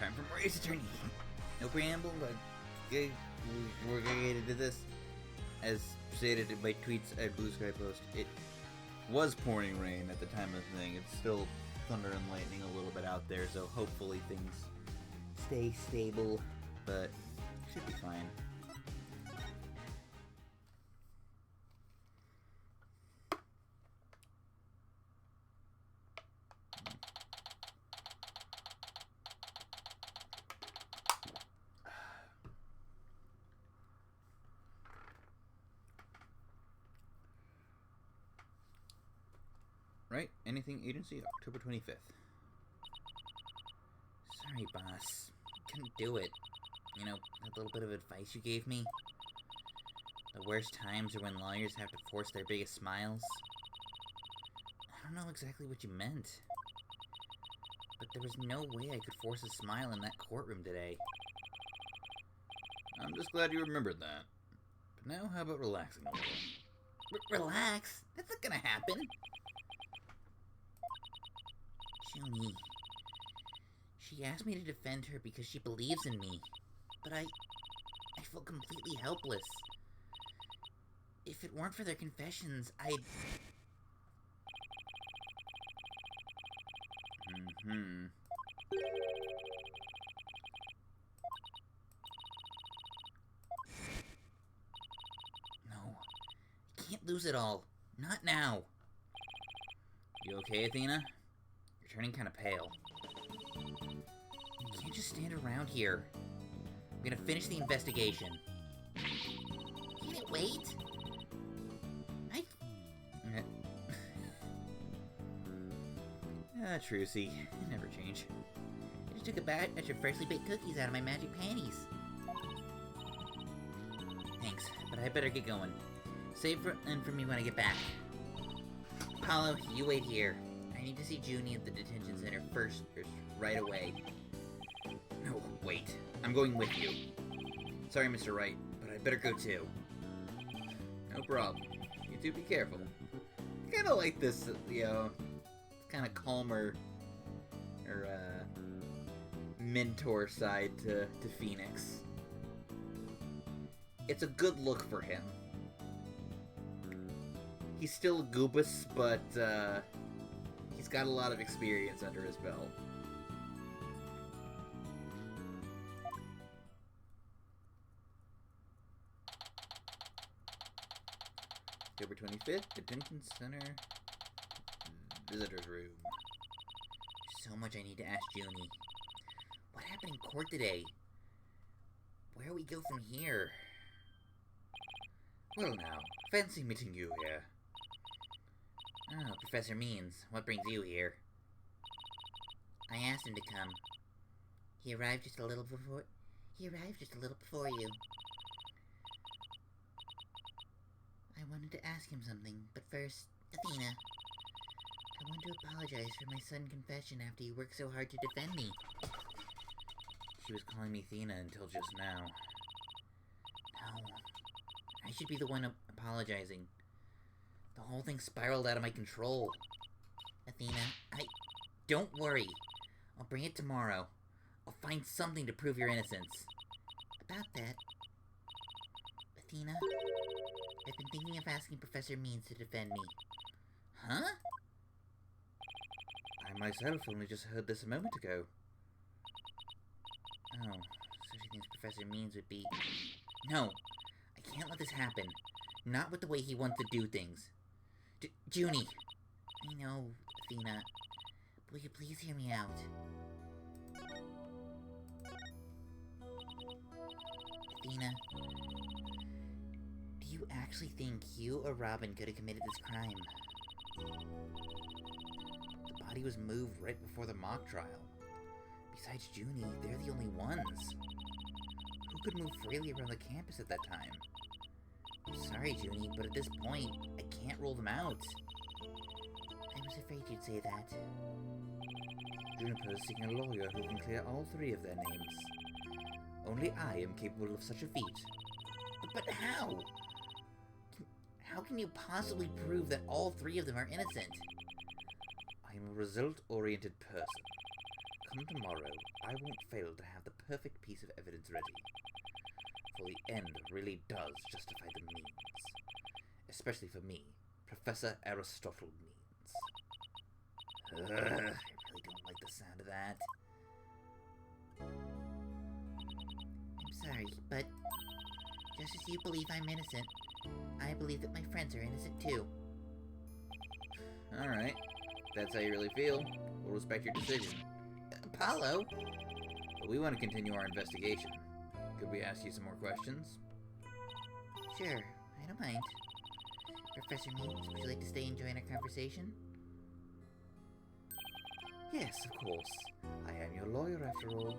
Time for Maria's attorney. No preamble, we're gonna get into this. As stated in my tweets at Blue Sky Post, it was pouring rain at the time of the thing. It's still thunder and lightning a little bit out there, so hopefully things stay stable, but should be fine. Right? Anything agency, October 25th. Sorry, boss. Couldn't do it. You know, that little bit of advice you gave me? The worst times are when lawyers have to force their biggest smiles. I don't know exactly what you meant. But there was no way I could force a smile in that courtroom today. I'm just glad you remembered that. But now, how about relaxing a little? Relax? That's not gonna happen. Junie. She asked me to defend her because she believes in me. But I feel completely helpless. If it weren't for their confessions, I'd... No. I can't lose it all. Not now. You okay, Athena? You're turning kind of pale. You can't just stand around here. I'm gonna finish the investigation. Can it wait? Trucy. You never change. I just took a bite at your freshly baked cookies out of my magic panties. Thanks, but I better get going. Save them for me when I get back. Apollo, you wait here. I need to see Junie at the detention center first, right away. No, wait. I'm going with you. Sorry, Mr. Wright, but I better go too. No problem. You two be careful. I kinda like this, kind of calmer, or, mentor side to Phoenix. It's a good look for him. He's still a goobus, but, he's got a lot of experience under his belt. October 25th, Detention Center, Visitor's Room. There's so much I need to ask Junie. What happened in court today? Where do we go from here? Well now, fancy meeting you here. Oh, Professor Means, what brings you here? I asked him to come. He arrived just a little before you. I wanted to ask him something, but first, Athena. I want to apologize for my sudden confession after you worked so hard to defend me. She was calling me Athena until just now. No. I should be the one apologizing. The whole thing spiraled out of my control. Athena, Don't worry. I'll bring it tomorrow. I'll find something to prove your innocence. About that, Athena, I've been thinking of asking Professor Means to defend me. Huh? I myself only just heard this a moment ago. Oh, so she thinks Professor Means would be... No, I can't let this happen. Not with the way he wants to do things. Junie! I know, Athena. Will you please hear me out? Athena, do you actually think you or Robin could have committed this crime? The body was moved right before the mock trial. Besides Junie, they're the only ones. Who could move freely around the campus at that time? I'm sorry, Junie, but at this point, I can't rule them out. I was afraid you'd say that. Juniper's seeking a lawyer who can clear all three of their names. Only I am capable of such a feat. But how? How can you possibly prove that all three of them are innocent? I am a result-oriented person. come tomorrow, I won't fail to have the perfect piece of evidence ready. For the end really does justify the means. Especially for me, Professor Aristotle means. I really don't like the sound of that. I'm sorry, but just as you believe I'm innocent, I believe that my friends are innocent too. Alright, if that's how you really feel, we'll respect your decision. Apollo? But we want to continue our investigation. Could we ask you some more questions? Sure, I don't mind. Professor Means, would you like to stay and join our conversation? Yes, of course. I am your lawyer after all.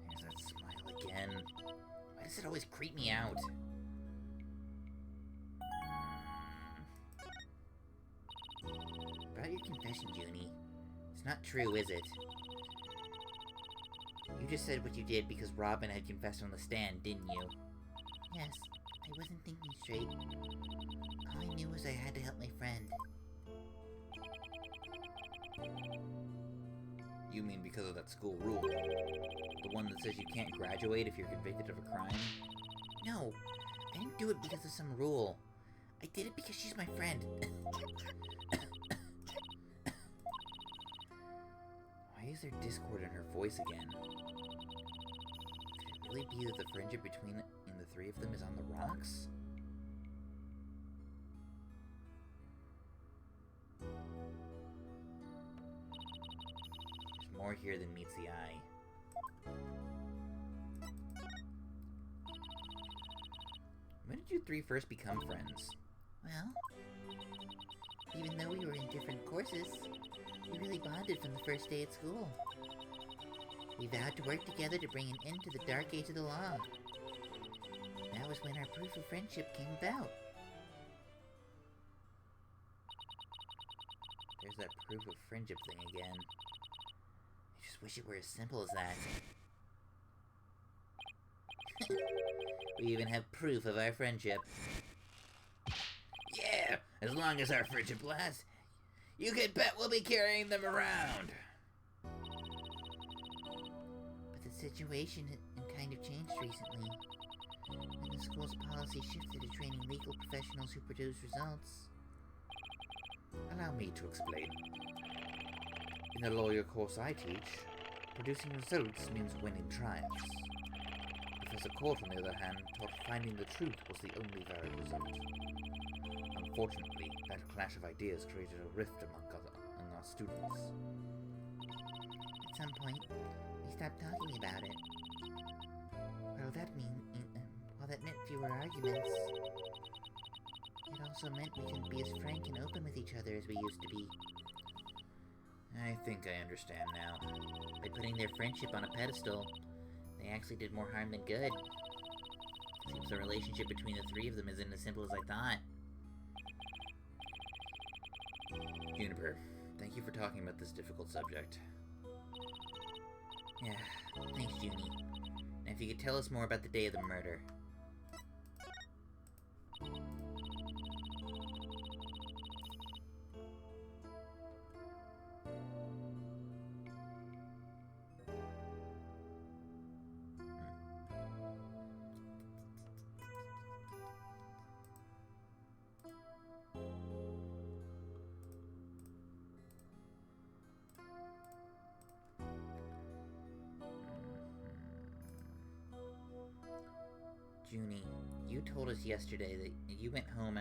There's that smile again. Why does it always creep me out? About your confession, Junie. It's not true, is it? You just said what you did because Robin had confessed on the stand, didn't you? Yes, I wasn't thinking straight. All I knew was I had to help my friend. You mean because of that school rule? The one that says you can't graduate if you're convicted of a crime? No, I didn't do it because of some rule. I did it because she's my friend. Why is there discord in her voice again? Could it really be that the friendship between the three of them is on the rocks? There's more here than meets the eye. When did you three first become friends? Well, even though we were in different courses, we really bonded from the first day at school. We vowed to work together to bring an end to the dark age of the law. That was when our proof of friendship came about. There's that proof of friendship thing again. I just wish it were as simple as that. We even have proof of our friendship. Yeah, as long as our friendship lasts, you can bet we'll be carrying them around. But the situation had kind of changed recently. When the school's policy shifted to training legal professionals who produce results. Allow me to explain. In the lawyer course I teach, producing results means winning trials. Professor Court, on the other hand, taught finding the truth was the only valid result. Unfortunately, that clash of ideas created a rift among our students. At some point, we stopped talking about it. While that meant fewer arguments, it also meant we couldn't be as frank and open with each other as we used to be. I think I understand now. By putting their friendship on a pedestal, they actually did more harm than good. Seems the relationship between the three of them isn't as simple as I thought. Juniper, thank you for talking about this difficult subject. Yeah, thanks, Junie. Now if you could tell us more about the day of the murder. Junie, you told us yesterday that you went home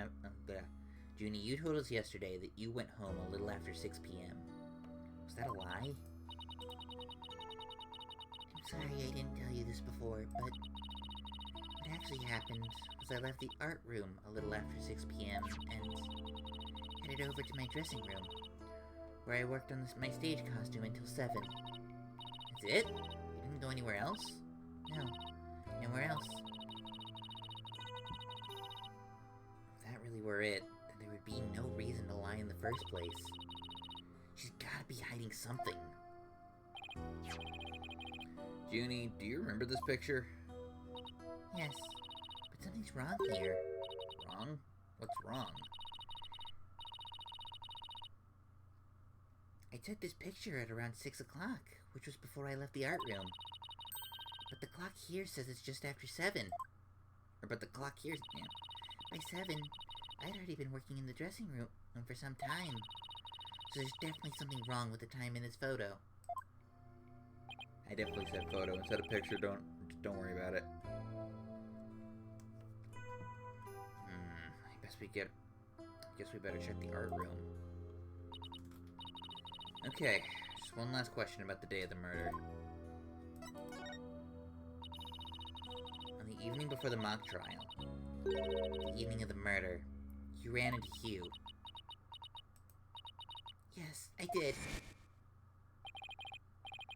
Junie, you told us yesterday that you went home a little after 6 p.m. Was that a lie? I'm sorry I didn't tell you this before, but what actually happened was I left the art room a little after 6 p.m. and headed over to my dressing room, where I worked on my stage costume until 7. That's it? You didn't go anywhere else? No, nowhere else. If that really were it, then there would be no reason to lie in the first place. She's gotta be hiding something. Junie, do you remember this picture? Yes, but something's wrong here. Wrong? What's wrong? I took this picture at around 6 o'clock, which was before I left the art room. But the clock here says it's just after 7. But the clock here, yeah. By 7, I'd already been working in the dressing room for some time. So there's definitely something wrong with the time in this photo. I definitely said photo instead of picture. Don't worry about it. I guess we better check the art room. Okay, just one last question about the day of the murder. On the evening before the mock trial, The evening of the murder, you ran into Hugh. Yes, I did.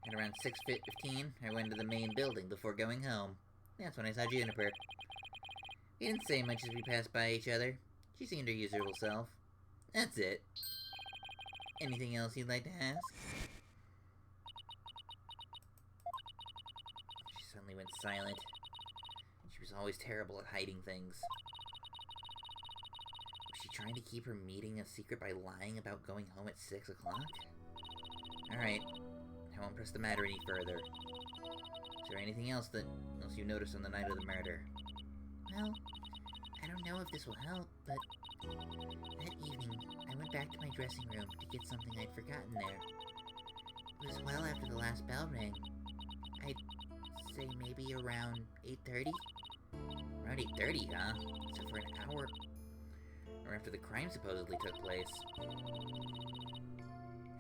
at around 6:15, I went to the main building before going home. That's when I saw Juniper. We didn't say much as we passed by each other. She seemed her usual self. That's it. Anything else you'd like to ask? She suddenly went silent. She was always terrible at hiding things. Was she trying to keep her meeting a secret by lying about going home at 6 o'clock? Alright, I won't press the matter any further. Is there anything else you noticed on the night of the murder? Well, I don't know if this will help, but that evening, I went back to my dressing room to get something I'd forgotten there. It was well after the last bell rang. I'd say maybe around 8:30. Around 8:30, huh? So for an hour or after the crime supposedly took place.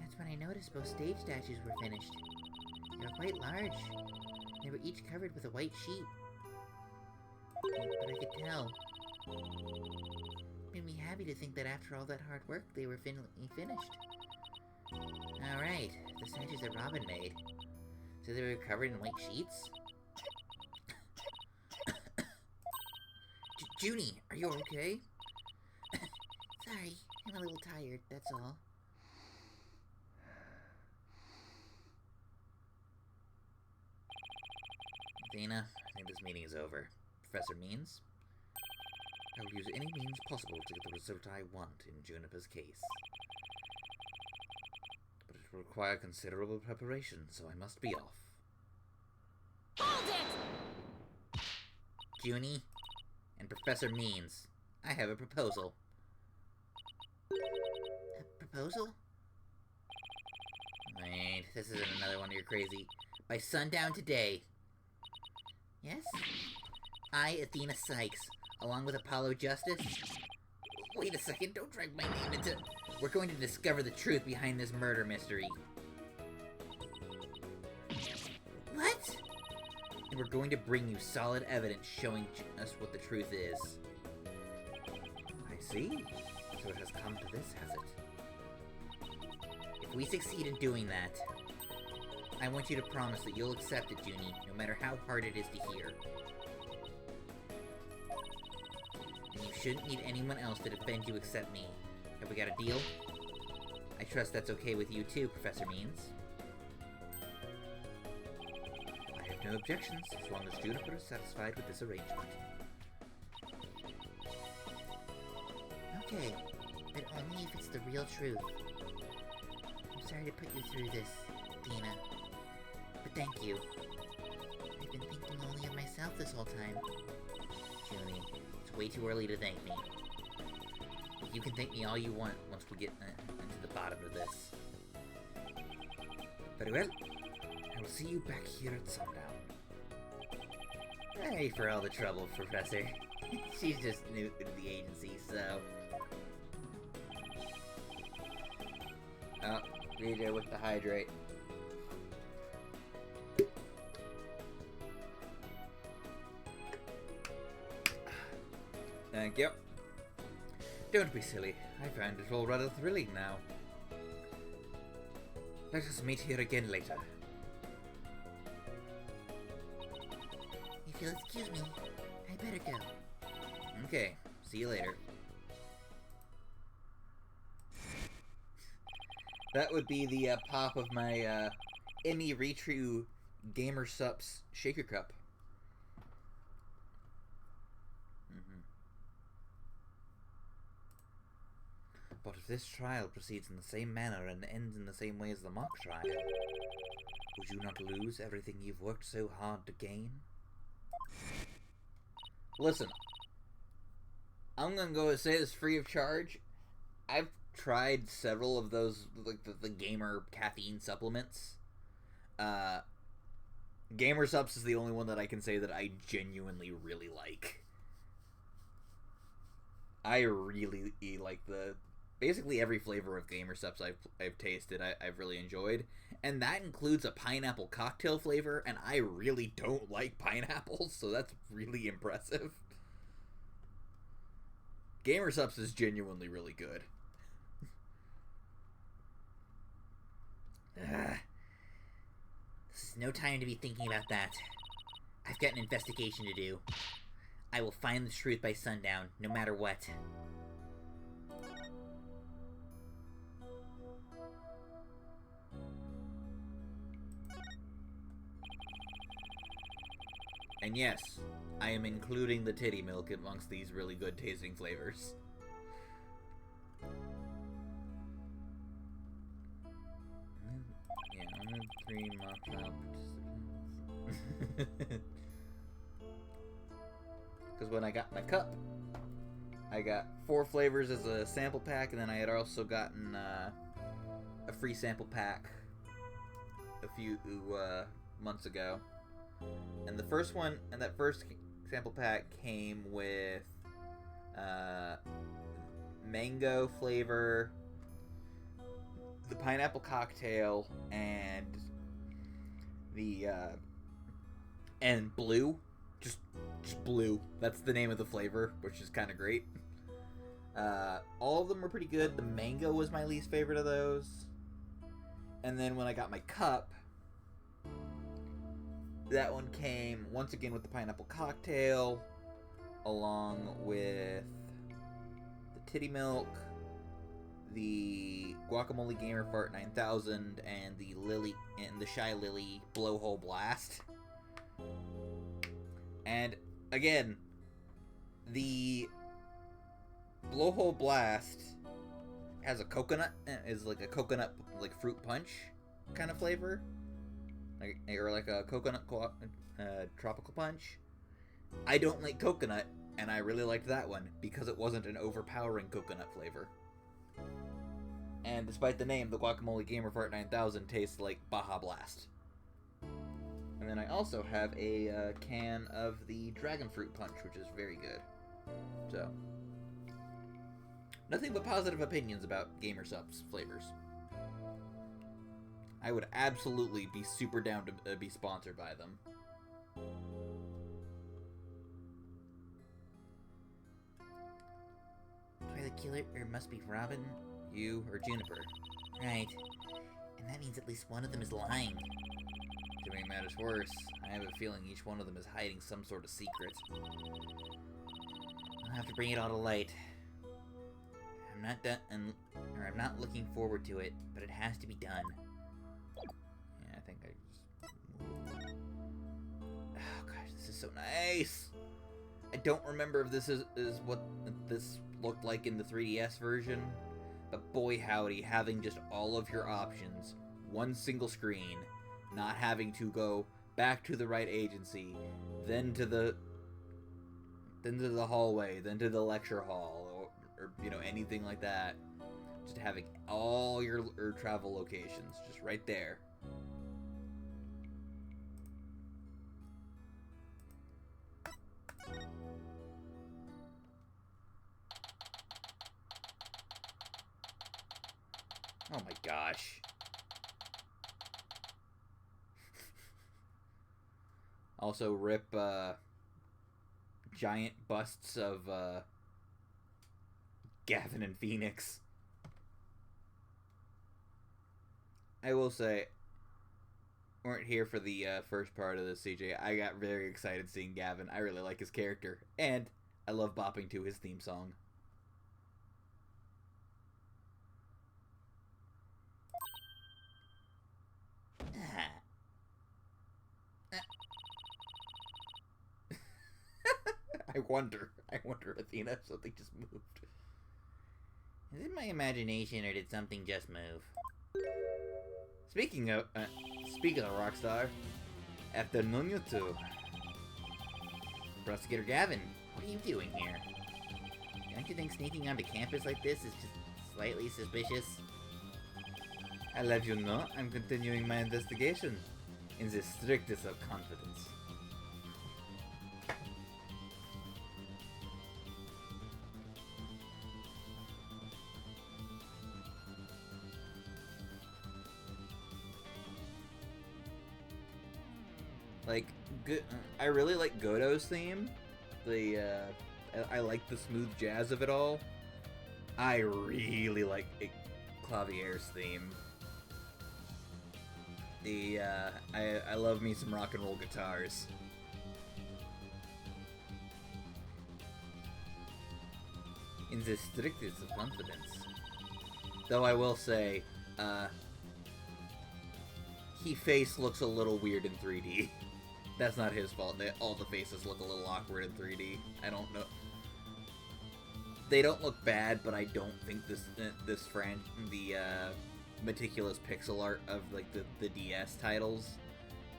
That's when I noticed both stage statues were finished. They were quite large. They were each covered with a white sheet. But I could tell. It made me happy to think that after all that hard work, they were finally finished. Alright, the statues that Robin made. So they were covered in white sheets? Junie, are you okay? Sorry, I'm a little tired, that's all. Dana, I think this meeting is over. Professor Means? I will use any means possible to get the result I want in Juniper's case. But it will require considerable preparation, so I must be off. Hold it! Junie and Professor Means, I have a proposal. A proposal? Wait, this isn't another one of your crazy. By sundown today. Yes? I, Athena Sykes, along with Apollo Justice. Wait a second, don't drag my name into... We're going to discover the truth behind this murder mystery. What? And we're going to bring you solid evidence showing us what the truth is. I see. So it has come to this, has it? If we succeed in doing that, I want you to promise that you'll accept it, Junie, no matter how hard it is to hear. And you shouldn't need anyone else to defend you except me. Have we got a deal? I trust that's okay with you too, Professor Means. I have no objections, as long as Juniper is satisfied with this arrangement. Okay, but only if it's the real truth. I'm sorry to put you through this, Dina. But thank you. I've been thinking only of myself this whole time. Junie, it's way too early to thank me. You can thank me all you want once we get into the bottom of this. Very well. I will see you back here at sundown. Hey, for all the trouble, Professor. She's just new to the agency, so... Oh, Rita with the hydrate. Thank you. Don't be silly. I find it all rather thrilling now. Let us meet here again later. If you'll excuse me, I better go. Okay, see you later. That would be the pop of my Emmy Retrue Gamer Sups Shaker Cup. But if this trial proceeds in the same manner and ends in the same way as the mock trial, would you not lose everything you've worked so hard to gain? Listen, I'm gonna go and say this free of charge. I've tried several of those, like the gamer caffeine supplements. Gamer Subs is the only one that I can say that I genuinely really like. I really like basically every flavor of Gamer Subs I've tasted. I've really enjoyed, and that includes a pineapple cocktail flavor. And I really don't like pineapples, so that's really impressive. Gamer Subs is genuinely really good. This is no time to be thinking about that. I've got an investigation to do. I will find the truth by sundown, no matter what. And yes, I am including the titty milk amongst these really good tasting flavors. Yeah, only 3 mock trial participants. Because when I got my cup, I got 4 flavors as a sample pack, and then I had also gotten a free sample pack a few months ago. And the first one, and that first sample pack came with mango flavor, the pineapple cocktail, and the and blue, just blue. That's the name of the flavor, which is kind of great. All of them were pretty good. The mango was my least favorite of those. And then when I got my cup, that one came once again with the pineapple cocktail, along with the titty milk, the guacamole gamer fart 9000, and the shy lily blowhole blast. And again, the blowhole blast has a coconut, is like a coconut like fruit punch kind of flavor. Or like a coconut tropical punch. I don't like coconut, and I really liked that one because it wasn't an overpowering coconut flavor. And despite the name, the Guacamole Gamer Fart 9000 tastes like Baja Blast. And then I also have a can of the Dragon Fruit Punch, which is very good. So, nothing but positive opinions about Gamer Subs flavors. I would absolutely be super down to be sponsored by them. Try the killer, or it must be Robin? You or Juniper. Right. And that means at least one of them is lying. To make matters worse, I have a feeling each one of them is hiding some sort of secret. I'll have to bring it all to light. I'm not done, I'm not looking forward to it, but it has to be done. Yeah, I think I just moved. Oh gosh, this is so nice! I don't remember if this is what this looked like in the 3DS version, but boy howdy, having just all of your options, one single screen, not having to go back to the right agency, then to the hallway, then to the lecture hall, or you know, anything like that. Just having all your travel locations just right there. Oh my gosh. Also, rip giant busts of Gavin and Phoenix. I will say, weren't here for the first part of this, CJ. I got very excited seeing Gavin. I really like his character, and I love bopping to his theme song. I wonder, Athena, if something just moved. Is it my imagination or did something just move? Speaking of Rockstar, afternoon you two. Prosecutor Gavin, what are you doing here? Don't you think sneaking onto campus like this is just slightly suspicious? I'll have you know I'm continuing my investigation in the strictest of confidence. Like, good. I really like Godot's theme. I like the smooth jazz of it all. I really like Clavier's theme. I love me some rock and roll guitars. In the strictest of confidence. Though I will say, he face looks a little weird in 3D. That's not his fault. All the faces look a little awkward in 3D. I don't know. They don't look bad, but I don't think the meticulous pixel art of like the DS titles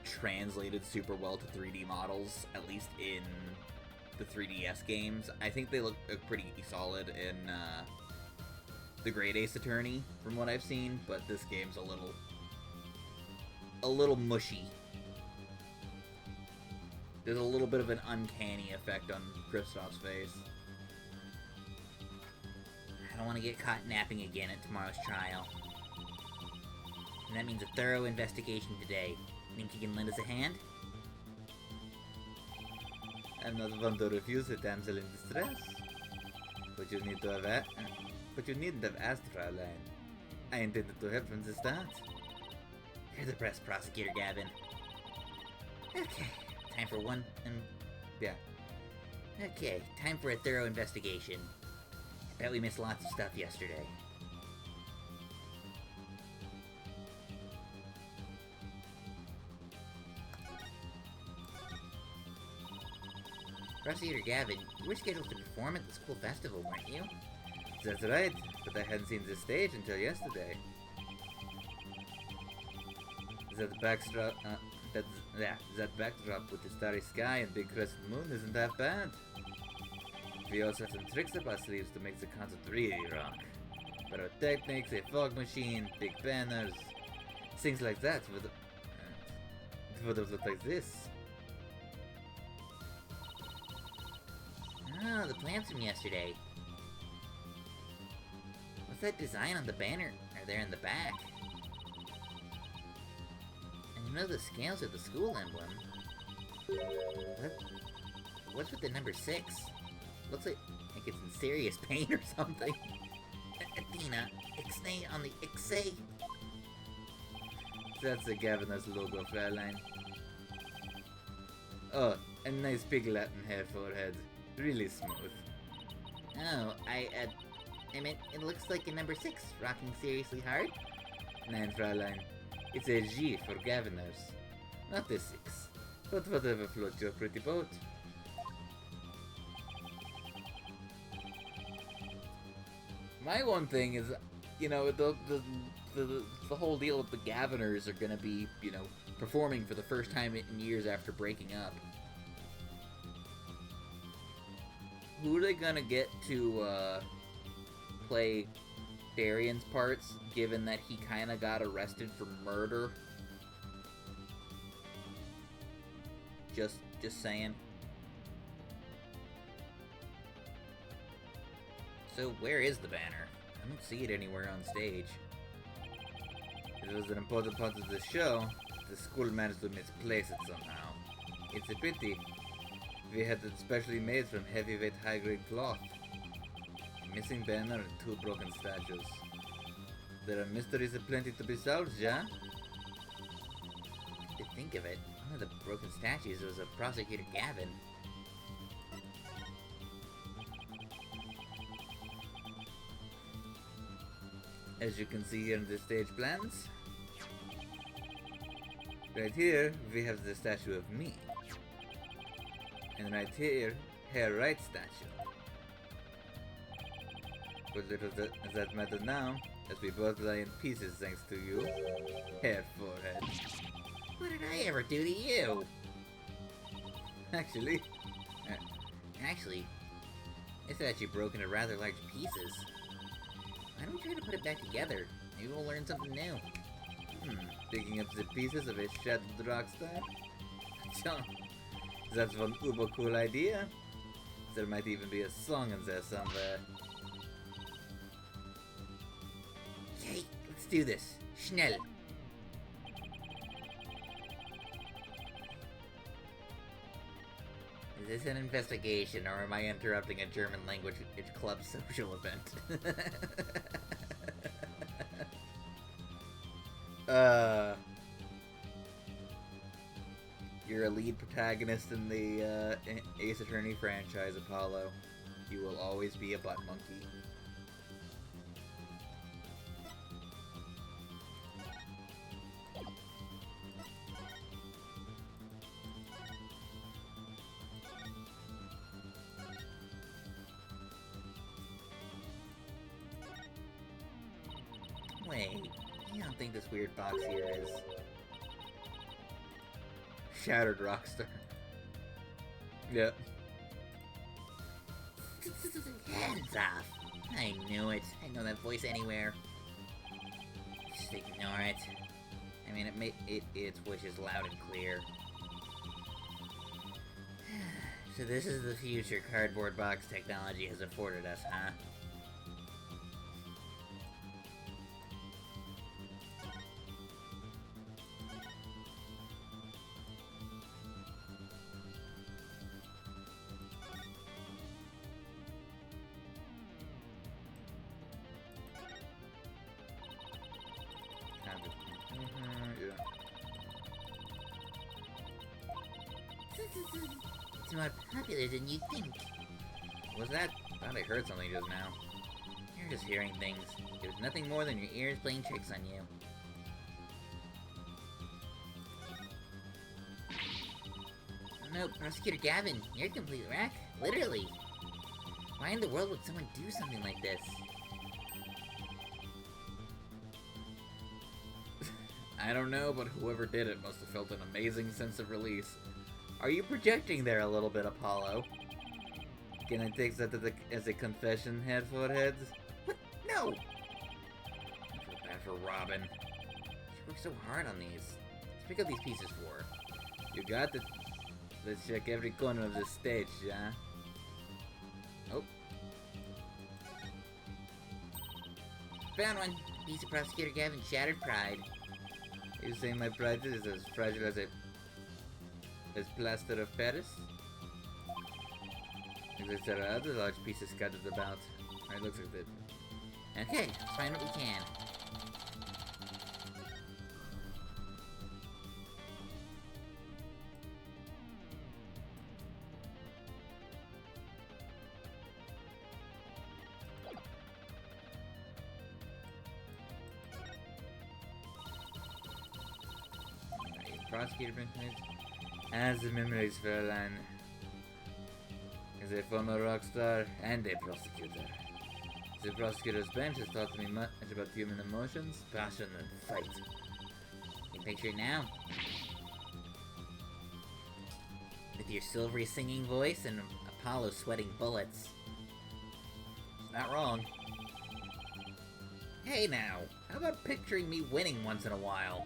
translated super well to 3D models, at least in the 3DS games. I think they look pretty solid in the Great Ace Attorney from what I've seen, but this game's a little mushy. There's a little bit of an uncanny effect on Kristoff's face. I don't want to get caught napping again at tomorrow's trial. And that means a thorough investigation today. Think you can lend us a hand? I'm not one to refuse a damsel in distress. But you need to have but you needn't have asked, Fraulein. I intended to help from the start. You're the best prosecutor, Gavin. Okay, time for yeah. Okay, time for a thorough investigation. I bet we missed lots of stuff yesterday. Prosecutor Gavin, you were scheduled to perform at the school festival, weren't you? That's right, but I hadn't seen the stage until yesterday. That backdrop with the starry sky and big crescent moon isn't that bad. We also have some tricks up our sleeves to make the concert really rock. Pyrotechnics, a fog machine, big banners, things like that would have looked like this. Oh, the plans from yesterday. What's that design on the banner there in the back? And you know the scales are the school emblem. What's with the number 6? Looks like it's in serious pain or something. Athena, Ixnay on the Ixay. That's the Gaviner's logo, Fraulein. Oh, a nice big Latin hair forehead. Really smooth. Oh, I meant it looks like a number 6, rocking seriously hard. Nein, Fraulein. It's a G for Gaviners. Not a 6. But whatever floats your pretty boat. My one thing is, you know, the whole deal with the Gaviners are gonna be, you know, performing for the first time in years after breaking up. Who are they gonna get to play Darian's parts, given that he kind of got arrested for murder? Just saying. So where is the banner? I don't see it anywhere on stage. It was an important part of the show. The school managed to misplace it somehow. It's a pity. We had it specially made from heavyweight high-grade cloth. A missing banner and 2 broken statues. There are mysteries aplenty to be solved, yeah? To think of it, one of the broken statues was of Prosecutor Gavin. As you can see here in the stage plans, right here we have the statue of me. And right here, her right statue. But little does that matter now, as we both lie in pieces thanks to you. Hair forehead. What did I ever do to you? Actually, Actually, it's actually broken into rather large pieces. Why don't we try to put it back together? Maybe we'll learn something new. picking up the pieces of a shattered rockstar? So, that's one uber cool idea. There might even be a song in there somewhere. Okay, let's do this. Schnell. Is this an investigation, or am I interrupting a German language club social event? You're a lead protagonist in the Ace Attorney franchise, Apollo. You will always be a butt monkey. Wait, you don't think this weird box here is... Shattered Rockstar. Yep. Hands off! I knew it. I know that voice anywhere. Just ignore it. I mean, its voice is loud and clear. So this is the future cardboard box technology has afforded us, huh? Yeah. It's more popular than you think. Was that? Thought I heard something just now. You're just hearing things. It was nothing more than your ears playing tricks on you. Oh no, Prosecutor Gavin, you're a complete wreck. Literally. Why in the world would someone do something like this? I don't know, but whoever did it must have felt an amazing sense of release. Are you projecting there a little bit, Apollo? Can I take that as a confession, head foreheads? What? No! I feel bad for Robin. She worked so hard on these. Let's pick up these pieces for her. You got it. Let's check every corner of the stage, huh? Oh. Found one. Piece of Prosecutor Gavin's shattered pride. Are you saying my pride is as fragile as plaster of Paris? Because there are other large pieces scattered about. It looks like that. Okay, let's find what we can. Prosecutor Brinkman. As the memories, Fräulein. As a former rock star and a prosecutor. The prosecutor's bench has taught me much about human emotions, passion, and fight. You picture it now? With your silvery singing voice and Apollo sweating bullets. It's not wrong. Hey now, how about picturing me winning once in a while?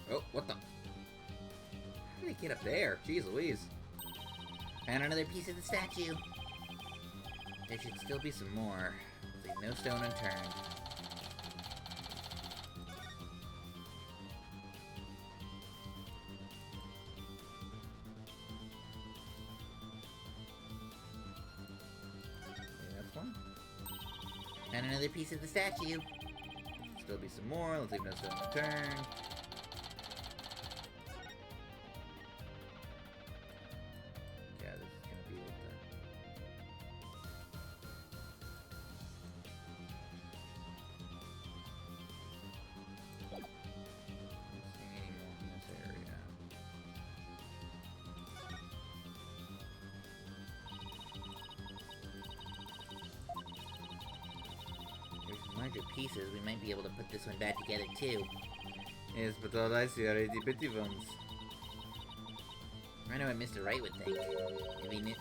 Oh, what the? How did he get up there? Jeez Louise. Found another piece of the statue. There should still be some more. Leave no stone unturned. Okay, that's one. Found another piece of the statue. Still be some more. Let's leave no stone unturned. Yeah, this is gonna be like 100 pieces, we might be able to put this one back together too. Yes, but all I see are the pretty ones. I know what Mr. Wright would think. If he knew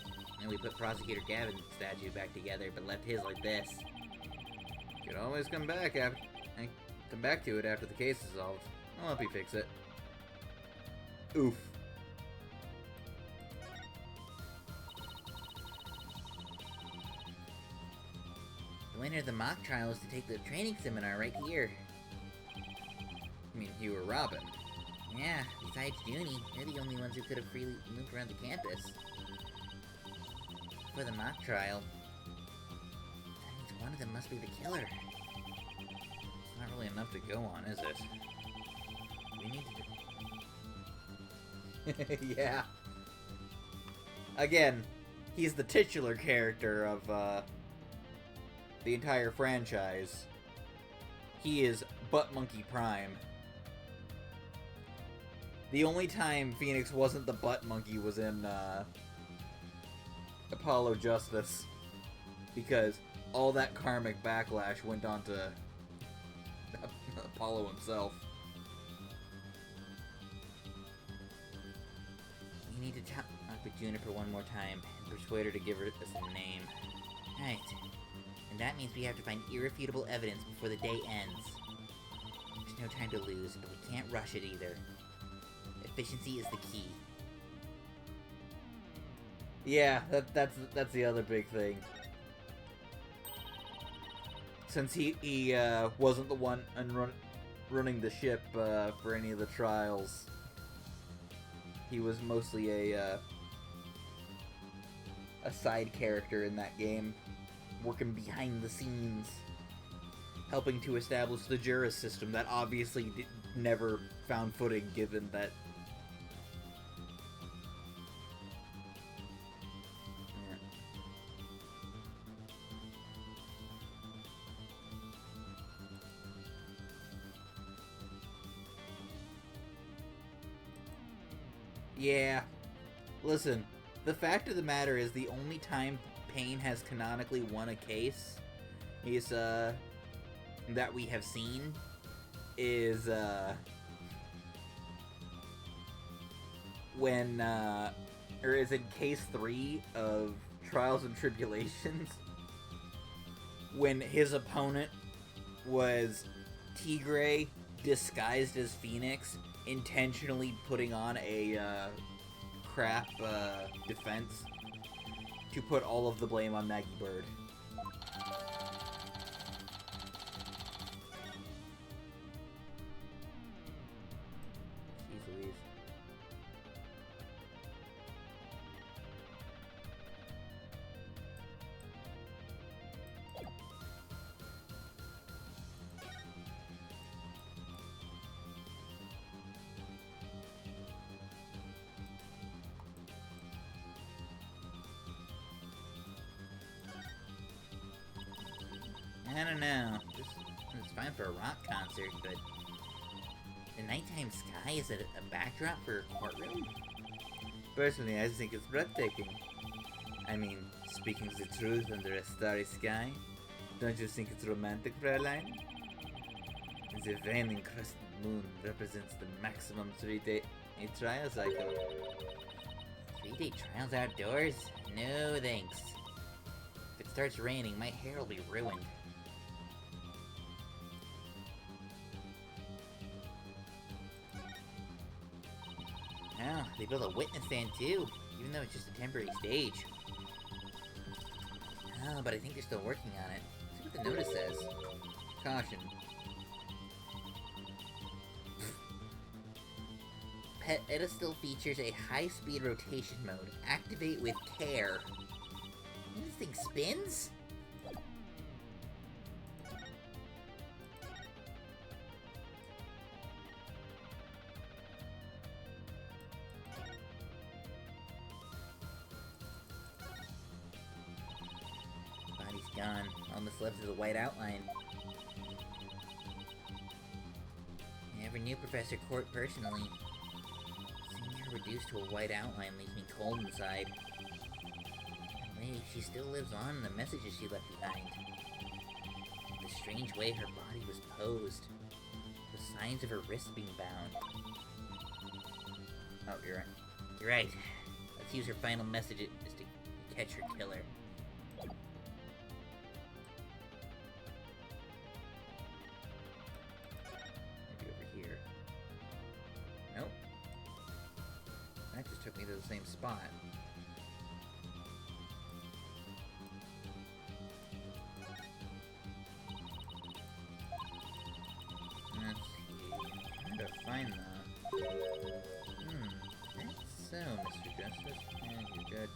we put Prosecutor Gavin's statue back together, but left his like this. You can always come back to it after the case is solved. I'll help you fix it. Oof. The winner of the mock trial is to take the training seminar right here. I mean, you or Robin. Yeah, besides Junie, they're the only ones who could have freely moved around the campus. For the mock trial, that means one of them must be the killer. It's not really enough to go on, is it? We need to Yeah. Again, he's the titular character of the entire franchise. He is Butt Monkey Prime. The only time Phoenix wasn't the Butt Monkey was in Apollo Justice, because all that karmic backlash went on to Apollo himself. We need to talk with Juniper one more time and persuade her to give us a name. Right. And that means we have to find irrefutable evidence before the day ends. There's no time to lose, but we can't rush it either. Efficiency is the key. Yeah, that's the other big thing. Since he wasn't the one running the ship for any of the trials, he was mostly a side character in that game, working behind the scenes, helping to establish the Juris system that obviously never found footing, given that. Yeah. Listen, the fact of the matter is the only time Payne has canonically won a case is, that we have seen is, when, or is in case 3 of Trials and Tribulations, when his opponent was Tigray disguised as Phoenix, intentionally putting on a crap defense to put all of the blame on Maggie Bird. Jeez Louise. I don't know. It's fine for a rock concert, but the nighttime sky is a backdrop for a courtroom? Personally, I think it's breathtaking. I mean, speaking the truth under a starry sky, don't you think it's romantic, Fräulein? The rain-encrusted moon represents the maximum 3-day trial cycle. 3-day trials outdoors? No thanks. If it starts raining, my hair will be ruined. Oh, they built a witness stand too, even though it's just a temporary stage. Oh, but I think they're still working on it. See what the notice says. Caution. Pedestal features a high-speed rotation mode. Activate with care. This thing spins? Body's gone. All that's left is a white outline. I never knew Professor Court personally. Seeing her reduced to a white outline leaves me cold inside. Wait, she still lives on in the messages she left behind. The strange way her body was posed. The signs of her wrists being bound. Oh, you're right. You're right. Let's use her final message is to catch her killer. Maybe over here. Nope. That just took me to the same spot. Let's see. How to find that? That's so, Mr. Justice. Yeah, you're good.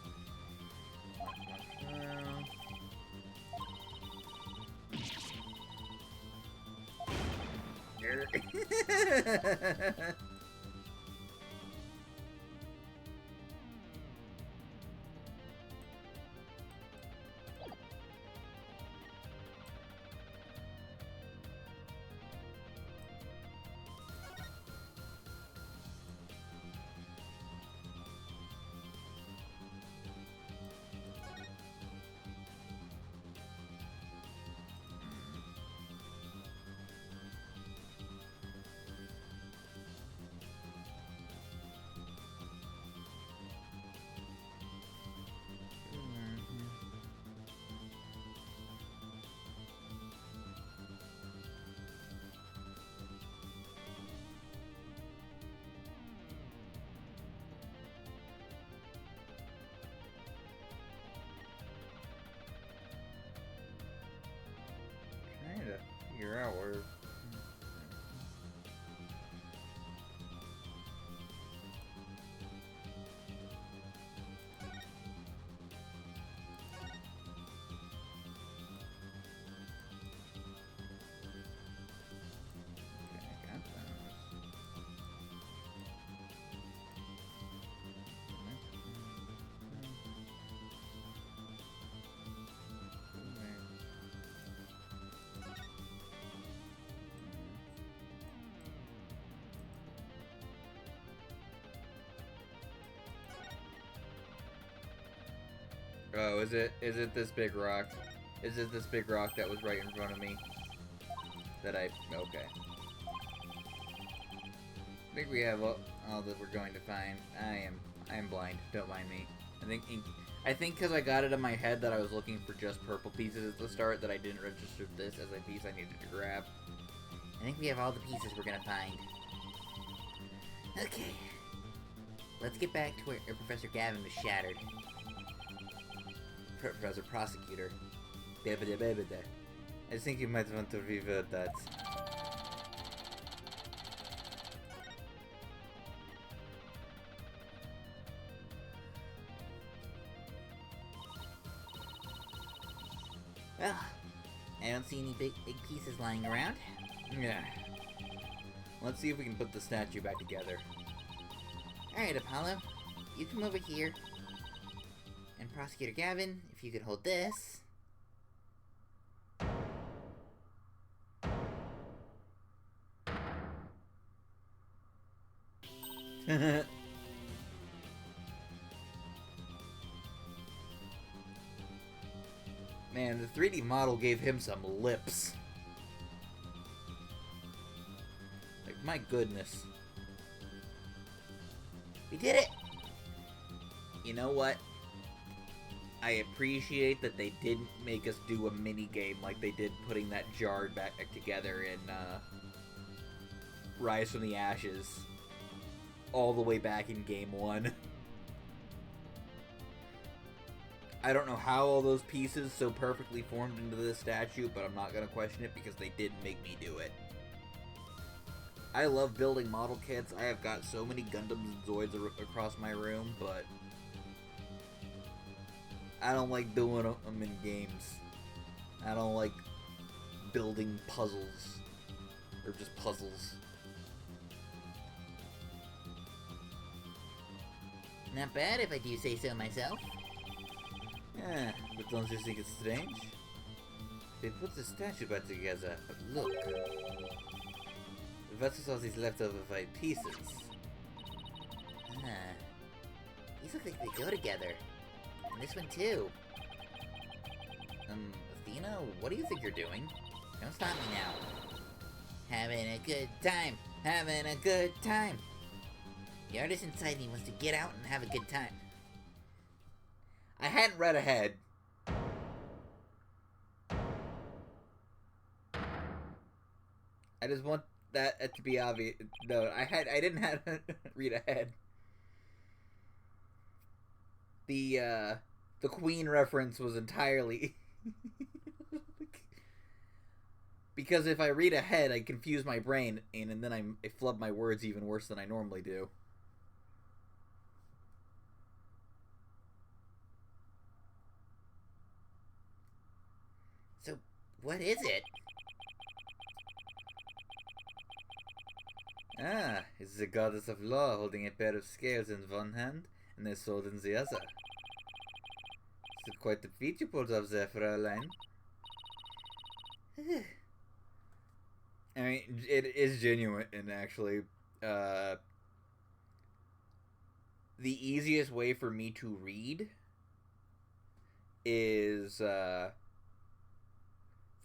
Trying to figure out where. Okay, I got Oh, is it this big rock? Is it this big rock that was right in front of me? Okay. I think we have all that we're going to find. I am blind. Don't mind me. I think because I got it in my head that I was looking for just purple pieces at the start that I didn't register this as a piece I needed to grab. I think we have all the pieces we're gonna find. Okay. Let's get back to where Professor Gavin was shattered. Professor Prosecutor. I think you might want to revert that. Well, I don't see any big pieces lying around. Yeah. Let's see if we can put the statue back together. Alright, Apollo. You come over here. And Prosecutor Gavin, if you could hold this. Man, the 3D model gave him some lips. Like, my goodness. We did it! You know what? I appreciate that they didn't make us do a mini game like they did putting that jar back together in Rise from the Ashes. All the way back in Game 1. I don't know how all those pieces so perfectly formed into this statue, but I'm not going to question it because they did make me do it. I love building model kits. I have got so many Gundams and Zoids across my room, but I don't like doing them in games. I don't like building puzzles. Or just puzzles. Not bad if I do say so myself. Yeah, but don't you think it's strange? They put the statue back together, but look. What's all these leftover 5 pieces? Ah. These look like they go together. And this one too. Athena, what do you think you're doing? Don't stop me now. Having a good time. Having a good time. The artist inside me wants to get out and have a good time. I hadn't read ahead. I just want that to be obvious. No, I didn't have to read ahead. The Queen reference was entirely because if I read ahead, I confuse my brain and then I flub my words even worse than I normally do. So, what is it? Ah, it's the goddess of law holding a pair of scales in one hand and a sword in the other. It's quite the feat you pulled off there, Fräulein. I mean, it is genuine, and actually, the easiest way for me to read is, for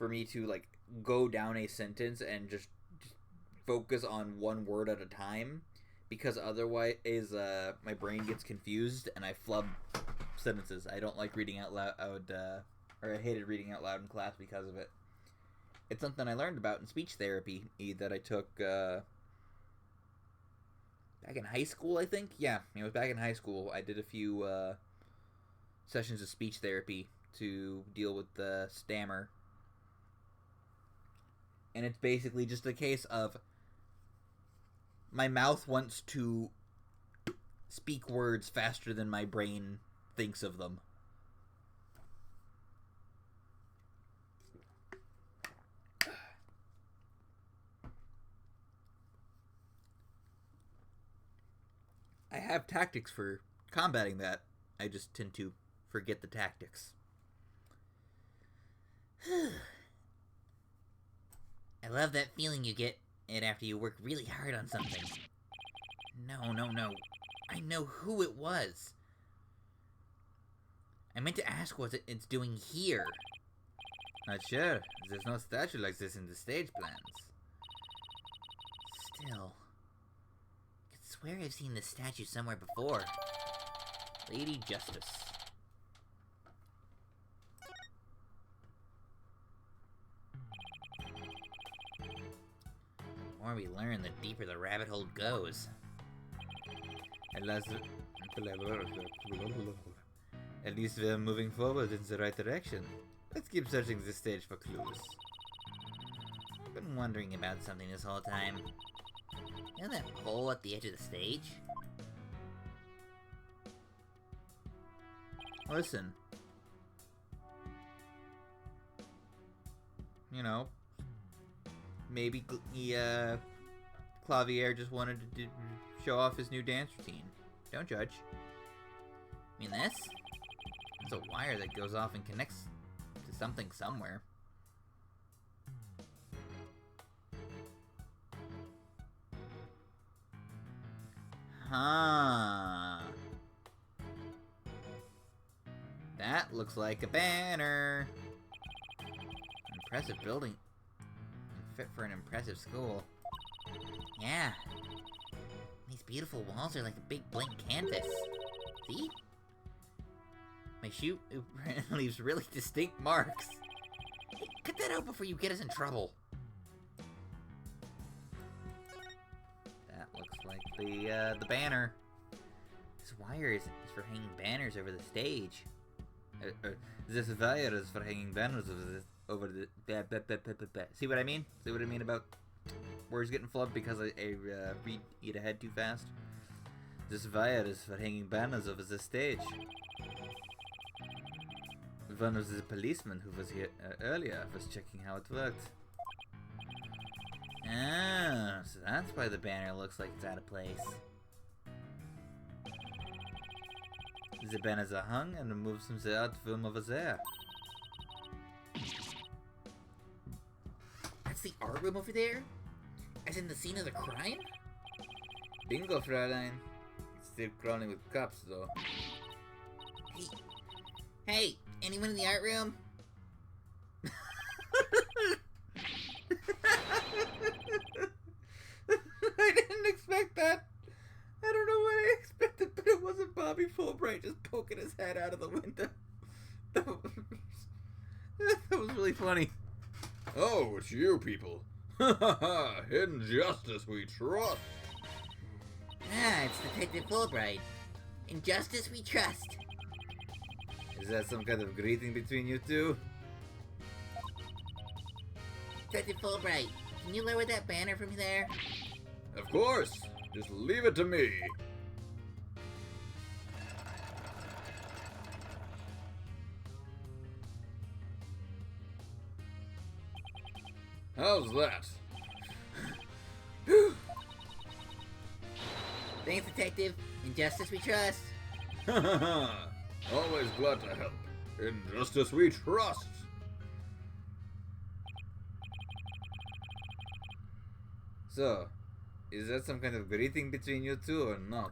me to, like, go down a sentence and just focus on one word at a time, because otherwise, my brain gets confused, and I flub sentences. I don't like reading out loud, or I hated reading out loud in class because of it. It's something I learned about in speech therapy that I took back in high school, I think. Yeah, it was back in high school. I did a few sessions of speech therapy to deal with the stammer. And it's basically just a case of my mouth wants to speak words faster than my brain thinks of them. I have tactics for combating that. I just tend to forget the tactics. I love that feeling you get after you work really hard on something. No. I know who it was. I meant to ask what it's doing here. Not sure. There's no statue like this in the stage plans. Still, I could swear I've seen this statue somewhere before. Lady Justice. The more we learn, the deeper the rabbit hole goes. At least we're moving forward in the right direction. Let's keep searching the stage for clues. I've been wondering about something this whole time. You know that pole at the edge of the stage? Listen. You know, maybe Clavier just wanted to show off his new dance routine. Don't judge. You mean this? It's a wire that goes off and connects to something somewhere. Huh. That looks like a banner. Impressive building. Fit for an impressive school. Yeah. These beautiful walls are like a big blank canvas. See? My shoe leaves really distinct marks. Hey, cut that out before you get us in trouble. That looks like the banner. This wire is for hanging banners over the stage. This wire is for hanging banners over the. See what I mean? See what I mean about words getting flubbed because I read ahead too fast? This wire is for hanging banners over the stage. One of the policemen who was here earlier was checking how it worked. Ah, so that's why the banner looks like it's out of place. The banners are hung and removed from the art film over there. That's the art room over there? As in the scene of the crime? Bingo, Fräulein. Still crawling with cops, though. Hey, anyone in the art room? Bobby Fulbright just poking his head out of the window. That was really funny. Oh, it's you people. Ha ha ha! In justice we trust. Ah, it's Detective Fulbright. In justice we trust. Is that some kind of greeting between you two? Detective Fulbright, can you lower that banner from there? Of course. Just leave it to me. How's that? Thanks, Detective. In justice we trust. Ha ha ha! Always glad to help. In justice we trust. So, is that some kind of greeting between you two or not?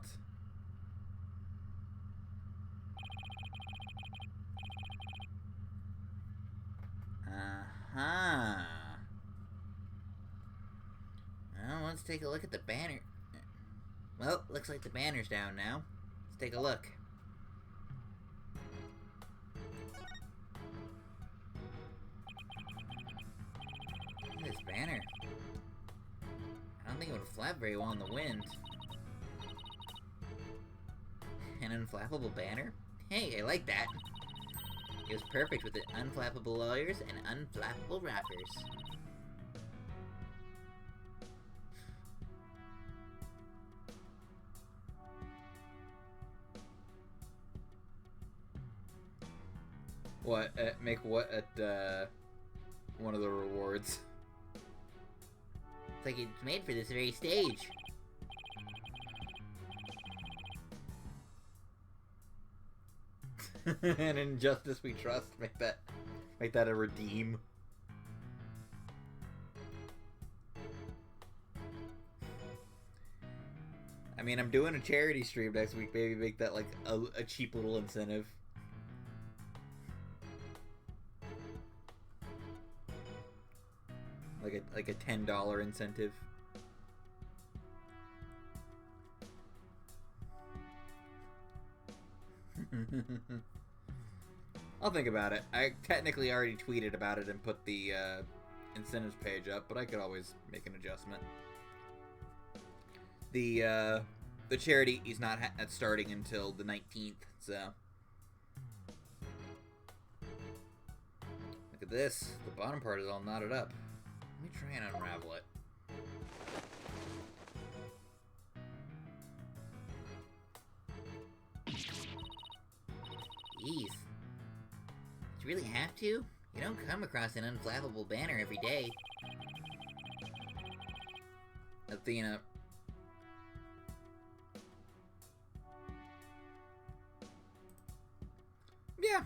Uh-huh. Well, let's take a look at the banner. Well, looks like the banner's down now. Let's take a look. Look at this banner. I don't think it would flap very well in the wind. An unflappable banner? Hey, I like that. It was perfect with the unflappable lawyers and unflappable rappers. What? Make what at one of the rewards? It's like it's made for this very stage. And in justice we trust. Make that a redeem. I mean, I'm doing a charity stream next week. Maybe make that like a cheap little incentive. Like a $10 incentive. I'll think about it. I technically already tweeted about it and put the incentives page up, but I could always make an adjustment. The charity is not starting until the 19th, so look at this. The bottom part is all knotted up. Let me try and unravel it. Jeez. Did you really have to? You don't come across an unflappable banner every day. Athena. Yeah,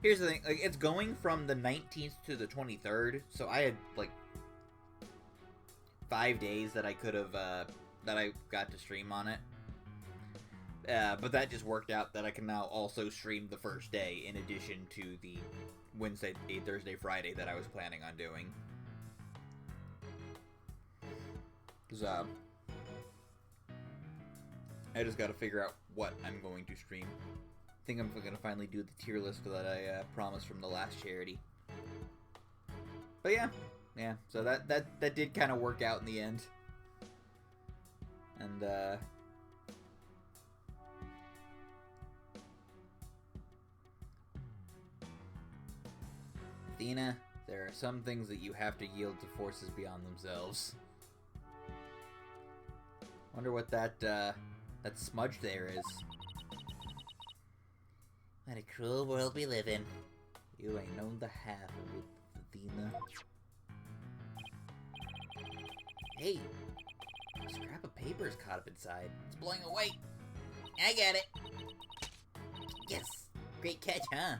here's the thing. Like, it's going from the 19th to the 23rd, so I had, like, 5 days that I could have, that I got to stream on it. But that just worked out that I can now also stream the first day in addition to the Wednesday, Thursday, Friday that I was planning on doing. Because, I just gotta figure out what I'm going to stream. I think I'm gonna finally do the tier list that I promised from the last charity. But yeah, so that did kind of work out in the end. And Athena, there are some things that you have to yield to forces beyond themselves. Wonder what that smudge there is. What a cruel world we live in. You ain't known the half of it, Athena. Hey, A scrap of paper is caught up inside. It's blowing away. I got it. Yes, great catch, huh?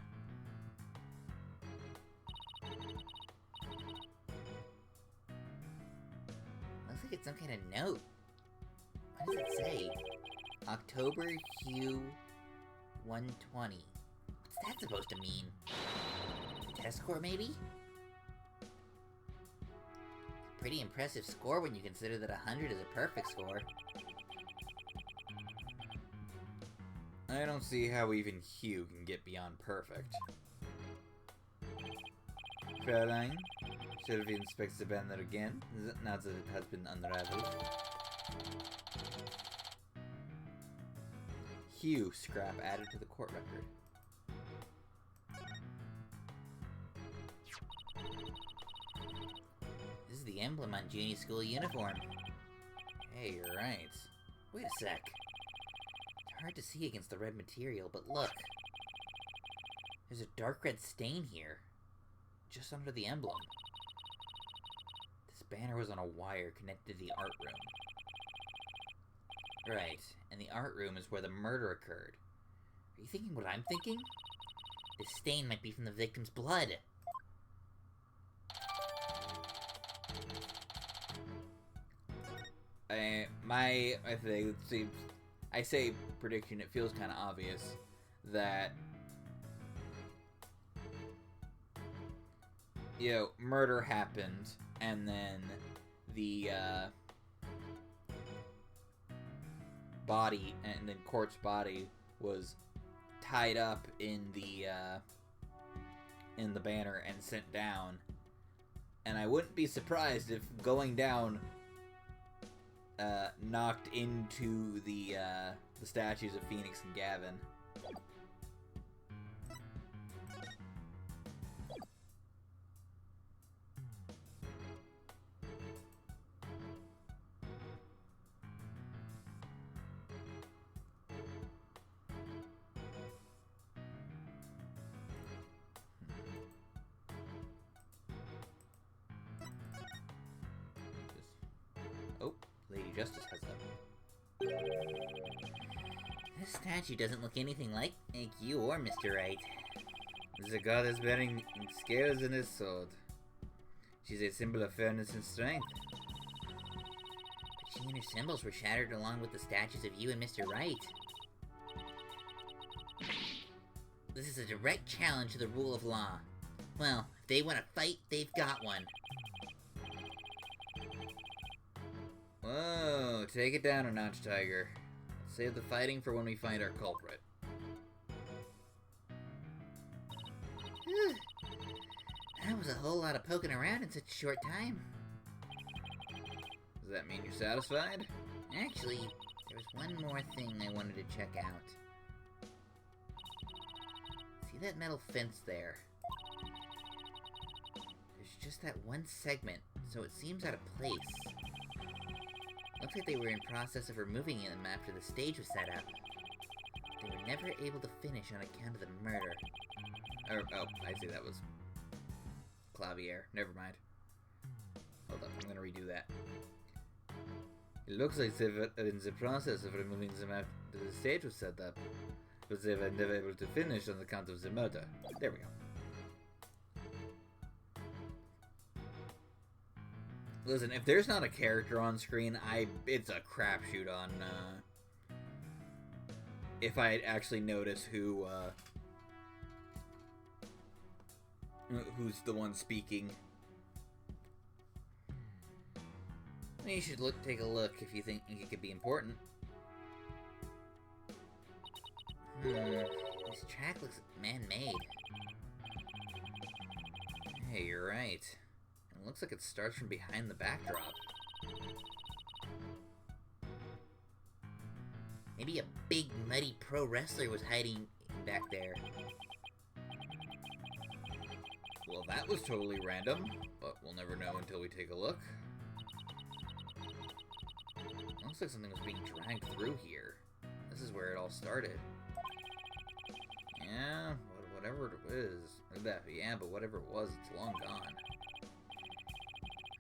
Looks like it's some kind of note. What does it say? October Hue 120. What's that supposed to mean? Test score, maybe? Pretty impressive score when you consider that 100 is a perfect score. I don't see how even Hugh can get beyond perfect. Fraulein, Sylvie inspects the banner again, now that it has been unraveled. Hugh scrap added to the court record. This is the emblem on Junie's school uniform. Hey, you're right. Wait a sec. It's hard to see against the red material, but look. There's a dark red stain here. Just under the emblem. This banner was on a wire connected to the art room. Right, and the art room is where the murder occurred. Are you thinking what I'm thinking? This stain might be from the victim's blood. I say prediction, it feels kind of obvious that, you know, murder happened, and then the, body, and then Court's body was tied up in the banner and sent down. And I wouldn't be surprised if going down knocked into the statues of Phoenix and Gavin. Oh, Lady Justice has that. This statue doesn't look anything like you or Mr. Wright. The god is wearing scales in his sword. She's a symbol of fairness and strength. But she and her symbols were shattered along with the statues of you and Mr. Wright. This is a direct challenge to the rule of law. Well, if they want to fight, they've got one. Whoa, take it down a notch, Tiger. Let's save the fighting for when we find our culprit. That was a whole lot of poking around in such a short time. Does that mean you're satisfied? Actually, there was one more thing I wanted to check out. See that metal fence there? There's just that one segment, so it seems out of place. Looks like they were in process of removing them after the stage was set up. They were never able to finish on account of the murder. Oh, I see, that was Clavier. Never mind. Hold up, I'm gonna redo that. It looks like they were in the process of removing them after the stage was set up, but they were never able to finish on account of the murder. There we go. Listen, if there's not a character on screen, it's a crapshoot on, if I actually notice who's the one speaking. You should take a look if you think it could be important. This track looks man-made. Hey, you're right. It looks like it starts from behind the backdrop. Maybe a big, muddy pro wrestler was hiding back there. Well, that was totally random, but we'll never know until we take a look. Looks like something was being dragged through here. This is where it all started. Yeah, whatever it is. Yeah, but whatever it was, it's long gone.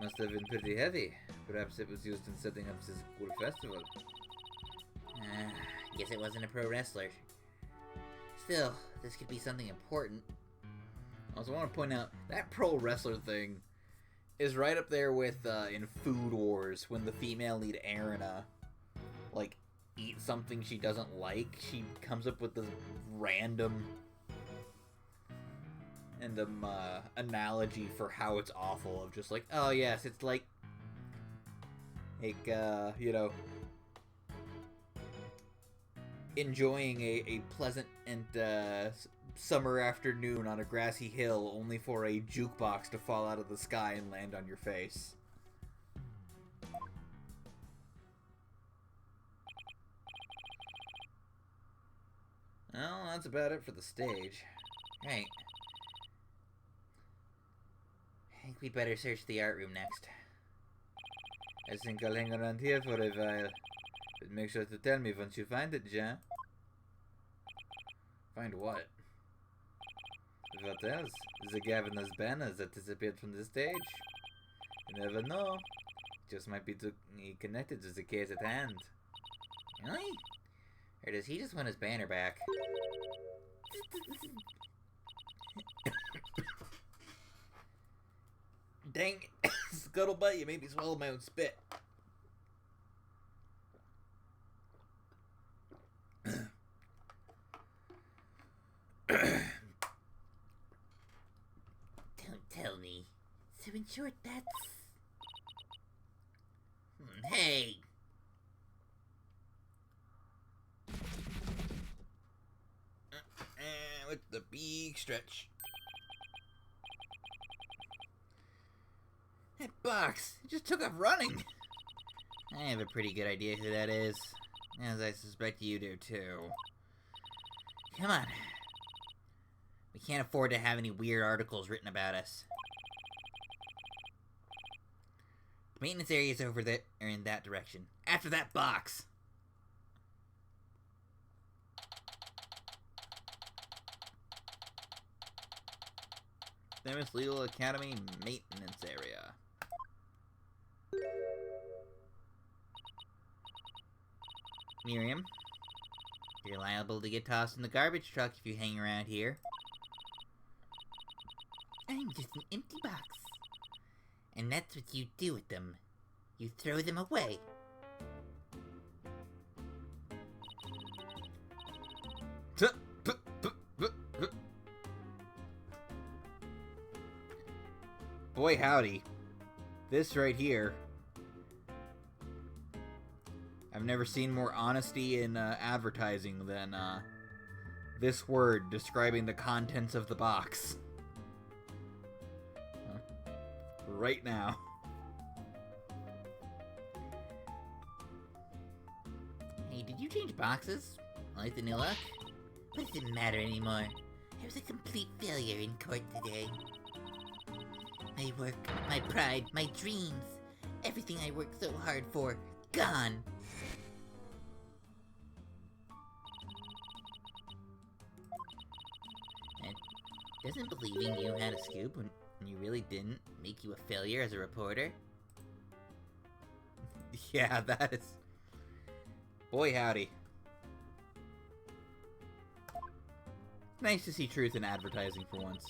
Must have been pretty heavy. Perhaps it was used in setting up this cool festival. Guess it wasn't a pro wrestler. Still, this could be something important. I also want to point out, that pro wrestler thing is right up there with, in Food Wars, when the female lead Erina, like, eats something she doesn't like. She comes up with this random analogy for how it's awful, of just like, oh yes, it's like, you know, enjoying a pleasant and summer afternoon on a grassy hill, only for a jukebox to fall out of the sky and land on your face. Well, that's about it for the stage. Right. I think we'd better search the art room next. I think I'll hang around here for a while. But make sure to tell me once you find it, Jean. Find what? What else? The Gaviner's banners that disappeared from the stage. You never know. Just might be connected to the case at hand. Really? Or does he just want his banner back? Dang it. Scuttlebutt, you made me swallow my own spit. Don't tell me. So in short, that's... Hey! With the big stretch. That box! It just took off running! I have a pretty good idea who that is. As I suspect you do, too. Come on. We can't afford to have any weird articles written about us. The maintenance area is over there, or in that direction. After that box! Themis Legal Academy maintenance area. Miriam, you're liable to get tossed in the garbage truck if you hang around here. I'm just an empty box. And that's what you do with them. You throw them away. Boy howdy. This right here. I've never seen more honesty in advertising than this word describing the contents of the box. Right now. Hey, did you change boxes? Like the new look? What does it matter anymore? I was a complete failure in court today. My work, my pride, my dreams, everything I worked so hard for, gone. And doesn't believing you had a scoop when you really didn't make you a failure as a reporter? Yeah, that is... Boy howdy. Nice to see truth in advertising for once.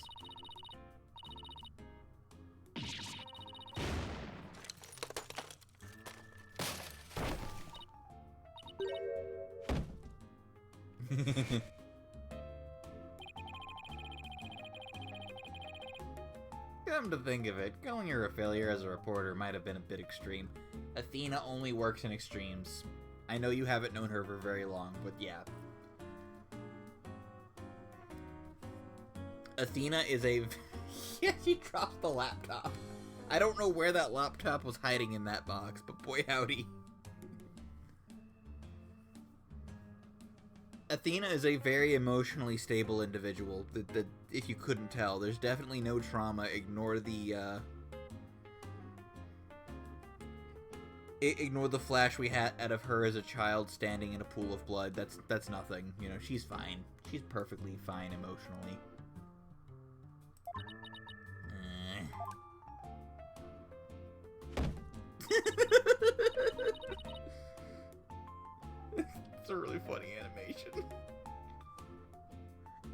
Come to think of it, calling her a failure as a reporter might have been a bit extreme. Athena only works in extremes. I know you haven't known her for very long, but yeah. Athena is a... Yeah, she dropped the laptop. I don't know where that laptop was hiding in that box, but boy howdy. Athena is a very emotionally stable individual. If you couldn't tell, there's definitely no trauma. Ignore the ignore the flash we had out of her as a child standing in a pool of blood. That's nothing. You know, she's fine. She's perfectly fine emotionally. It's a really funny animation.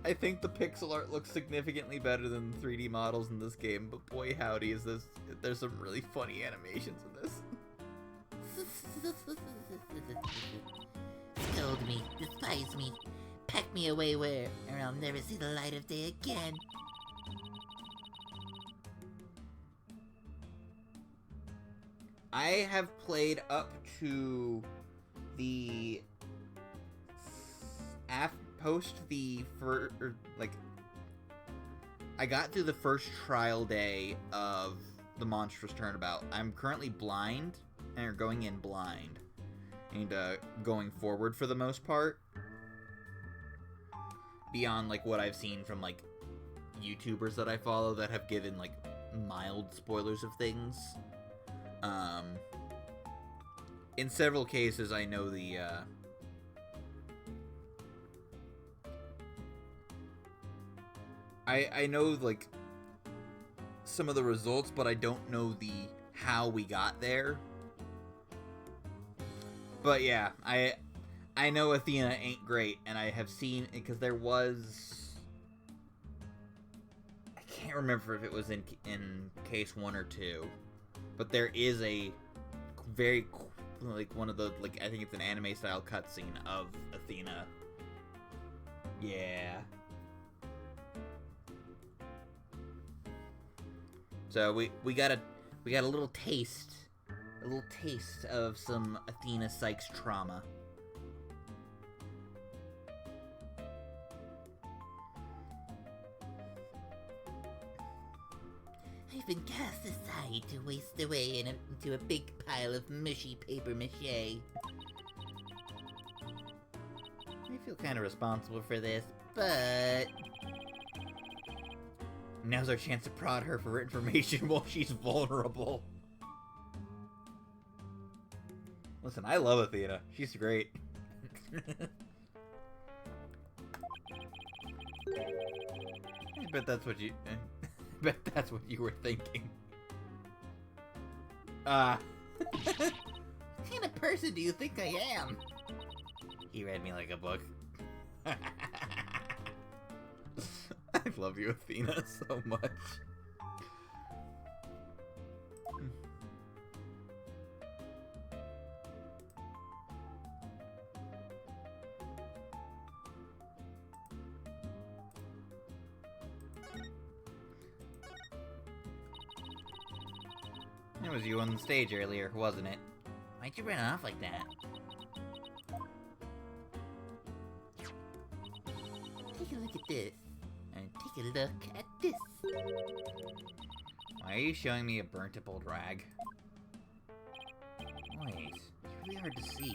I think the pixel art looks significantly better than the 3D models in this game, but boy howdy is this, there's some really funny animations in this. Scold me, despise me, pack me away where, or I'll never see the light of day again. I have played up to the post the I got through the first trial day of the Monstrous Turnabout. I'm currently blind, and going in blind, and going forward for the most part. Beyond like what I've seen from like YouTubers that I follow that have given like mild spoilers of things. In several cases, I know I know like some of the results, but I don't know the how we got there. But yeah, I know Athena ain't great, and I have seen because there was, I can't remember if it was in case 1 or 2, but there is a very like one of the like I think it's an anime style cutscene of Athena. Yeah. So we got a little taste of some Athena Sykes trauma. I've been cast aside to waste away into a big pile of mushy paper mache. I feel kind of responsible for this, but now's our chance to prod her for information while she's vulnerable. Listen, I love Athena. She's great. I bet that's what you were thinking. What kind of person do you think I am? He read me like a book. I love you, Athena, so much. It was you on the stage earlier, wasn't it? Why'd you run off like that? Take a look at this. And take a look at this. Why are you showing me a burnt-up old rag? Wait, it's really hard to see.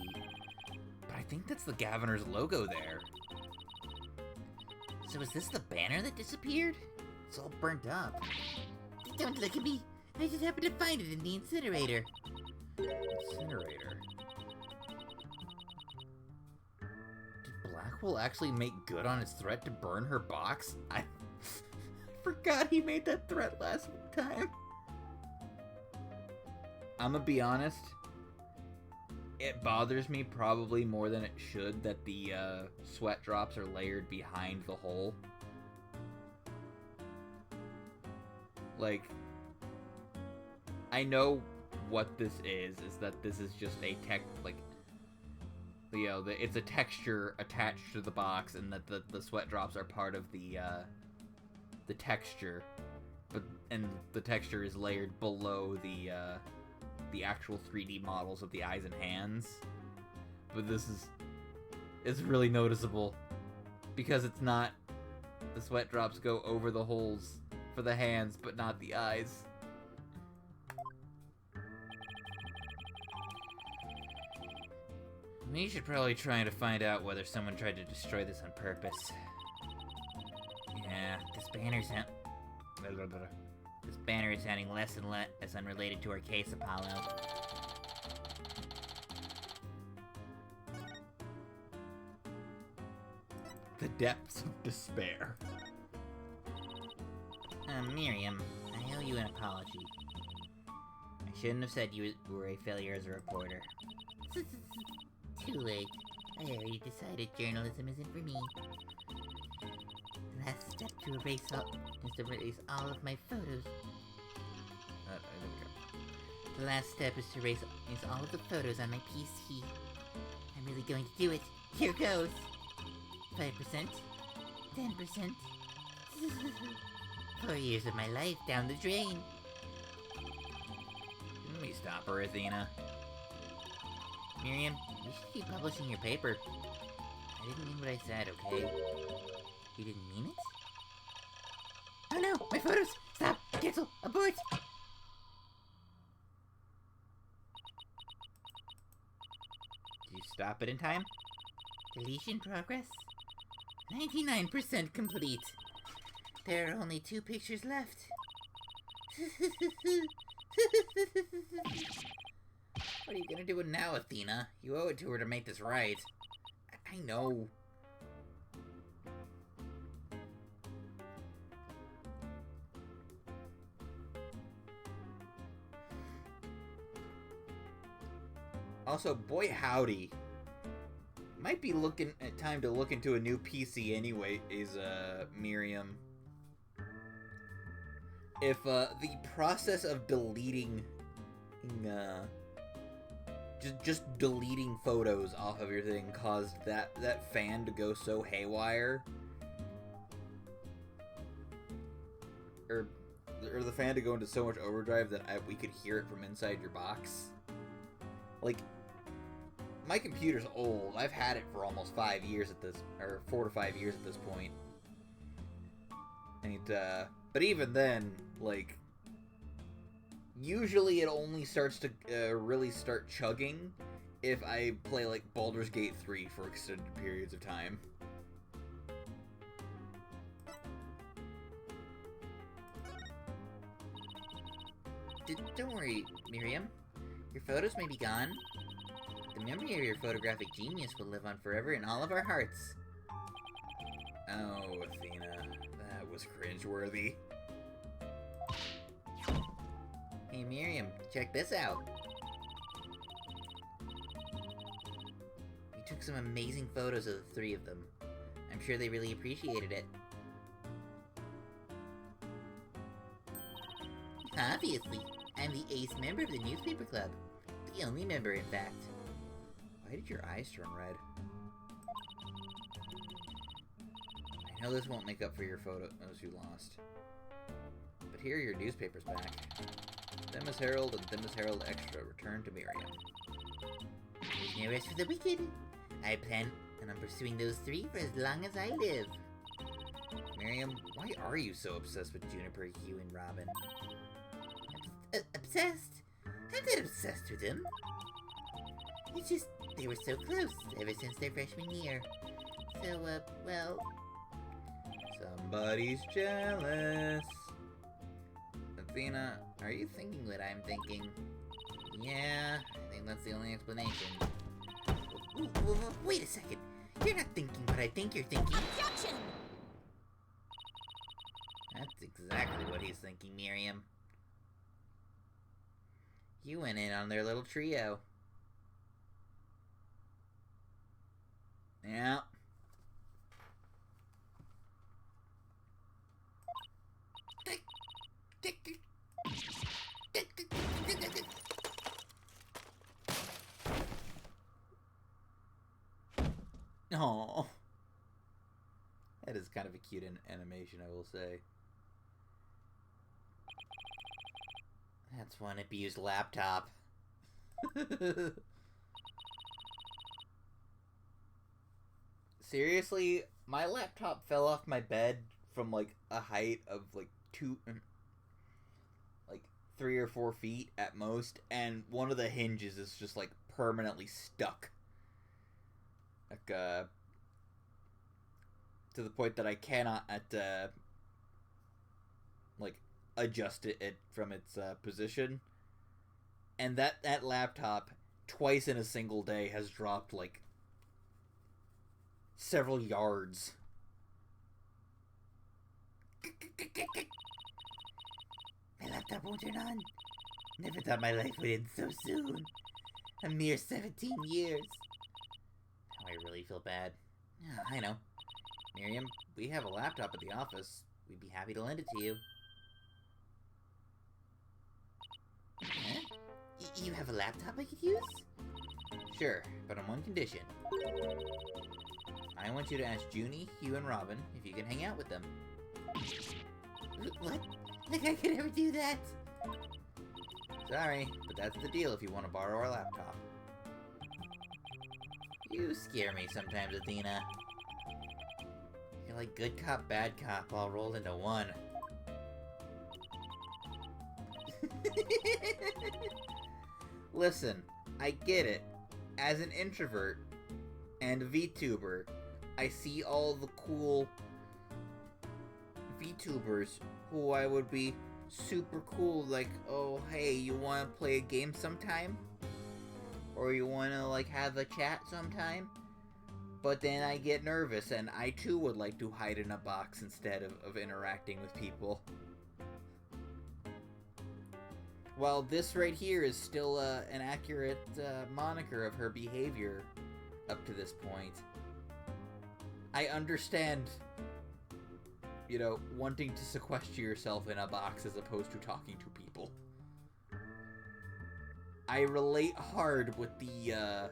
But I think that's the Gaviner's logo there. So is this the banner that disappeared? It's all burnt up. Don't look at me. I just happened to find it in the incinerator. Incinerator? Did Blackwell actually make good on his threat to burn her box? I forgot he made that threat last time. I'm gonna be honest. It bothers me probably more than it should that the sweat drops are layered behind the hole. Like, I know what this is that this is just a it's a texture attached to the box, and that the sweat drops are part of the texture, and the texture is layered below the actual 3D models of the eyes and hands. But it's really noticeable because it's not, the sweat drops go over the holes for the hands but not the eyes. We should probably try to find out whether someone tried to destroy this on purpose. Yeah, this banner is sounding less and less unrelated to our case, Apollo. The depths of despair. Miriam, I owe you an apology. I shouldn't have said you were a failure as a reporter. Too late. I already decided journalism isn't for me. The last step to erase all of my photos. There we go. The last step is to erase all of the photos on my PC. I'm really going to do it. Here goes. 5%. 10%. 4 years of my life down the drain. Let me stop her, Athena. Miriam, you should keep publishing your paper. I didn't mean what I said, okay? You didn't mean it? Oh no! My photos! Stop! Cancel! Abort! Did you stop it in time? Deletion progress? 99% complete. There are only 2 pictures left. What are you gonna do now, Athena? You owe it to her to make this right. I know. Also, boy howdy. Might be looking at time to look into a new PC anyway, is Miriam. If the process of deleting just deleting photos off of your thing caused that fan to go so haywire, or the fan to go into so much overdrive that we could hear it from inside your box. Like, my computer's old. I've had it for almost 5 years at this, or 4 to 5 years at this point. And but even then, like, usually it only starts to really start chugging if I play, like, Baldur's Gate 3 for extended periods of time. Don't worry, Miriam. Your photos may be gone. The memory of your photographic genius will live on forever in all of our hearts. Oh, Athena. That was cringeworthy. Hey, Miriam, check this out. We took some amazing photos of the 3 of them. I'm sure they really appreciated it. Obviously, I'm the ace member of the newspaper club. The only member, in fact. Why did your eyes turn red? I know this won't make up for your photos you lost. But here are your newspapers back. Themis Herald and Themis Herald Extra return to Miriam. There's no rest for the wicked. I plan on pursuing those 3 for as long as I live. Miriam, why are you so obsessed with Juniper, Hugh, and Robin? Obsessed? I'm not obsessed with them. It's just, they were so close ever since their freshman year. So, well... Somebody's jealous. Athena, are you thinking what I'm thinking? Yeah, I think that's the only explanation. Wait a second. You're not thinking what I think you're thinking. Objection! That's exactly what he's thinking, Miriam. You went in on their little trio. Yeah. Oh, that is kind of a cute animation, I will say. That's one abused laptop. Seriously, my laptop fell off my bed from like a height of like 3 or 4 feet at most, and one of the hinges is just like permanently stuck. Like, to the point that I cannot like adjust it from its position. And that laptop twice in a single day has dropped like several yards. My laptop won't turn on. Never thought my life would end so soon. A mere 17 years. Now I really feel bad. Yeah, I know. Miriam, we have a laptop at the office. We'd be happy to lend it to you. Huh? You have a laptop I could use? Sure, but on one condition. I want you to ask Junie, Hugh, and Robin if you can hang out with them. What? Like I could ever do that? Sorry, but that's the deal if you want to borrow our laptop. You scare me sometimes, Athena. They're like good cop, bad cop all rolled into one. Listen, I get it. As an introvert and a VTuber, I see all the cool VTubers who I would be super cool, like, oh, hey, you want to play a game sometime? Or you want to, like, have a chat sometime? But then I get nervous, and I too would like to hide in a box instead of interacting with people. While this right here is still an accurate moniker of her behavior up to this point, I understand, you know, wanting to sequester yourself in a box as opposed to talking to people. I relate hard with the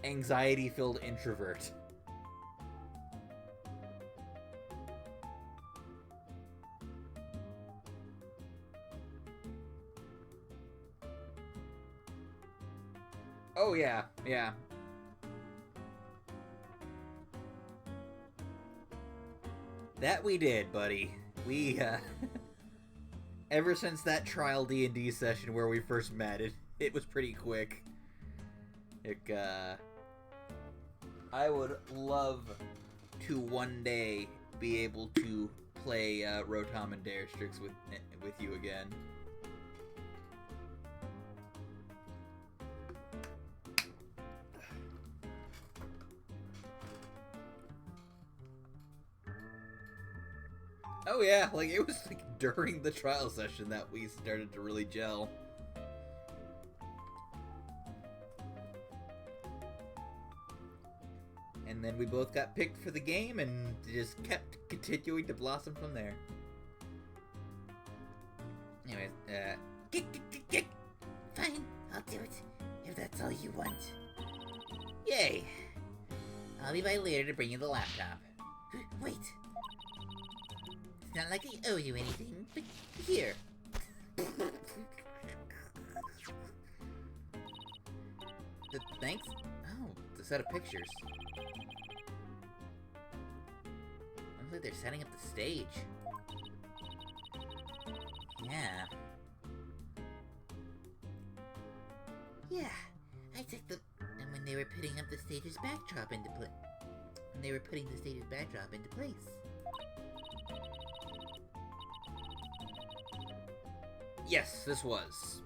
anxiety-filled introvert. Oh yeah, yeah. That we did, buddy. We, ever since that trial D&D session where we first met, it was pretty quick. I would love to one day be able to play Rotom and Darestrix with you again. Oh yeah, like it was like during the trial session that we started to really gel. And then we both got picked for the game and just kept continuing to blossom from there. Anyways, Fine, I'll do it, if that's all you want. yay! I'll be by later to bring you the laptop. Wait, It's not like I owe you anything, but here. Thanks? Oh, it's a set of pictures. Looks like they're setting up the stage. Yeah. yeah, I took the... And when they were putting up the stage's backdrop into place. Yes, this was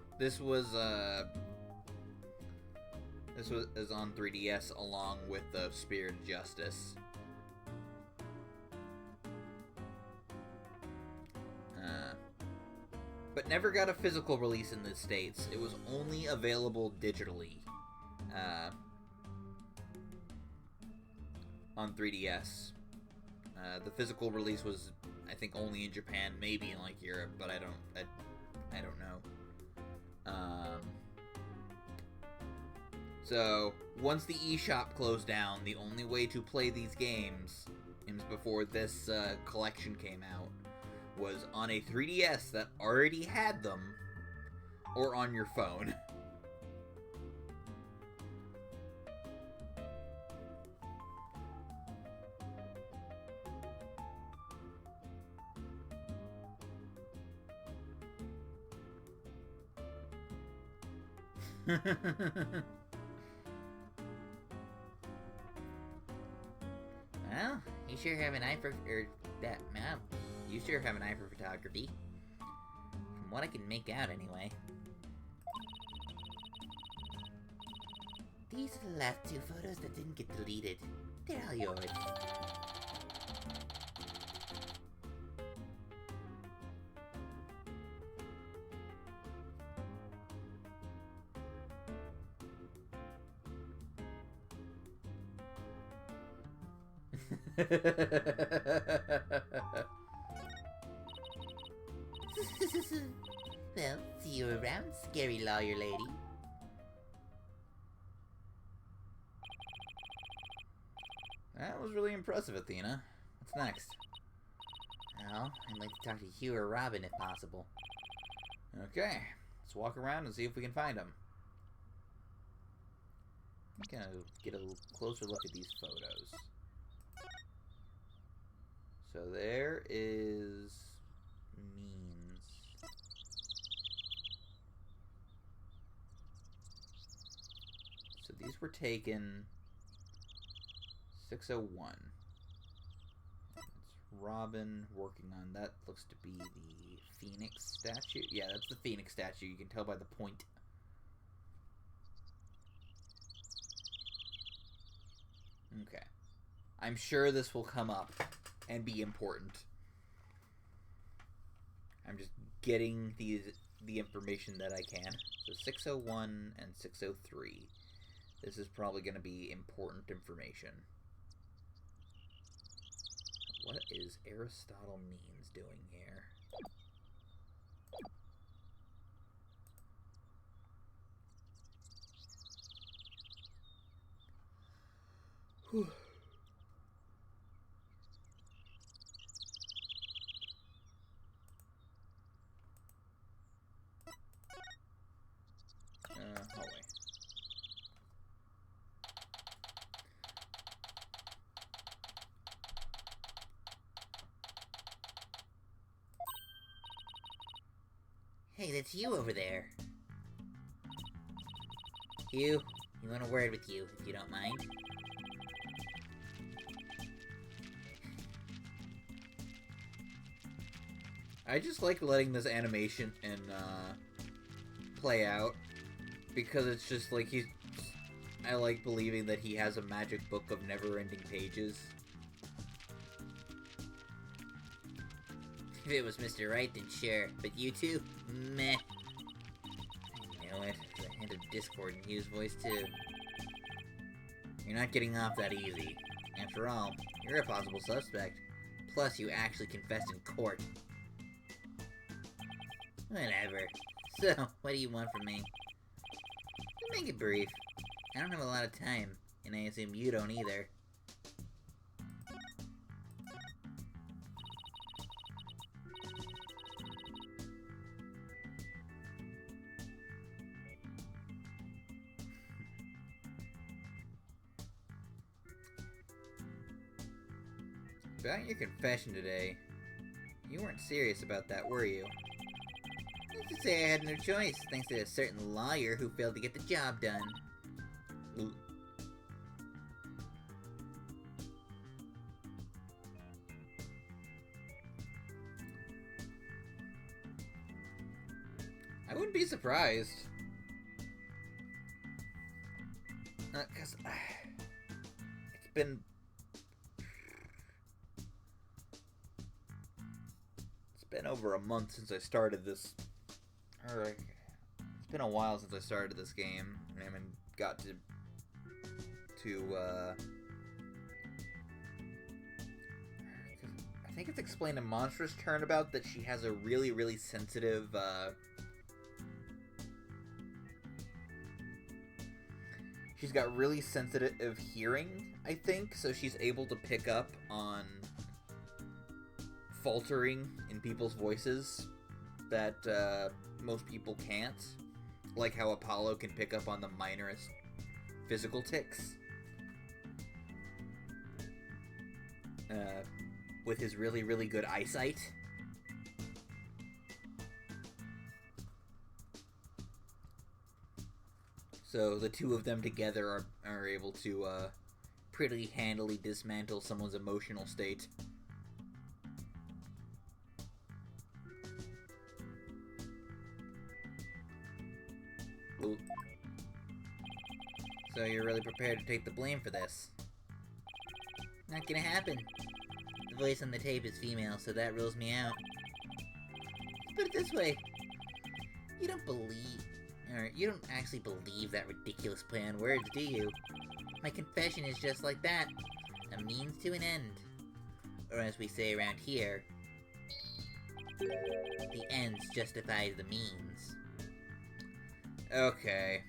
on 3DS along with the Spirit of Justice. But never got a physical release in the States. It was only available digitally on 3DS. The physical release was, I think, only in Japan, maybe in like Europe, but I don't know. So once the eShop closed down, the only way to play these games before this collection came out was on a 3DS that already had them, or on your phone. Well, you sure have an eye for you sure have an eye for photography. From what I can make out, anyway. These are the last two photos that didn't get deleted. They're all yours. Well, see you around, scary lawyer lady. That was really impressive, Athena. What's next? Well, I'd like to talk to Hugh or Robin if possible. Okay, let's walk around and see if we can find them. I'm gonna get a closer look at these photos. So there is means. So these were taken 601. It's Robin working on that. Looks to be the Phoenix statue. Yeah, that's the Phoenix statue. You can tell by the point. Okay. I'm sure this will come up and be important. I'm just getting the information that I can. So 601 and 603. This is probably going to be important information. What is Aristotle Means doing here? Whew. Hallway. Hey, that's you over there. You want a word with you, if you don't mind? I just like letting this animation and play out because it's just like I like believing that he has a magic book of never-ending pages. If it was Mr. Right, then sure. But you two? Meh. I know it. I had a Discord and Hugh's voice too. You're not getting off that easy. After all, you're a possible suspect. Plus, you actually confessed in court. Whatever. So, what do you want from me? Make it brief. I don't have a lot of time, and I assume you don't either. About your confession today, you weren't serious about that, were you? Let's just say I had no choice, thanks to a certain lawyer who failed to get the job done. I wouldn't be surprised. Because it's been over a month since I started this. Or it's been a while since I started this game. I haven't got to I think it's explained in Monstrous Turnabout that she has a really, really sensitive she's got really sensitive hearing, I think, so she's able to pick up on faltering in people's voices that most people can't. Like how Apollo can pick up on the minorest physical tics. With his really, really good eyesight. So the two of them together are able to pretty handily dismantle someone's emotional state. Ooh. So you're really prepared to take the blame for this? Not gonna happen. The voice on the tape is female, so that rules me out. Put it this way. You don't actually believe that ridiculous play on words, do you? My confession is just like that. A means to an end. Or as we say around here, the ends justify the means. Okay.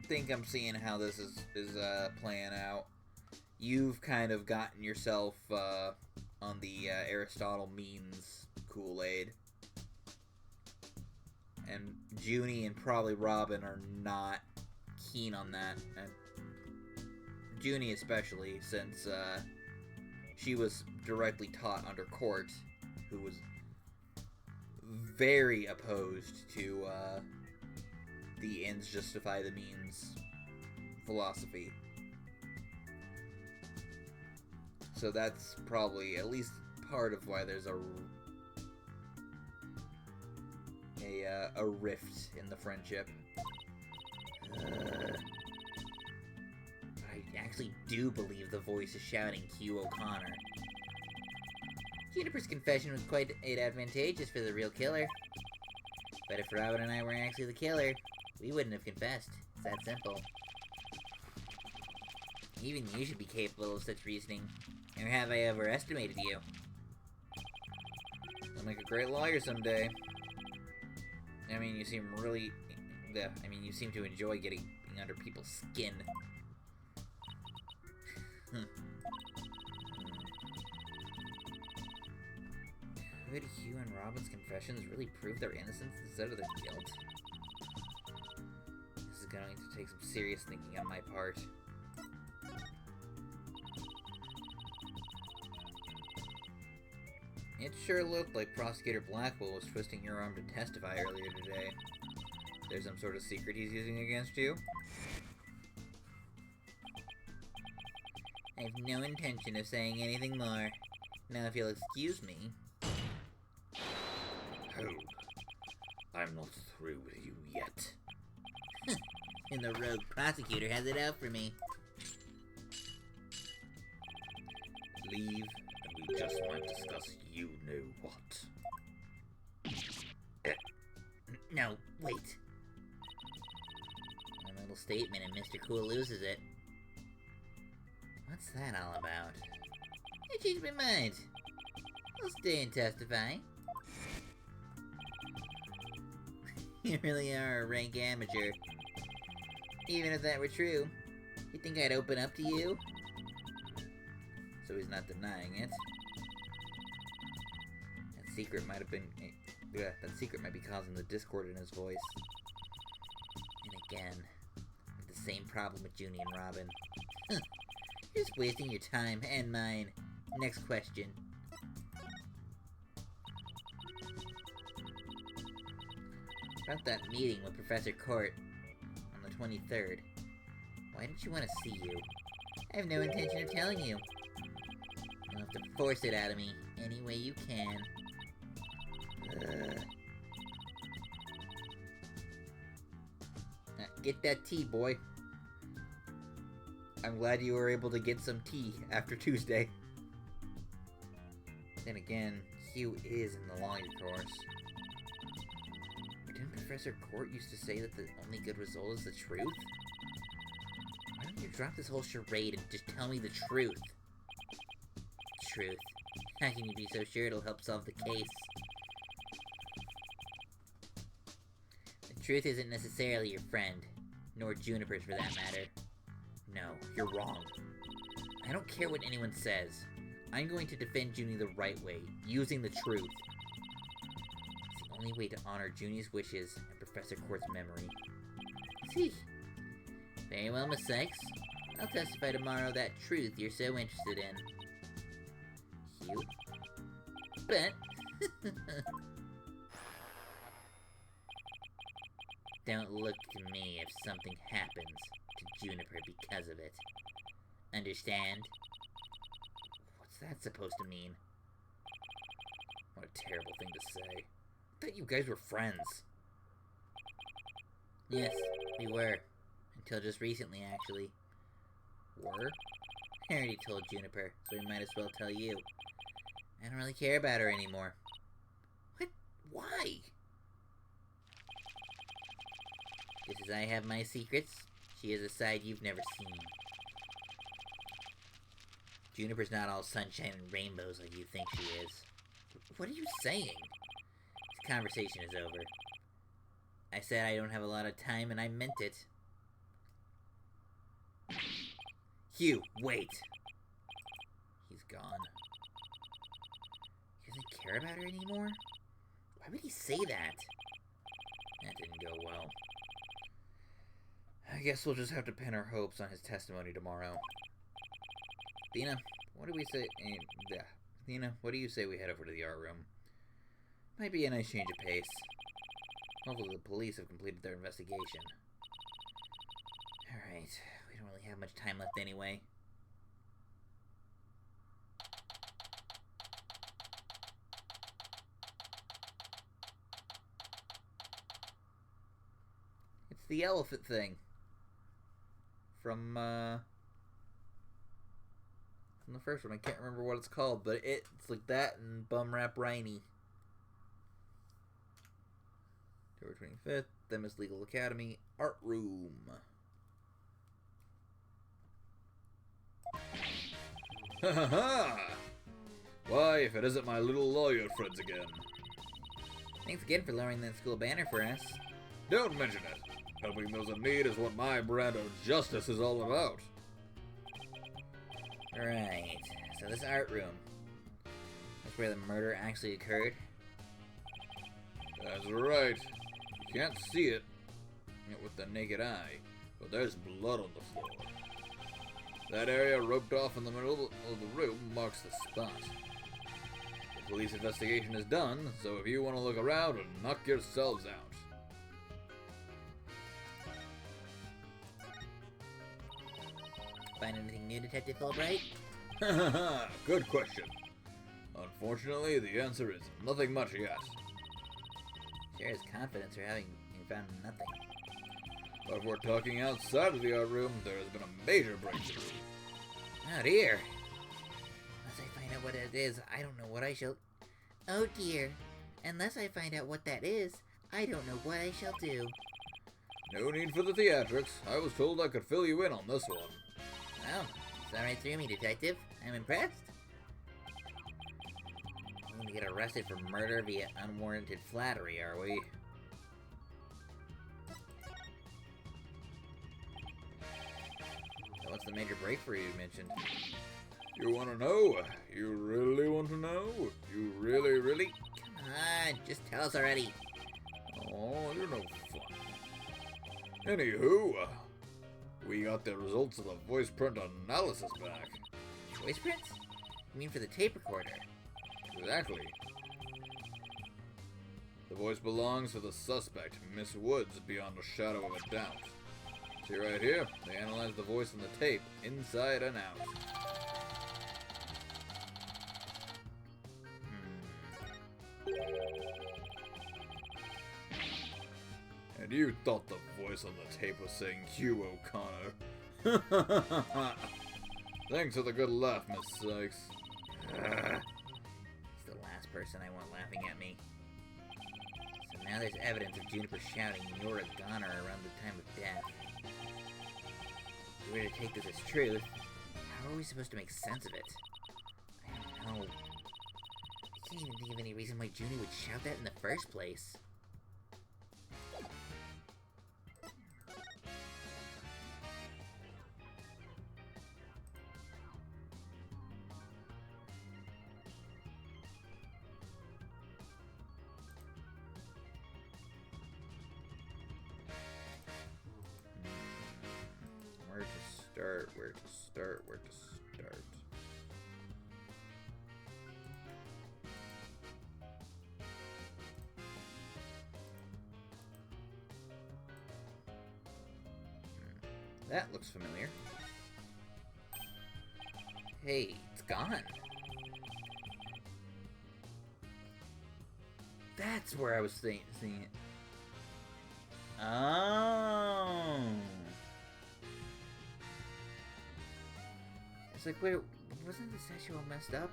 Think I'm seeing how this is playing out. You've kind of gotten yourself on the Aristotle Means Kool-Aid. And Junie and probably Robin are not keen on that. Junie especially, since she was directly taught under Court, who was very opposed to the ends justify the means philosophy. So that's probably at least part of why there's a rift in the friendship. I actually do believe the voice is shouting Hugh O'Connor. Juniper's confession was quite advantageous for the real killer. But if Robin and I were actually the killer, we wouldn't have confessed. It's that simple. Even you should be capable of such reasoning. Or have I overestimated you? I'll make a great lawyer someday. I mean, you seem really... you seem to enjoy getting under people's skin. Could Hugh and Robin's confessions really prove their innocence instead of their guilt? This is going to take some serious thinking on my part. It sure looked like Prosecutor Blackwell was twisting your arm to testify earlier today. There's some sort of secret he's using against you? I have no intention of saying anything more. Now if you'll excuse me... Hold. I'm not through with you yet. And the rogue prosecutor has it out for me. Leave, and we just might discuss you know what. No, wait. One little statement and Mr. Cool loses it. What's that all about? I changed my mind. I'll stay and testify. You really are a rank amateur. Even if that were true, you think I'd open up to you? So he's not denying it. That secret might have been... that secret might be causing the discord in his voice. And again, the same problem with Junie and Robin. You're just wasting your time and mine. Next question. About that meeting with Professor Court on the 23rd. Why didn't you want to see you? I have no intention of telling you. You'll have to force it out of me any way you can. Get that tea, boy. I'm glad you were able to get some tea after Tuesday. Then again, Hugh is in the lawyer course. But didn't Professor Court used to say that the only good result is the truth? Why don't you drop this whole charade and just tell me the truth? Truth. How can you be so sure it'll help solve the case? The truth isn't necessarily your friend, nor Juniper's for that matter. No, you're wrong. I don't care what anyone says. I'm going to defend Junie the right way, using the truth. It's the only way to honor Junie's wishes and Professor Court's memory. See? Very well, Miss Sykes. I'll testify tomorrow that truth you're so interested in. Hugh? But... Don't look to me if something happens to Juniper because of it. Understand? What's that supposed to mean? What a terrible thing to say. I thought you guys were friends. Yes, we were. Until just recently, actually. Were? I already told Juniper, so we might as well tell you. I don't really care about her anymore. What? Why? Just as I have my secrets, she has a side you've never seen. Juniper's not all sunshine and rainbows like you think she is. What are you saying? This conversation is over. I said I don't have a lot of time, and I meant it. Hugh, wait! He's gone. He doesn't care about her anymore? Why would he say that? That didn't go well. I guess we'll just have to pin our hopes on his testimony tomorrow. Dina, what do we say? Yeah. Athena, what do you say we head over to the art room? Might be a nice change of pace. Hopefully the police have completed their investigation. Alright, we don't really have much time left anyway. It's the elephant thing. From the first one. I can't remember what it's called, but it's like that and Bum Rap Riney. October 25th, Themis Legal Academy, Art Room. Ha ha ha! Why, if it isn't my little lawyer friends again. Thanks again for lowering that school banner for us. Don't mention it. Helping those in need is what my brand of justice is all about. Right, so this art room. That's where the murder actually occurred. That's right. You can't see it with the naked eye, but there's blood on the floor. That area roped off in the middle of the room marks the spot. The police investigation is done, so if you want to look around and knock yourselves out. Find anything new, Detective Fulbright? Good question. Unfortunately, the answer is nothing much yet. Share his confidence for having found nothing. But if we're talking outside of the art room, there has been a major breakthrough. Oh dear. Unless I find out what it is, I don't know what I shall... Oh dear. Unless I find out what that is, I don't know what I shall do. No need for the theatrics. I was told I could fill you in on this one. Well, it's all right through me, Detective. I'm impressed. We're gonna get arrested for murder via unwarranted flattery, are we? So what's the major breakthrough you mentioned? You want to know? You really want to know? You really, really? Come on, just tell us already. Oh, you're no fun. Anywho, we got the results of the voice print analysis back. Voice prints? You mean for the tape recorder? Exactly. The voice belongs to the suspect, Miss Woods, beyond a shadow of a doubt. See right here, they analyzed the voice on the tape, inside and out. And you thought the voice on the tape was saying Hugh O'Connor. Thanks for the good laugh, Miss Sykes. It's the last person I want laughing at me. So now there's evidence of Juniper shouting, "You're a goner," around the time of death. If we were to take this as truth, how are we supposed to make sense of it? I don't know. I can't even think of any reason why Junie would shout that in the first place. Where to start? That looks familiar. Hey, it's gone. That's where I was seeing it. Oh. It's like, wait, wasn't the statue all messed up?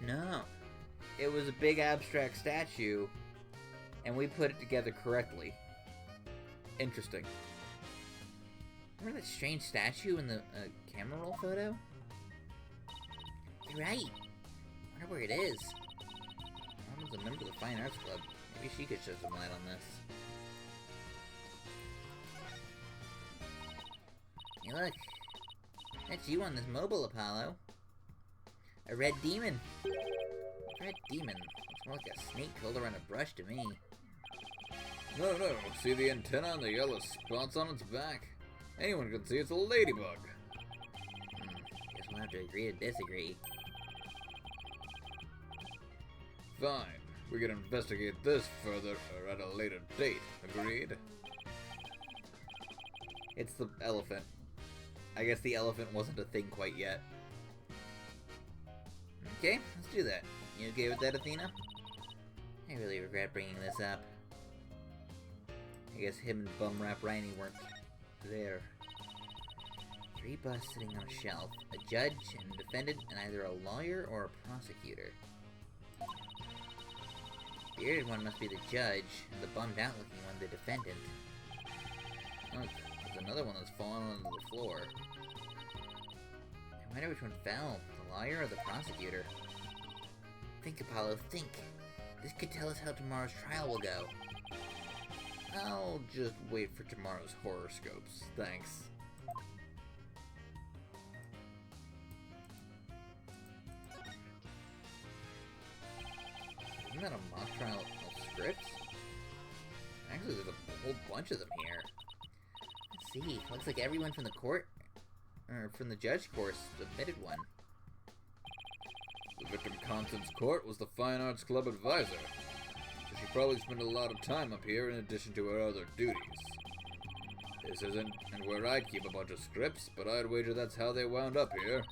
No. It was a big abstract statue, and we put it together correctly. Interesting. Remember that strange statue in the camera roll photo? You're right. I wonder where it is. Mom was a member of the Fine Arts Club. Maybe she could shed some light on this. Hey, look. That's you on this mobile, Apollo. A red demon. Red demon. Looks more like a snake curled around a brush to me. No. See the antenna and the yellow spots on its back? Anyone can see it's a ladybug. Guess we'll have to agree to disagree. Fine. We can investigate this further or at a later date. Agreed? It's the elephant. I guess the elephant wasn't a thing quite yet. Okay, let's do that. You okay with that, Athena? I really regret bringing this up. I guess him and bum rap Riney weren't there. 3 busts sitting on a shelf. A judge and a defendant and either a lawyer or a prosecutor. The bearded one must be the judge, and the bummed out looking one the defendant. Look, there's another one that's fallen onto the floor. I wonder which one fell, the lawyer or the prosecutor? Think, Apollo, think. This could tell us how tomorrow's trial will go. I'll just wait for tomorrow's horoscopes. Thanks. Isn't that a mock trial of scripts? Actually, there's a whole bunch of them here. Let's see. Looks like everyone from the court, or from the judge course, submitted one. The victim Constance Court was the Fine Arts Club advisor, so she probably spent a lot of time up here in addition to her other duties. This isn't and where I'd keep a bunch of scripts, but I'd wager that's how they wound up here.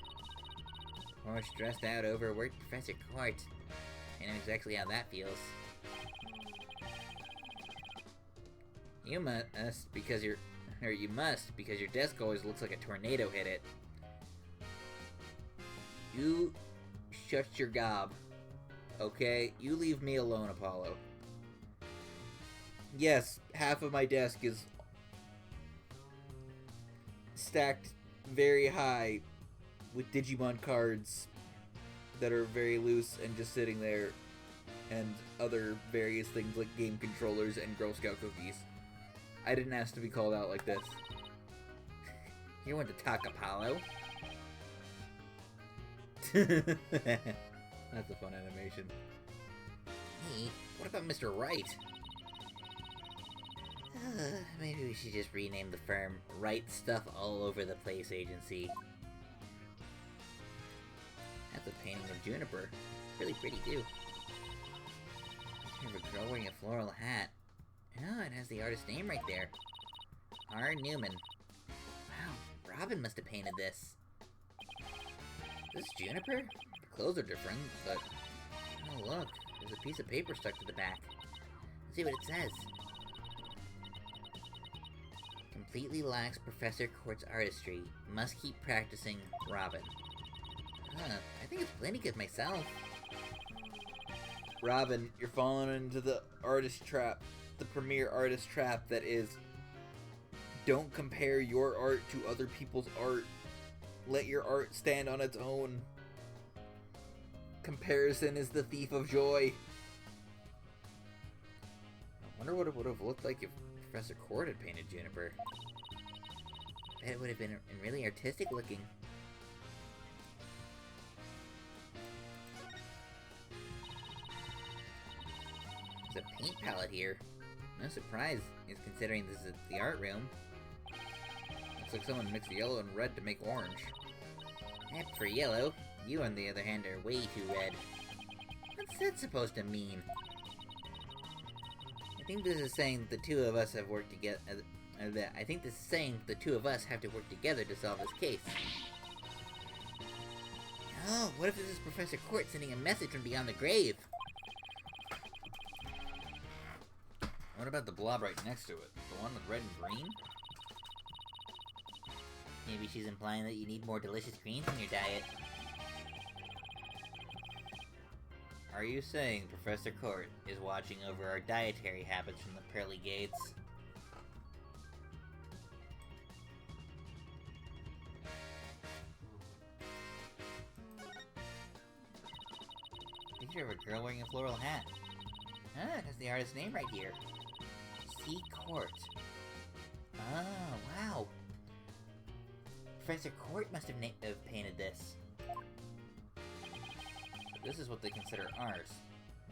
Poor stressed out, overworked Professor Court. I know exactly how that feels. You must because your desk always looks like a tornado hit it. You shut your gob. Okay? You leave me alone, Apollo. Yes, half of my desk is stacked very high with Digimon cards that are very loose and just sitting there, and other various things like game controllers and Girl Scout cookies. I didn't ask to be called out like this. You want to talk, Apollo? That's a fun animation. Hey, what about Mr. Wright? Maybe we should just rename the firm Wright Stuff All Over the Place Agency. That's a painting of Juniper. Really pretty, too. You have a girl wearing a floral hat. Oh, it has the artist's name right there. R. Newman. Wow, Robin must have painted this. This Juniper? The clothes are different, but... Oh, look. There's a piece of paper stuck to the back. Let's see what it says. Completely lacks Professor Court's artistry. Must keep practicing, Robin. I think it's plenty good myself. Robin, you're falling into the artist trap. The premier artist trap that is... Don't compare your art to other people's art. Let your art stand on its own. Comparison is the thief of joy. I wonder what it would have looked like if Professor Court had painted Juniper. I bet it would have been really artistic looking. There's a paint palette here. No surprise, is considering this is the art room. Looks like someone mixed yellow and red to make orange. Except for yellow. You, on the other hand, are way too red. What's that supposed to mean? I think this is saying the two of us have worked together. I think this is saying the two of us have to work together to solve this case. Oh, what if this is Professor Court sending a message from beyond the grave? What about the blob right next to it? The one with red and green? Maybe she's implying that you need more delicious greens in your diet. Are you saying Professor Court is watching over our dietary habits from the pearly gates? Picture of a girl wearing a floral hat. Ah, it has the artist's name right here. C. Court. Oh, wow. Professor Court must have painted this. This is what they consider ours.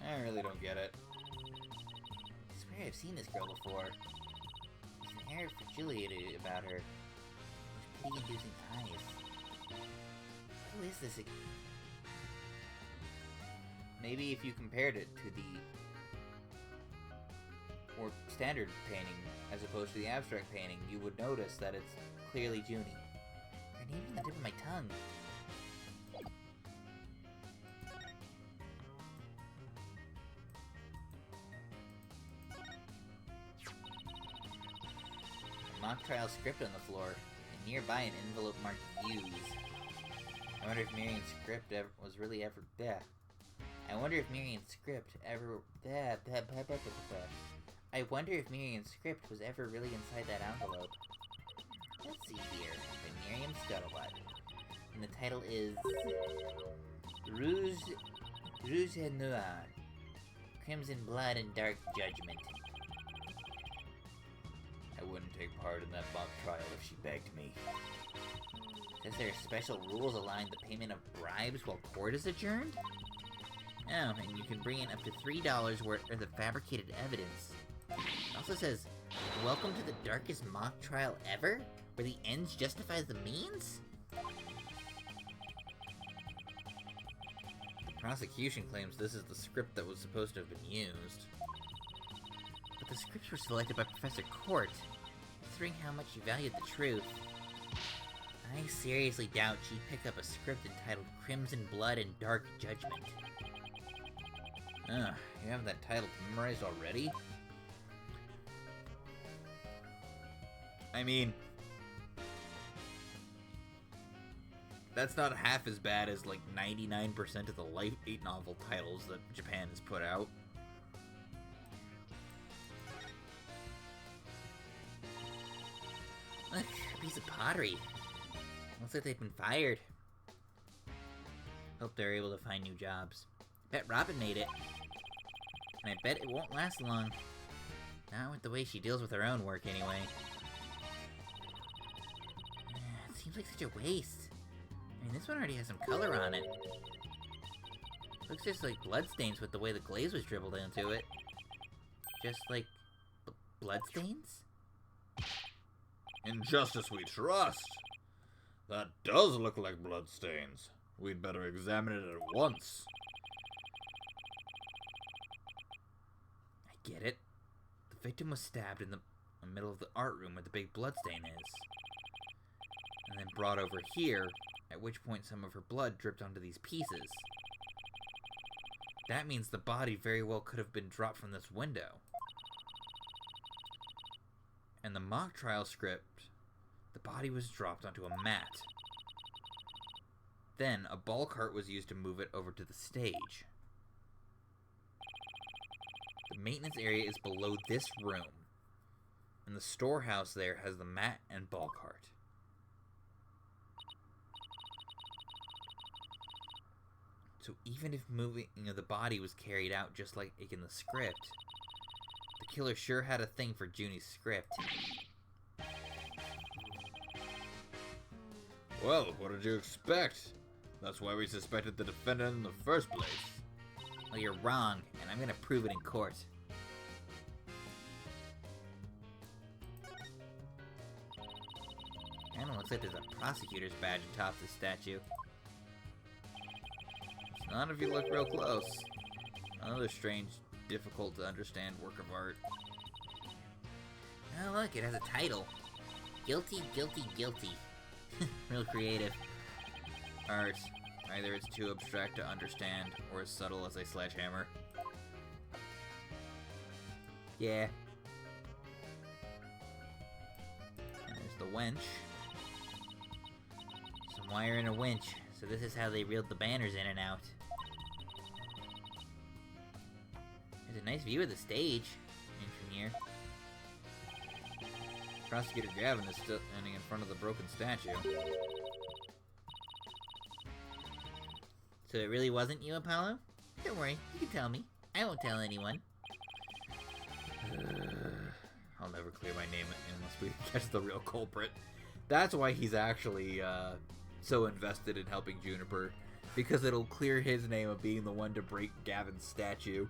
I really don't get it. I swear I've seen this girl before. There's an air of fragility about her. Those pity-inducing eyes. Who this? Maybe if you compared it to the more standard painting as opposed to the abstract painting, you would notice that it's clearly Junie. And even the tip of my tongue. Mock trial script on the floor, and nearby an envelope marked Use. I wonder if Miriam's script was really ever there. I wonder if Miriam's script ever I wonder if Miriam's script was ever really inside that envelope. Let's see here. By Miriam Scuttlebutt. And the title is Rouge et Noir. Crimson Blood and Dark Judgment. I wouldn't take part in that mock trial if she begged me. Says there are special rules allowing the payment of bribes while court is adjourned? Oh, and you can bring in up to $3 worth of fabricated evidence. It also says, welcome to the darkest mock trial ever, where the ends justifies the means? The prosecution claims this is the script that was supposed to have been used. But the scripts were selected by Professor Court, considering how much he valued the truth. I seriously doubt she'd pick up a script entitled Crimson Blood and Dark Judgment. Ugh, you have that title memorized already? I mean, that's not half as bad as like 99% of the light 8 novel titles that Japan has put out. Look, a piece of pottery. Looks like they've been fired. Hope they're able to find new jobs. Bet Robin made it. And I bet it won't last long. Not with the way she deals with her own work, anyway. It seems like such a waste. I mean, this one already has some color on it. Looks just like bloodstains with the way the glaze was dribbled into it. Just like... bloodstains? In justice we trust! That does look like bloodstains. We'd better examine it at once. I get it. The victim was stabbed in the middle of the art room where the big bloodstain is. And then brought over here, at which point some of her blood dripped onto these pieces. That means the body very well could have been dropped from this window. And the mock trial script, the body was dropped onto a mat. Then, a ball cart was used to move it over to the stage. The maintenance area is below this room, and the storehouse there has the mat and ball cart. So even if moving of the body was carried out just like in the script, the killer sure had a thing for Junie's script. Well, what did you expect? That's why we suspected the defendant in the first place. Well, you're wrong, and I'm gonna prove it in court. Kinda looks like there's a prosecutor's badge atop this statue. It's not if you look real close. Another strange, difficult to understand work of art. Oh look, it has a title. Guilty, Guilty, Guilty. Real creative. Art. Either it's too abstract to understand, or as subtle as a sledgehammer. Yeah. And there's the wench. Some wire and a winch. So this is how they reeled the banners in and out. There's a nice view of the stage in from here. Prosecutor Gavin is still standing in front of the broken statue. So it really wasn't you, Apollo? Don't worry, you can tell me. I won't tell anyone. I'll never clear my name unless we catch the real culprit. That's why he's actually so invested in helping Juniper, because it'll clear his name of being the one to break Gavin's statue.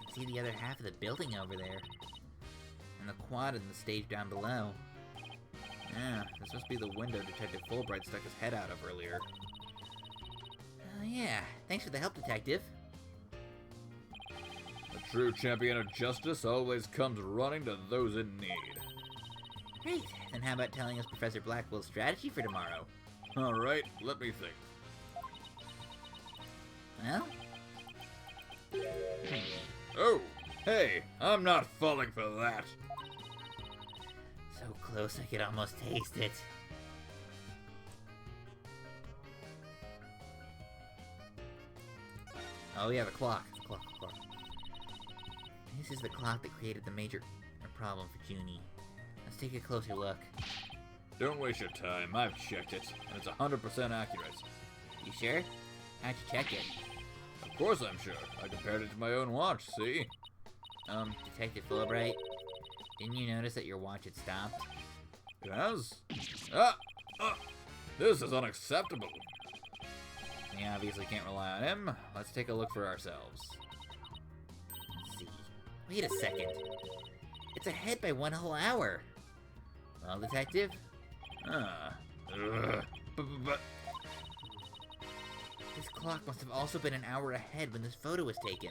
You can see the other half of the building over there. In the quad in the stage down below. Yeah, this must be the window Detective Fulbright stuck his head out of earlier. Yeah, thanks for the help, Detective. A true champion of justice always comes running to those in need. Great, then how about telling us Professor Blackwell's strategy for tomorrow? Alright, let me think. Well? Oh, hey, I'm not falling for that. So close I could almost taste it. Oh yeah, the clock. The clock. This is the clock that created the major problem for Junie. Let's take a closer look. Don't waste your time, I've checked it, and it's 100% accurate. You sure? How'd you check it? Of course I'm sure. I compared it to my own watch, see? Detective Fulbright, didn't you notice that your watch had stopped? It has? Ah! This is unacceptable. We obviously can't rely on him. Let's take a look for ourselves. Let's see. Wait a second. It's ahead by 1 whole hour. Well, Detective? But This clock must have also been an hour ahead when this photo was taken.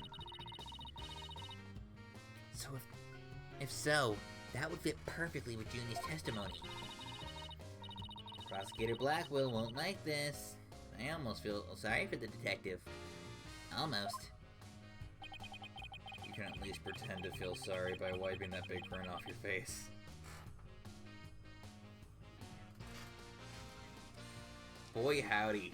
So if so, that would fit perfectly with Junie's testimony. Prosecutor Blackwell won't like this. I almost feel sorry for the detective. Almost. you can at least pretend to feel sorry by wiping that big grin off your face. Boy howdy.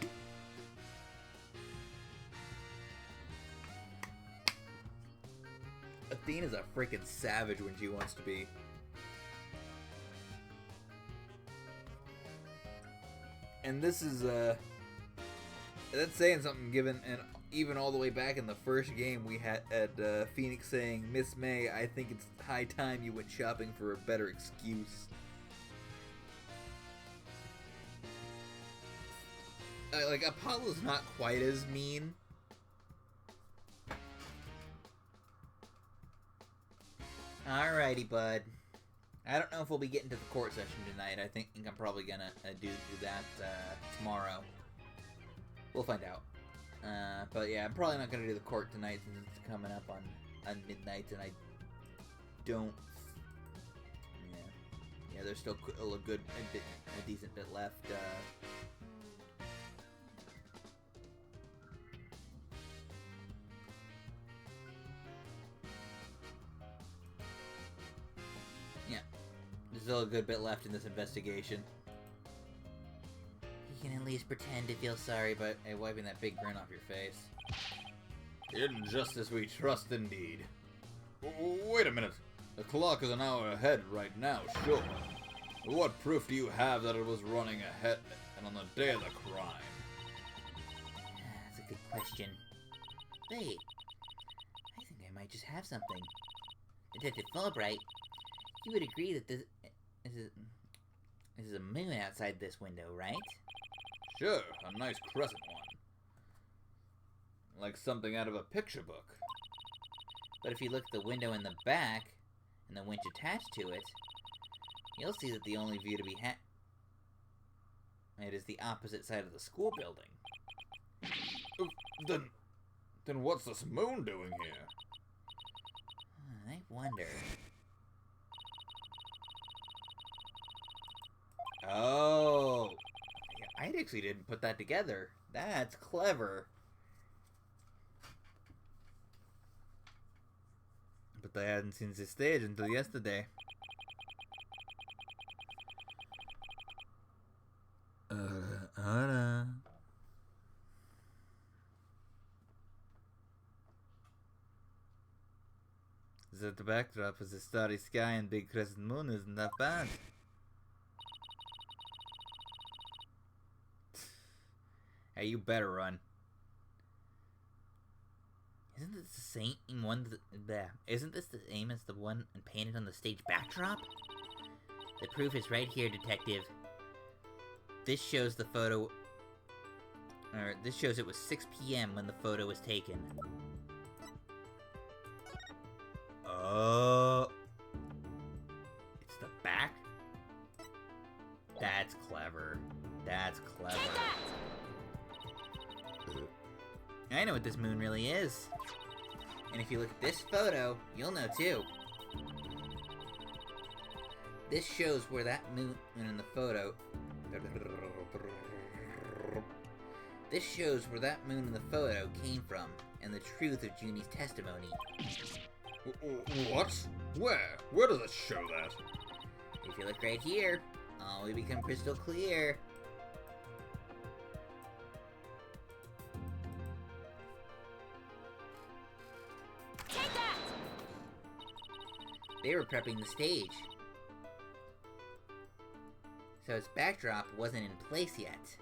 Athena's a freaking savage when she wants to be. And this is, that's saying something given, and even all the way back in the first game we had at Phoenix saying, Miss May, I think it's high time you went shopping for a better excuse. Like, Apollo's not quite as mean. Alrighty, bud. I don't know if we'll be getting to the court session tonight. I think I'm probably gonna do that tomorrow. We'll find out. But yeah, I'm probably not gonna do the court tonight since it's coming up on midnight, and I don't. Yeah, there's still a decent bit left. There's still a good bit left in this investigation. You can at least pretend to feel sorry by wiping that big grin off your face. In justice we trust indeed. Wait a minute. The clock is an hour ahead right now, sure. But what proof do you have that it was running ahead and on the day of the crime? That's a good question. Wait, I think I might just have something. Detective Fulbright, you would agree that this is a moon outside this window, right? Sure, a nice crescent one. Like something out of a picture book. But if you look at the window in the back, and the winch attached to it, you'll see that the only view to be it is the opposite side of the school building. Then what's this moon doing here? I wonder. Oh, I actually didn't put that together. That's clever. But I hadn't seen the stage until yesterday. The backdrop is a starry sky and big crescent moon isn't that bad. Hey, you better run. Isn't this the same one? Isn't this the same as the one painted on the stage backdrop? The proof is right here, Detective. This shows the photo. Or this shows it was 6 p.m. when the photo was taken. That's clever. That's clever. Take that! I know what this moon really is. And if you look at this photo, you'll know too. This shows where that moon in the photo... This shows where that moon in the photo came from, and the truth of Junie's testimony. What? Where? Where does it show that? If you look right here, all will become crystal clear. Take that! They were prepping the stage. So its backdrop wasn't in place yet.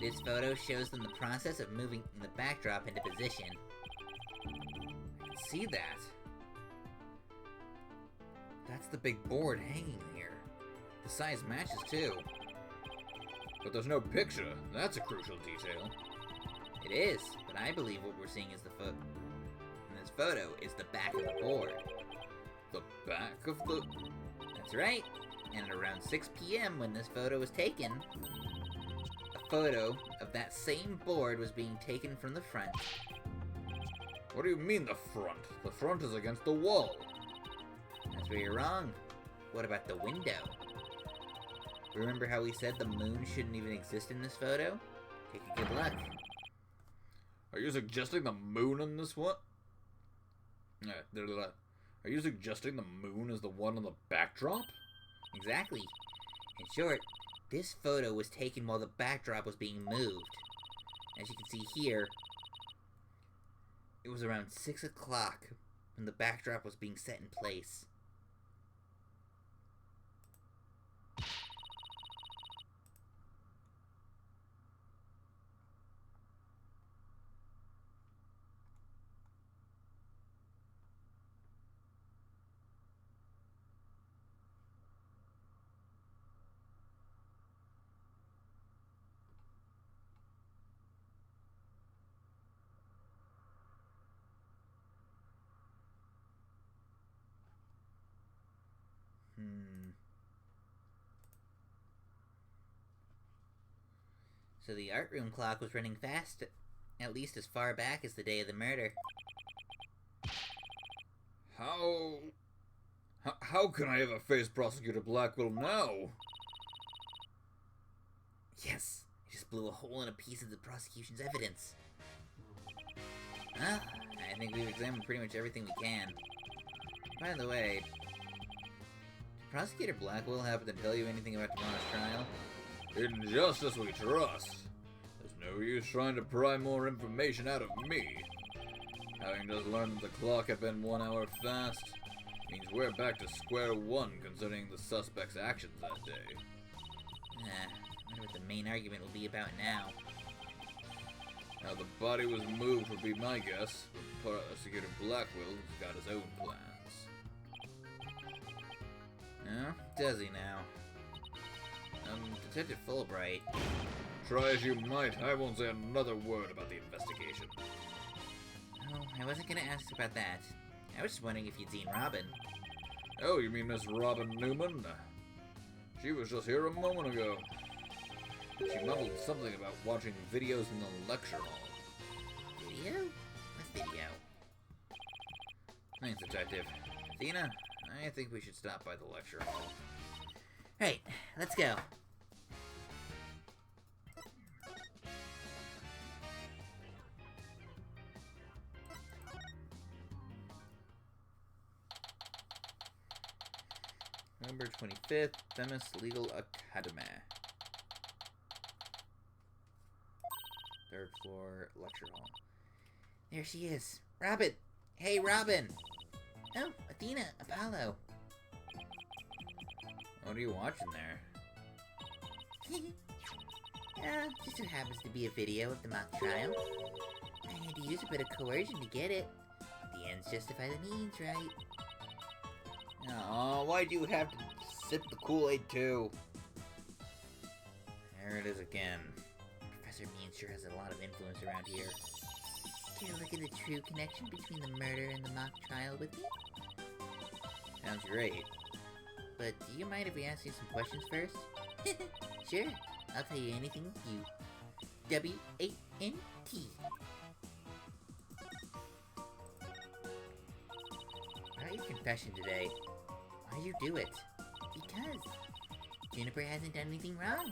This photo shows them the process of moving the backdrop into position. I can see that. That's the big board hanging here. The size matches too. But there's no picture. That's a crucial detail. It is, but I believe what we're seeing is the photo. In this photo is the back of the board. The back of the... That's right. And at around 6 p.m. when this photo was taken, a photo of that same board was being taken from the front. What do you mean the front? The front is against the wall. That's where you're wrong. What about the window? Remember how we said the moon shouldn't even exist in this photo? Take a good look. Are you suggesting the moon in this one? Are you suggesting the moon is the one on the backdrop? Exactly. In short, this photo was taken while the backdrop was being moved. As you can see here, it was around 6 o'clock when the backdrop was being set in place. So the art room clock was running fast, at least as far back as the day of the murder. How can I ever face Prosecutor Blackwell now? Yes, I just blew a hole in a piece of the prosecution's evidence. Well, I think we've examined pretty much everything we can. By the way, did Prosecutor Blackwell happen to tell you anything about tomorrow's trial? In justice we trust. There's no use trying to pry more information out of me. Having just learned that the clock had been 1 hour fast means we're back to square one concerning the suspect's actions that day. I wonder what the main argument will be about now. How the body was moved would be my guess, but Prosecutor Blackwell's got his own plans. Oh, does he now? Detective Fulbright. Try as you might, I won't say another word about the investigation. Oh, I wasn't gonna ask about that. I was just wondering if you'd seen Robin. Oh, you mean Miss Robin Newman? She was just here a moment ago. She mumbled something about watching videos in the lecture hall. Video? What video? Thanks, Detective. Athena, I think we should stop by the lecture hall. Right, let's go. November 25th, Themis Legal Academy. 3rd floor, lecture hall. There she is. Robin! Hey, Robin! Oh, Athena, Apollo. What are you watching there? Just so happens to be a video of the mock trial. I had to use a bit of coercion to get it. The ends justify the means, right? Aw, why'd you have to sip the Kool-Aid too? There it is again. Professor Means sure has a lot of influence around here. Care to look at the true connection between the murder and the mock trial with me? Sounds great. but do you mind if we ask you some questions first? Sure, I'll tell you anything you. W-A-N-T. About your confession today. Why'd you do it? Because Juniper hasn't done anything wrong.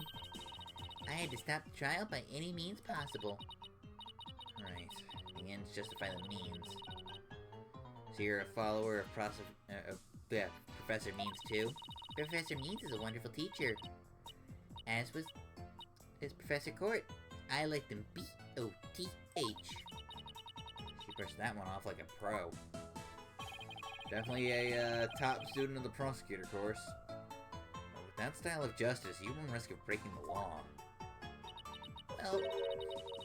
I had to stop the trial by any means possible. Right. The ends justify the means. So you're a follower of Professor Means too? Professor Means is a wonderful teacher. As is Professor Court. I like them B-O-T-H. She brushed that one off like a pro. Definitely a top student of the prosecutor course. But with that style of justice, you run risk of breaking the law. Well,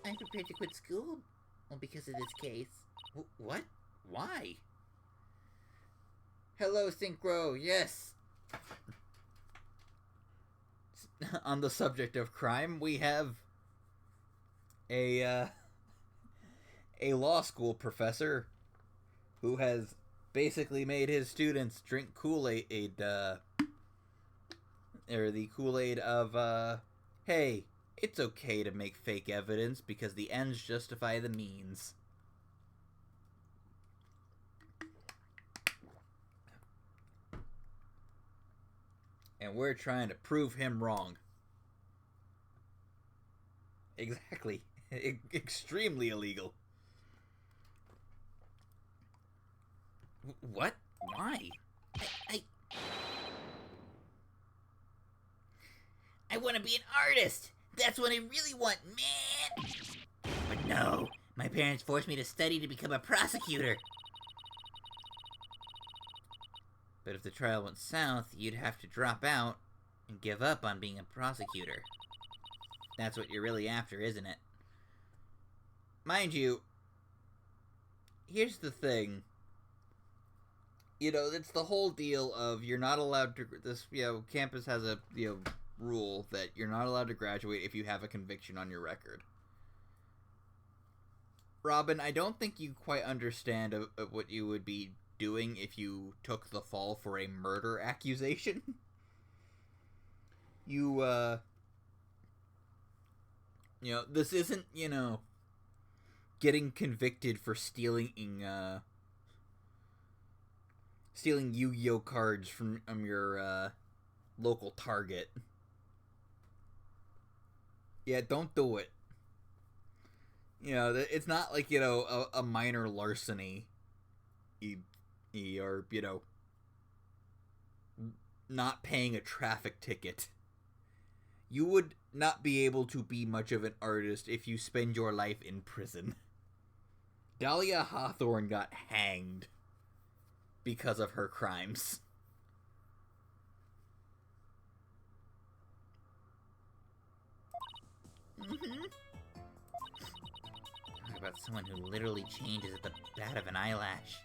I'm prepared to quit school because of this case. What? Why? Hello, Synchro, yes! On the subject of crime, we have a law school professor who has basically made his students drink Kool-Aid, or the Kool-Aid of, hey, it's okay to make fake evidence because the ends justify the means. And we're trying to prove him wrong. Exactly. Extremely illegal. What? Why? I want to be an artist! That's what I really want, man! But no, my parents forced me to study to become a prosecutor. But if the trial went south, you'd have to drop out and give up on being a prosecutor. That's what you're really after, isn't it? Mind you, here's the thing. You know, it's the whole deal of you're not allowed to... This, campus has a, rule that you're not allowed to graduate if you have a conviction on your record. Robin, I don't think you quite understand of what you would be doing if you took the fall for a murder accusation. This isn't, getting convicted for stealing Yu-Gi-Oh cards from your local Target. Yeah, don't do it. It's not like, a minor larceny. Or, not paying a traffic ticket. You would not be able to be much of an artist if you spend your life in prison. Dahlia Hawthorne got hanged because of her crimes. Talk about someone who literally changes at the bat of an eyelash.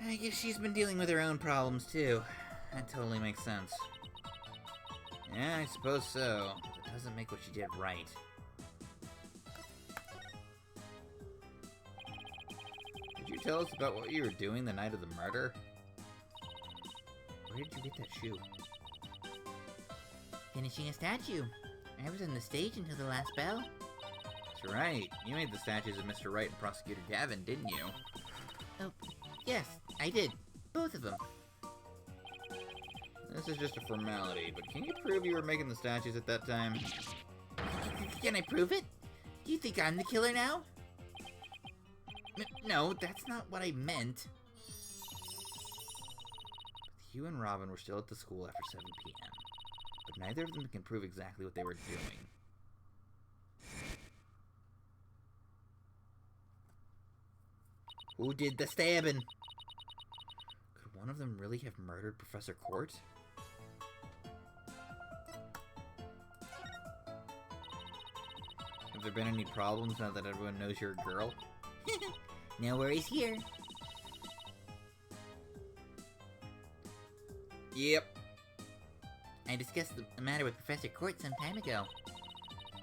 I guess she's been dealing with her own problems, too. That totally makes sense. Yeah, I suppose so. But it doesn't make what she did right. Did you tell us about what you were doing the night of the murder? Where did you get that shoe? Finishing a statue. I was on the stage until the last bell. That's right. You made the statues of Mr. Wright and Prosecutor Gavin, didn't you? Oh, yes, I did. Both of them. This is just a formality, but can you prove you were making the statues at that time? Can I prove it? Do you think I'm the killer now? No, that's not what I meant. Hugh and Robin were still at the school after 7 p.m., but neither of them can prove exactly what they were doing. Who did the stabbing? Could one of them really have murdered Professor Court? Have there been any problems now that everyone knows you're a girl? No worries here. Yep. I discussed the matter with Professor Court some time ago.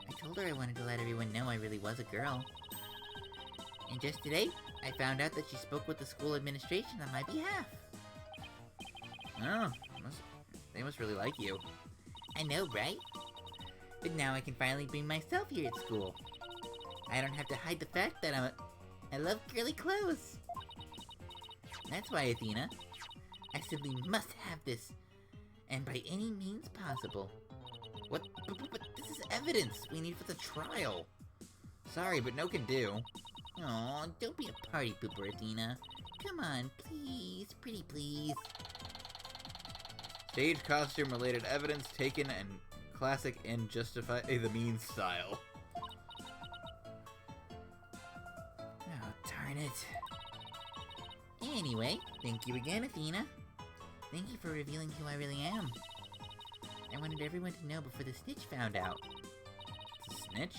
I told her I wanted to let everyone know I really was a girl. And And just today, I found out that she spoke with the school administration on my behalf. Oh, they must really like you. I know, right? But now I can finally be myself here at school. I don't have to hide the fact that I love girly clothes. That's why, Athena, I simply must have this, and by any means possible. What? But this is evidence we need for the trial. Sorry, but no can do. Aw, don't be a party pooper, Athena. Come on, please, pretty please. Stage costume-related evidence taken and classic and justify the mean style. Oh, darn it. Anyway, thank you again, Athena. Thank you for revealing who I really am. I wanted everyone to know before the snitch found out. It's a snitch?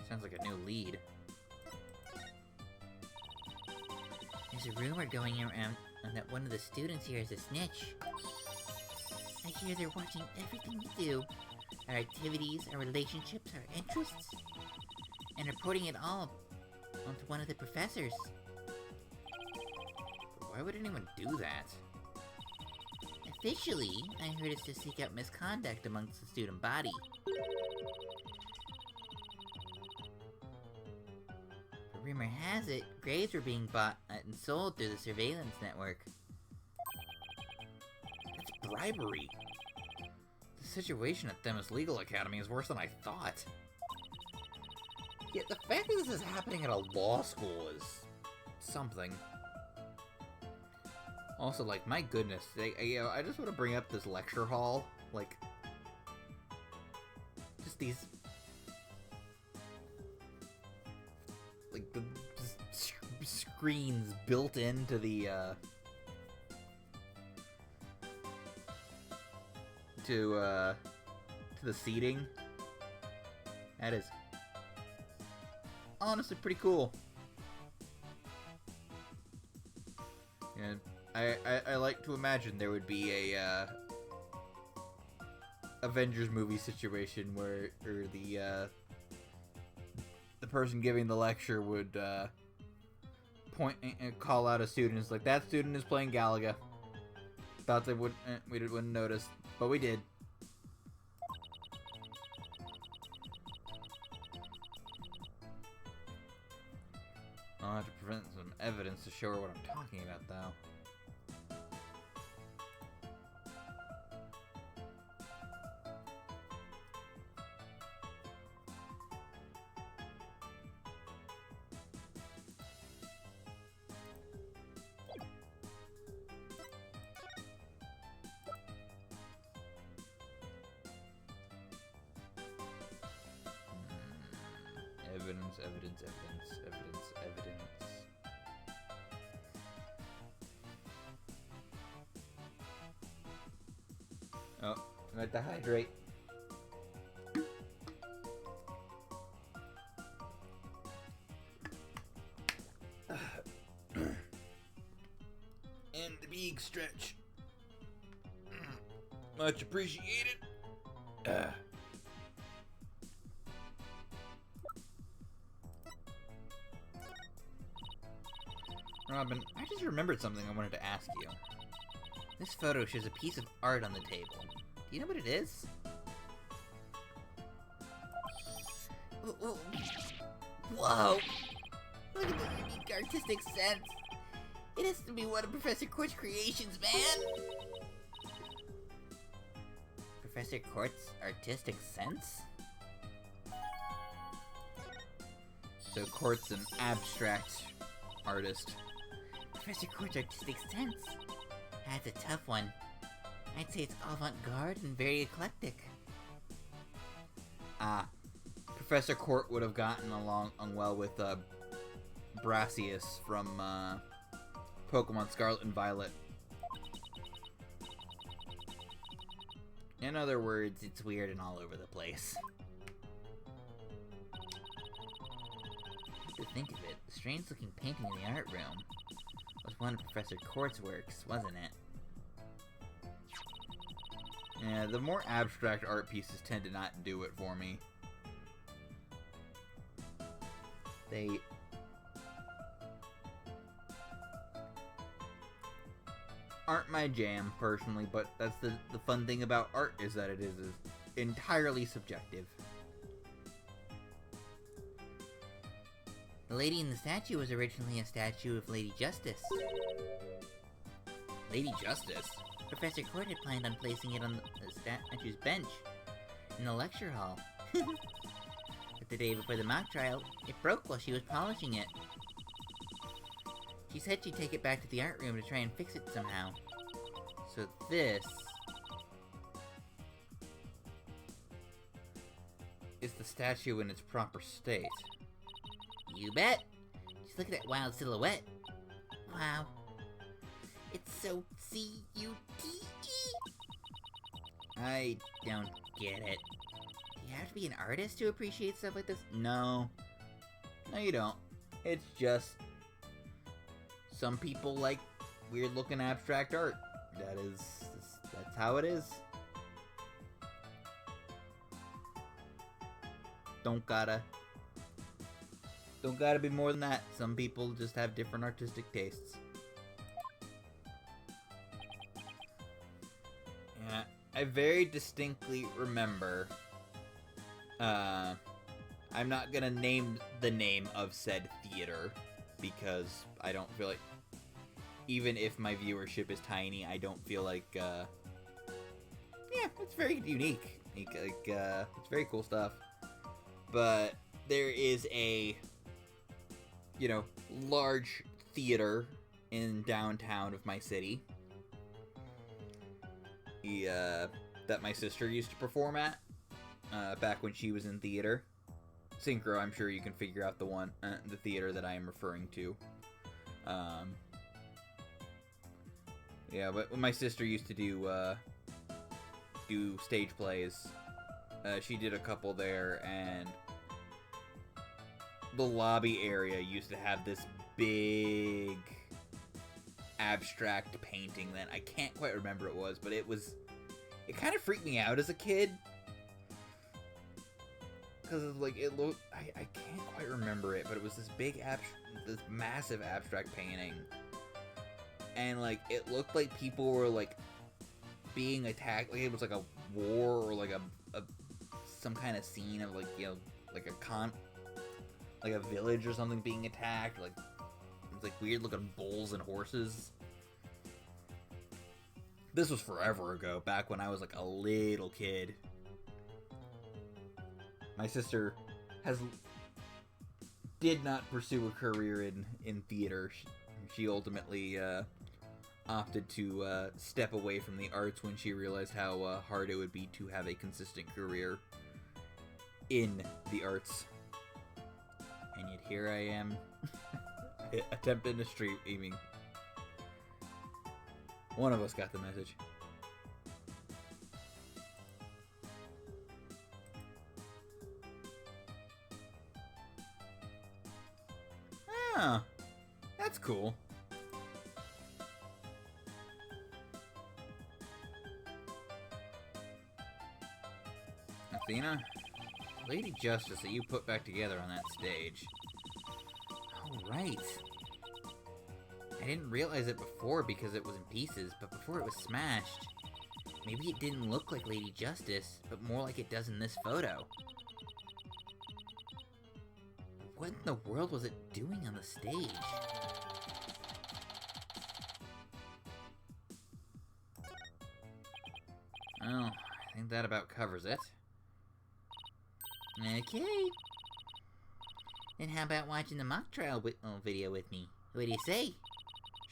Sounds like a new lead. There's a rumor going around that one of the students here is a snitch. I hear they're watching everything we do. Our activities, our relationships, our interests. And reporting it all onto one of the professors. But why would anyone do that? Officially, I heard it's to seek out misconduct amongst the student body. But rumor has it, grades were being bought and sold through the surveillance network. That's bribery. The situation at Themis Legal Academy is worse than I thought. Yet the fact that this is happening at a law school is something. Also, like, my goodness, I just want to bring up this lecture hall. Like, just these, like, the screens built into the, to the seating. That is honestly pretty cool. And I like to imagine there would be a Avengers movie situation where the person giving the lecture would point and call out a student. It's like, that student is playing Galaga. Thought they wouldn't notice, but we did. I'll have to present some evidence to show her what I'm talking about, though. Evidence. Oh, I have to hydrate. And the big stretch. Much appreciated. Robin, I just remembered something I wanted to ask you. This photo shows a piece of art on the table. Do you know what it is? Whoa! Look at the unique artistic sense. It has to be one of Professor Quart's creations, man! Professor Quart's artistic sense? So Quart's an abstract artist. Professor Quart's artistic sense? That's a tough one. I'd say it's avant-garde and very eclectic. Professor Quart would have gotten along well with Brassius from Pokemon Scarlet and Violet. In other words, it's weird and all over the place. To think of it, the strange-looking painting in the art room was one of Professor Quart's works, wasn't it? Yeah, the more abstract art pieces tend to not do it for me. aren't my jam, personally, but that's the fun thing about art, is that it is entirely subjective. The lady in the statue was originally a statue of Lady Justice. Lady Justice? Professor Court had planned on placing it on the statue's bench in the lecture hall. But the day before the mock trial, it broke while she was polishing it. She said she'd take it back to the art room to try and fix it somehow. So this is the statue in its proper state. You bet! Just look at that wild silhouette. Wow. It's so C-U-T-E! I Don't get it. Do you have to be an artist to appreciate stuff like this? No. No, you don't. It's just some people like weird looking abstract art. That's how it is. Don't gotta be more than that. Some people just have different artistic tastes. Yeah, I very distinctly remember, I'm not gonna name the name of said theater, because I don't feel like, even if my viewership is tiny, I don't feel like, yeah, it's very unique. It's very cool stuff. But there is a, large theater in downtown of my city, that my sister used to perform at, back when she was in theater. Synchro, I'm sure you can figure out the theater that I am referring to. Yeah, but when my sister used to do stage plays, she did a couple there, and the lobby area used to have this big abstract painting that I can't quite remember what it was, but it kind of freaked me out as a kid. Because it looked, I can't quite remember it, but it was this this massive abstract painting. And it looked like people were being attacked, like it was like a war or like a some kind of scene of like a village or something being attacked. It was weird looking bulls and horses. This was forever ago, back when I was a little kid. My sister did not pursue a career in theater. She ultimately opted to step away from the arts when she realized how hard it would be to have a consistent career in the arts. And yet here I am, attempting to streaming. One of us got the message. Ah, that's cool. Athena, Lady Justice that you put back together on that stage. Oh, right. I didn't realize it before because it was in pieces, but before it was smashed, maybe it didn't look like Lady Justice, but more like it does in this photo. What in the world was it doing on the stage? Well, I think that about covers it. Okay. Then how about watching the mock trial video with me? What do you say?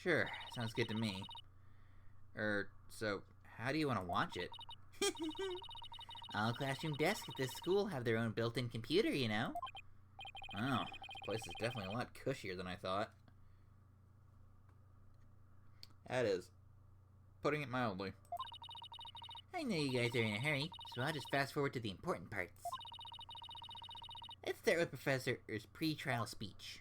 Sure, sounds good to me. So, how do you want to watch it? All classroom desks at this school have their own built-in computer, you know? Oh, this place is definitely a lot cushier than I thought. That is putting it mildly. I know you guys are in a hurry, so I'll just fast forward to the important parts. Let's start with Professor's pre-trial speech.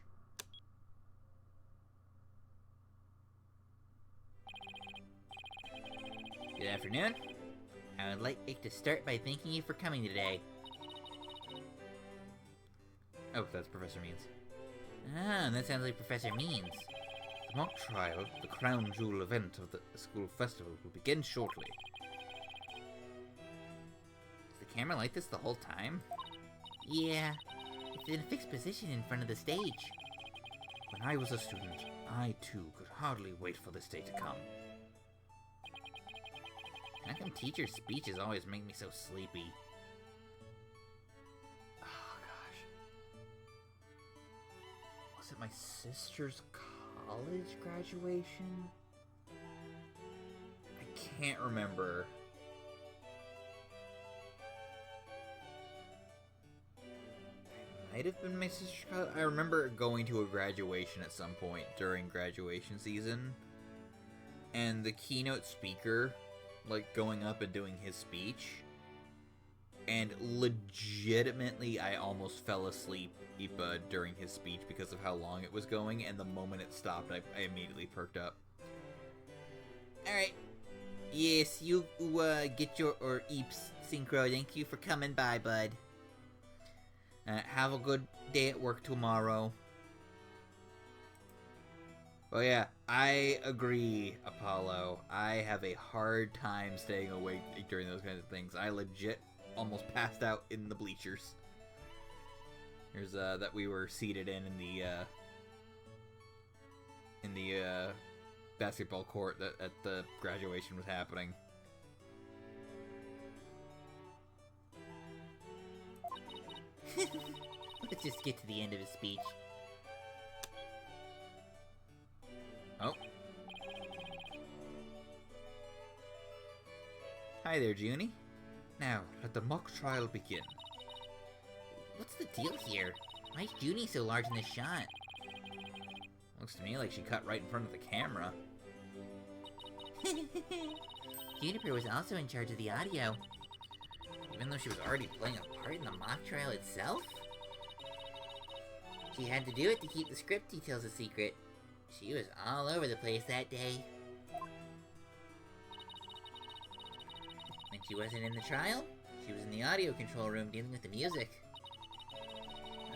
Good afternoon. I would like to start by thanking you for coming today. Oh, that's Professor Means. Ah, that sounds like Professor Means. The mock trial, the crown jewel event of the school festival, will begin shortly. Is the camera like this the whole time? Yeah, it's in a fixed position in front of the stage. When I was a student, I too could hardly wait for this day to come. How come teacher speeches always make me so sleepy? Oh gosh. Was it my sister's college graduation? I can't remember. Might have been my sister's college. I remember going to a graduation at some point during graduation season, and the keynote speaker, like, going up and doing his speech, and legitimately I almost fell asleep during his speech because of how long it was going, and the moment it stopped, I immediately perked up. Alright. Yes, you get your Eeps Synchro. Thank you for coming by, bud. Have a good day at work tomorrow. Oh yeah, I agree, Apollo. I have a hard time staying awake during those kinds of things. I legit almost passed out in the bleachers. There's that we were seated in the basketball court that at the graduation was happening. Let's just get to the end of his speech. Oh. Hi there, Junie. Now, let the mock trial begin. What's the deal here? Why is Junie so large in this shot? Looks to me like she cut right in front of the camera. Juniper was also in charge of the audio. Even though she was already playing a part in the mock trial itself? She had to do it to keep the script details a secret. She was all over the place that day. When she wasn't in the trial, she was in the audio control room dealing with the music.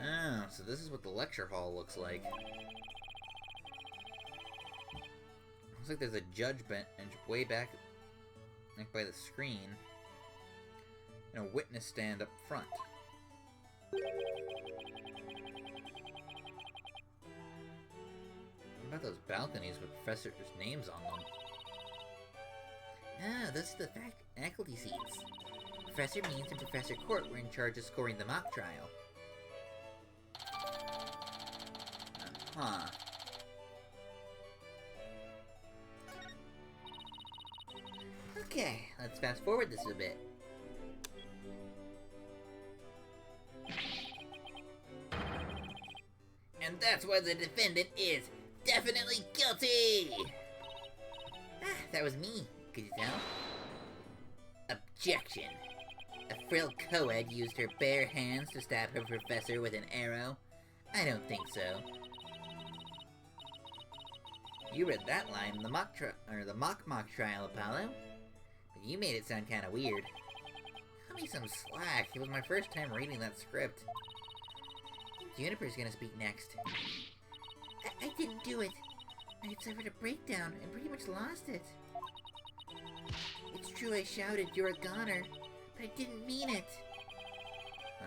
Oh, so this is what the lecture hall looks like. Looks like there's a judge bench way back by the screen, and a witness stand up front. What about those balconies with professors' names on them? Ah, those are the faculty seats. Professor Means and Professor Court were in charge of scoring the mock trial. Huh. Okay, let's fast forward this a bit. And that's why the defendant is definitely guilty! Ah, that was me, could you tell? Objection. A frail co-ed used her bare hands to stab her professor with an arrow? I don't think so. You read that line in the mock trial, Apollo. But you made it sound kinda weird. Cut me some slack. It was my first time reading that script. Juniper's gonna speak next. I didn't do it. I had suffered a breakdown and pretty much lost it. It's true I shouted, "You're a goner," but I didn't mean it.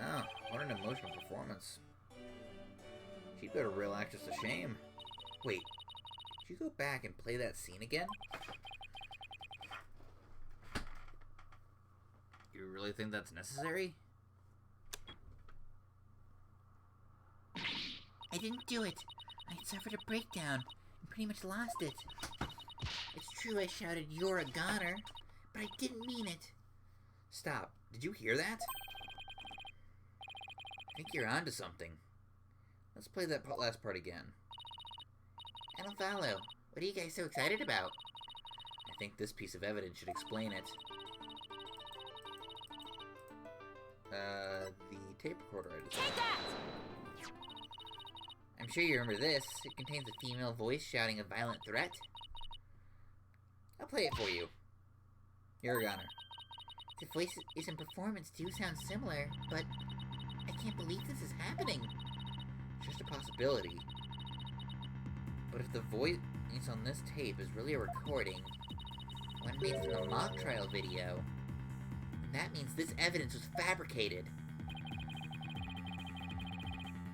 Oh, what an emotional performance. She put a real actress to shame. Wait, did you go back and play that scene again? You really think that's necessary? I didn't do it. I had suffered a breakdown and pretty much lost it. It's true I shouted, "You're a goner," but I didn't mean it. Stop. Did you hear that? I think you're onto something. Let's play that last part again. I don't follow. What are you guys so excited about? I think this piece of evidence should explain it. The tape recorder I just... Take that! I'm sure you remember this. It contains a female voice shouting a violent threat. I'll play it for you. You're a goner. The voices and performance do sound similar, but I can't believe this is happening. It's just a possibility. But if the voice on this tape is really a recording, one made from the mock trial video, that means this evidence was fabricated.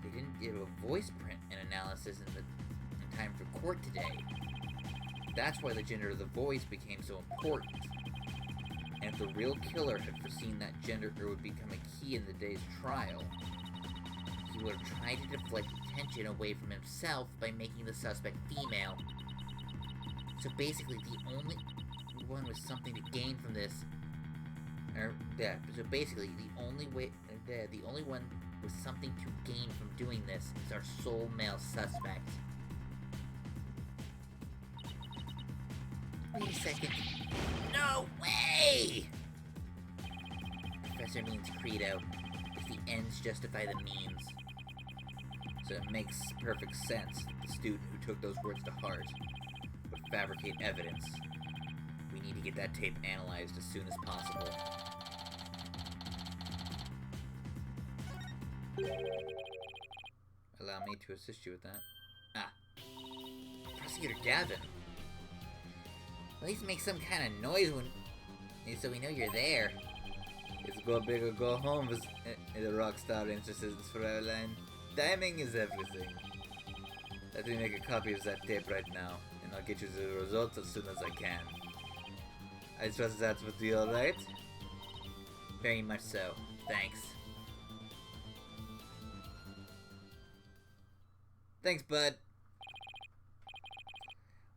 They didn't do a voice print and analysis in time for court today. That's why the gender of the voice became so important. And if the real killer had foreseen that gender would become a key in the day's trial, he would have tried to deflect attention away from himself by making the suspect female. So basically, the only one with something to gain from this, so basically, the only one with something to gain from doing this is our sole male suspect. Wait a second. No way! Professor Mean's credo is the ends justify the means. So it makes perfect sense that the student who took those words to heart would fabricate evidence. We need to get that tape analyzed as soon as possible. Allow me to assist you with that. Ah. Prosecutor Gavin. At least make some kind of noise so we know you're there. It's go big or go home, the rock star insists, Fräulein. Timing is everything. Let me make a copy of that tape right now, and I'll get you the results as soon as I can. I trust that's with you, alright? Very much so. Thanks. Thanks, bud.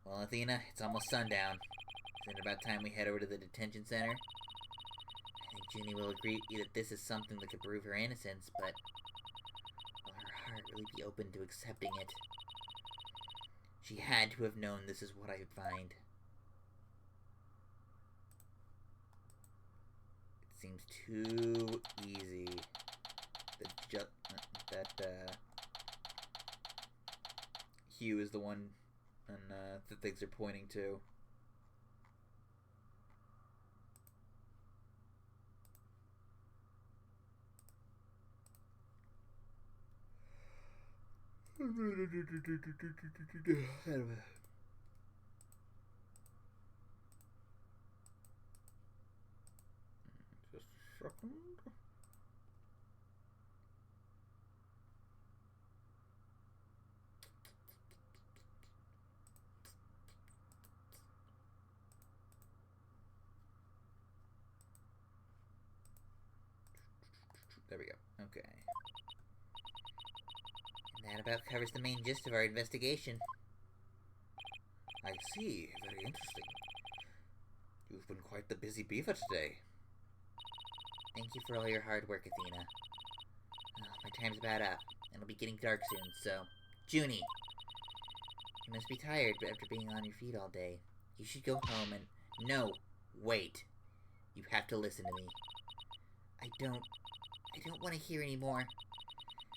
Well, Athena, it's almost sundown. Isn't it about time we head over to the detention center? I think Junie will agree that this is something that could prove her innocence, but will her heart really be open to accepting it? She had to have known this is what I would find. It seems too easy that Hugh is the one that things are pointing to. Just a second. There we go. Okay. And that about covers the main gist of our investigation. I see. Very interesting. You've been quite the busy beaver today. Thank you for all your hard work, Athena. Oh, my time's about up, and it'll be getting dark soon, so... Junie! You must be tired after being on your feet all day. You should go home and... No! Wait! You have to listen to me. I don't want to hear anymore.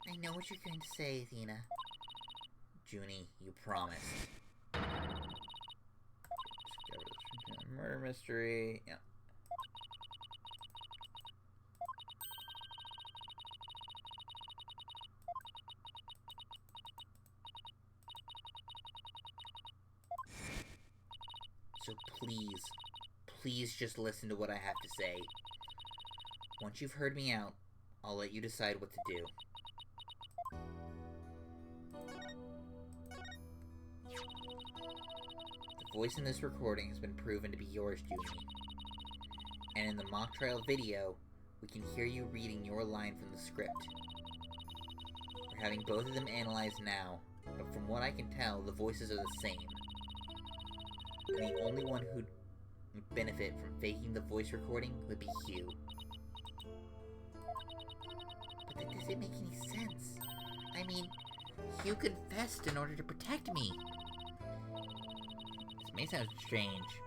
I know what you're going to say, Athena. Junie, you promised. Murder mystery. Yeah. So please just listen to what I have to say. Once you've heard me out, I'll let you decide what to do. The voice in this recording has been proven to be yours, Junie. And in the mock trial video, we can hear you reading your line from the script. We're having both of them analyzed now, but from what I can tell, the voices are the same. And the only one who'd benefit from faking the voice recording would be Hugh. But that doesn't make any sense. I mean, Hugh confessed in order to protect me. This may sound strange,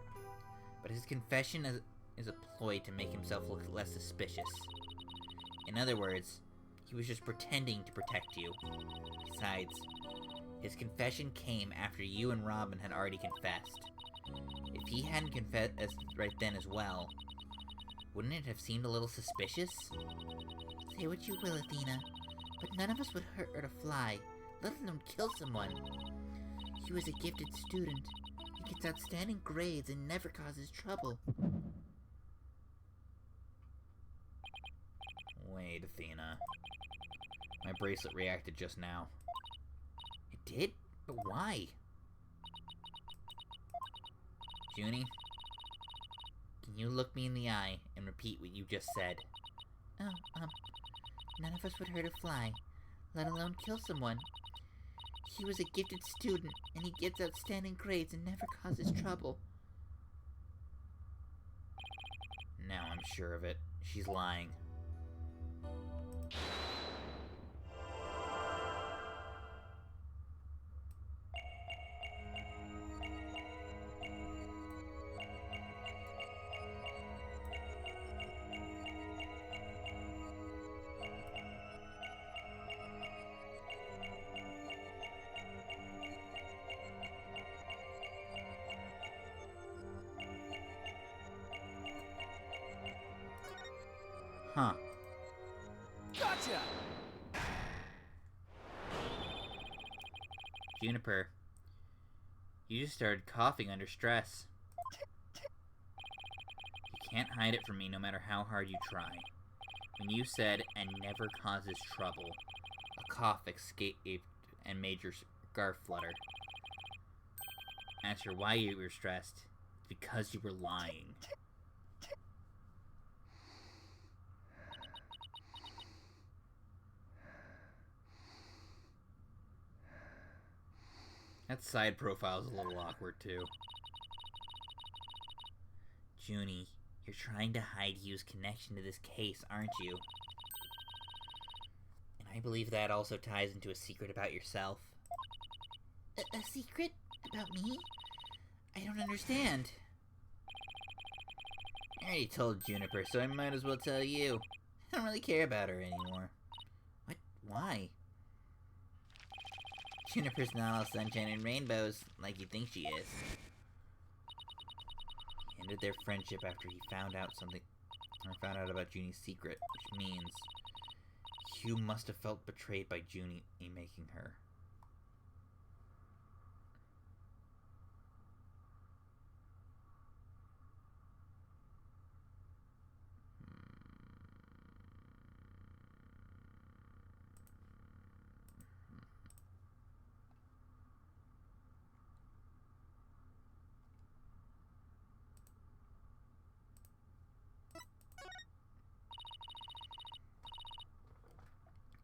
but his confession is a ploy to make himself look less suspicious. In other words, he was just pretending to protect you. Besides, his confession came after you and Robin had already confessed. If he hadn't confessed right then as well, wouldn't it have seemed a little suspicious? Say what you will, Athena, but none of us would hurt a fly, let alone kill someone. He was a gifted student. He gets outstanding grades and never causes trouble. Wait, Athena. My bracelet reacted just now. It did? But why? Junie, can you look me in the eye and repeat what you just said? Oh, none of us would hurt a fly, let alone kill someone. He was a gifted student, and he gets outstanding grades and never causes trouble. Now I'm sure of it. She's lying. Huh. Gotcha! Juniper, you just started coughing under stress. You can't hide it from me no matter how hard you try. When you said, "and never causes trouble," a cough escaped and made your scarf flutter. As for why you were stressed, it's because you were lying. That side profile's a little awkward, too. Junie, you're trying to hide Hugh's connection to this case, aren't you? And I believe that also ties into a secret about yourself. A secret? About me? I don't understand. I already told Juniper, so I might as well tell you. I don't really care about her anymore. What? Why? Juniper's not all sunshine and rainbows, like you think she is. He ended their friendship after he found out about Junie's secret, which means Hugh must have felt betrayed by Junie making her.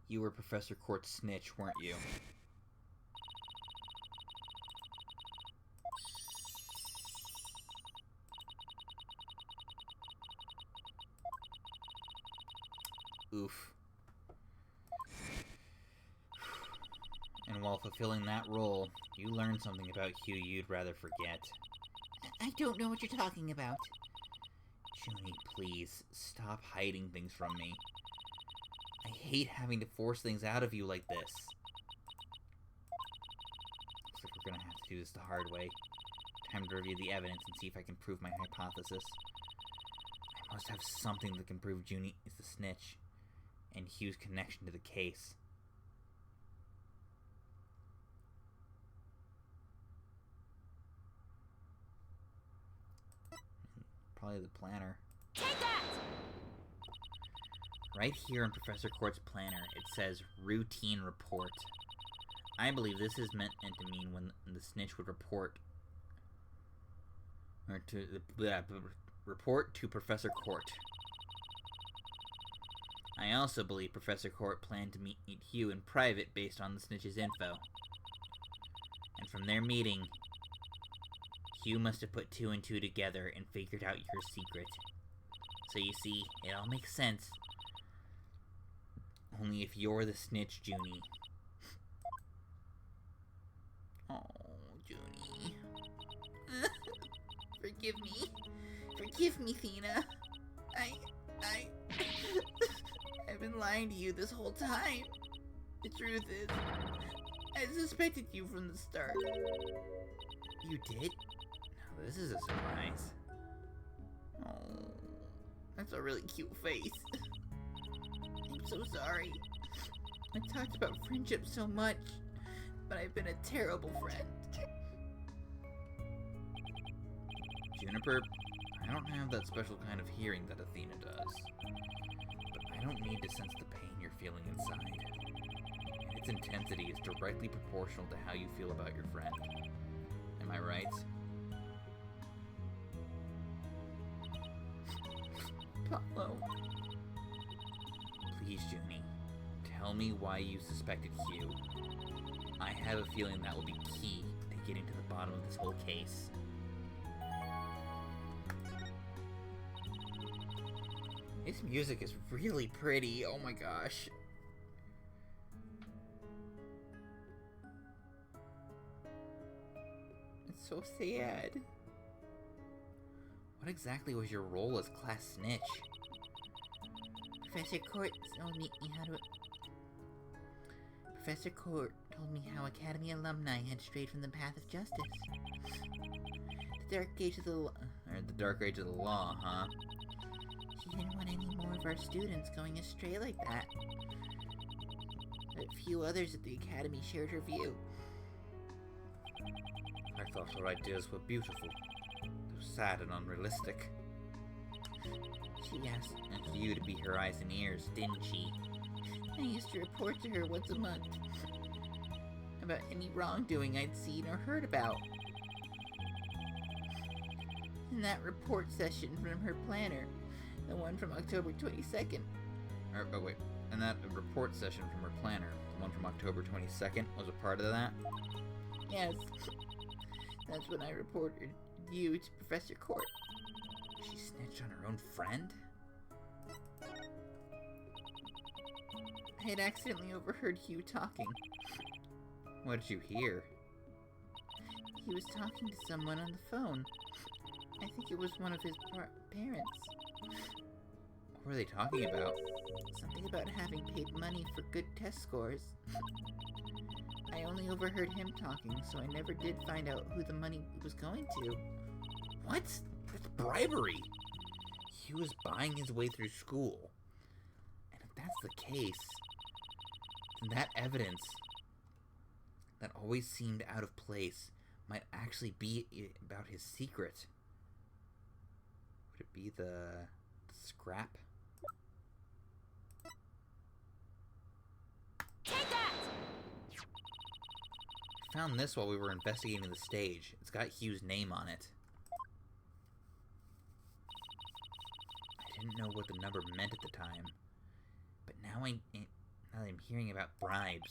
You were Professor Court's snitch, weren't you? Oof. And while fulfilling that role, you learned something about Hugh you'd rather forget. I don't know what you're talking about. Junie, please, stop hiding things from me. I hate having to force things out of you like this. Looks like we're gonna have to do this the hard way. Time to review the evidence and see if I can prove my hypothesis. I must have something that can prove Junie is the snitch, and Hugh's connection to the case. Probably the planner. Take that! Right here in Professor Court's planner, it says routine report. I believe this is meant to mean when the snitch would report, or report to Professor Court. I also believe Professor Court planned to meet Hugh in private based on the snitch's info. And from their meeting, Hugh must have put 2 and 2 together and figured out your secret. So you see, it all makes sense. Only if you're the snitch, Junie. Oh, Junie. Forgive me. Forgive me, Thena. I've been lying to you this whole time. The truth is, I suspected you from the start. You did? No, this is a surprise. Oh, that's a really cute face. I'm so sorry. I talked about friendship so much, but I've been a terrible friend. Juniper, I don't have that special kind of hearing that Athena does. But I don't need to sense the pain you're feeling inside. And its intensity is directly proportional to how you feel about your friend. Am I right? Apollo. Please, Junie, tell me why you suspected Hugh. I have a feeling that will be key to getting to the bottom of this whole case. This music is really pretty. Oh my gosh. It's so sad. What exactly was your role as class snitch? Professor Court told me how to... Professor Court told me how Academy alumni had strayed from the path of justice. The dark age of the law... Or the dark age of the law, huh? She didn't want any more of our students going astray like that. But few others at the Academy shared her view. I thought her ideas were beautiful, though sad and unrealistic. She asked You to be her eyes and ears, didn't she? I used to report to her once a month about any wrongdoing I'd seen or heard about. In that report session from her planner, the one from October 22nd. Oh wait, and that report session from her planner, the one from October 22nd, was a part of that? Yes. That's when I reported you to Professor Court. She snitched on her own friend? I had accidentally overheard Hugh talking. What did you hear? He was talking to someone on the phone. I think it was one of his parents. What were they talking about? Something about having paid money for good test scores. I only overheard him talking, so I never did find out who the money was going to. What? That's bribery! He was buying his way through school. And if that's the case, then that evidence that always seemed out of place might actually be about his secret. Would it be the scrap? Take that! I found this while we were investigating the stage. It's got Hugh's name on it. I didn't know what the number meant at the time, but now that I'm hearing about bribes,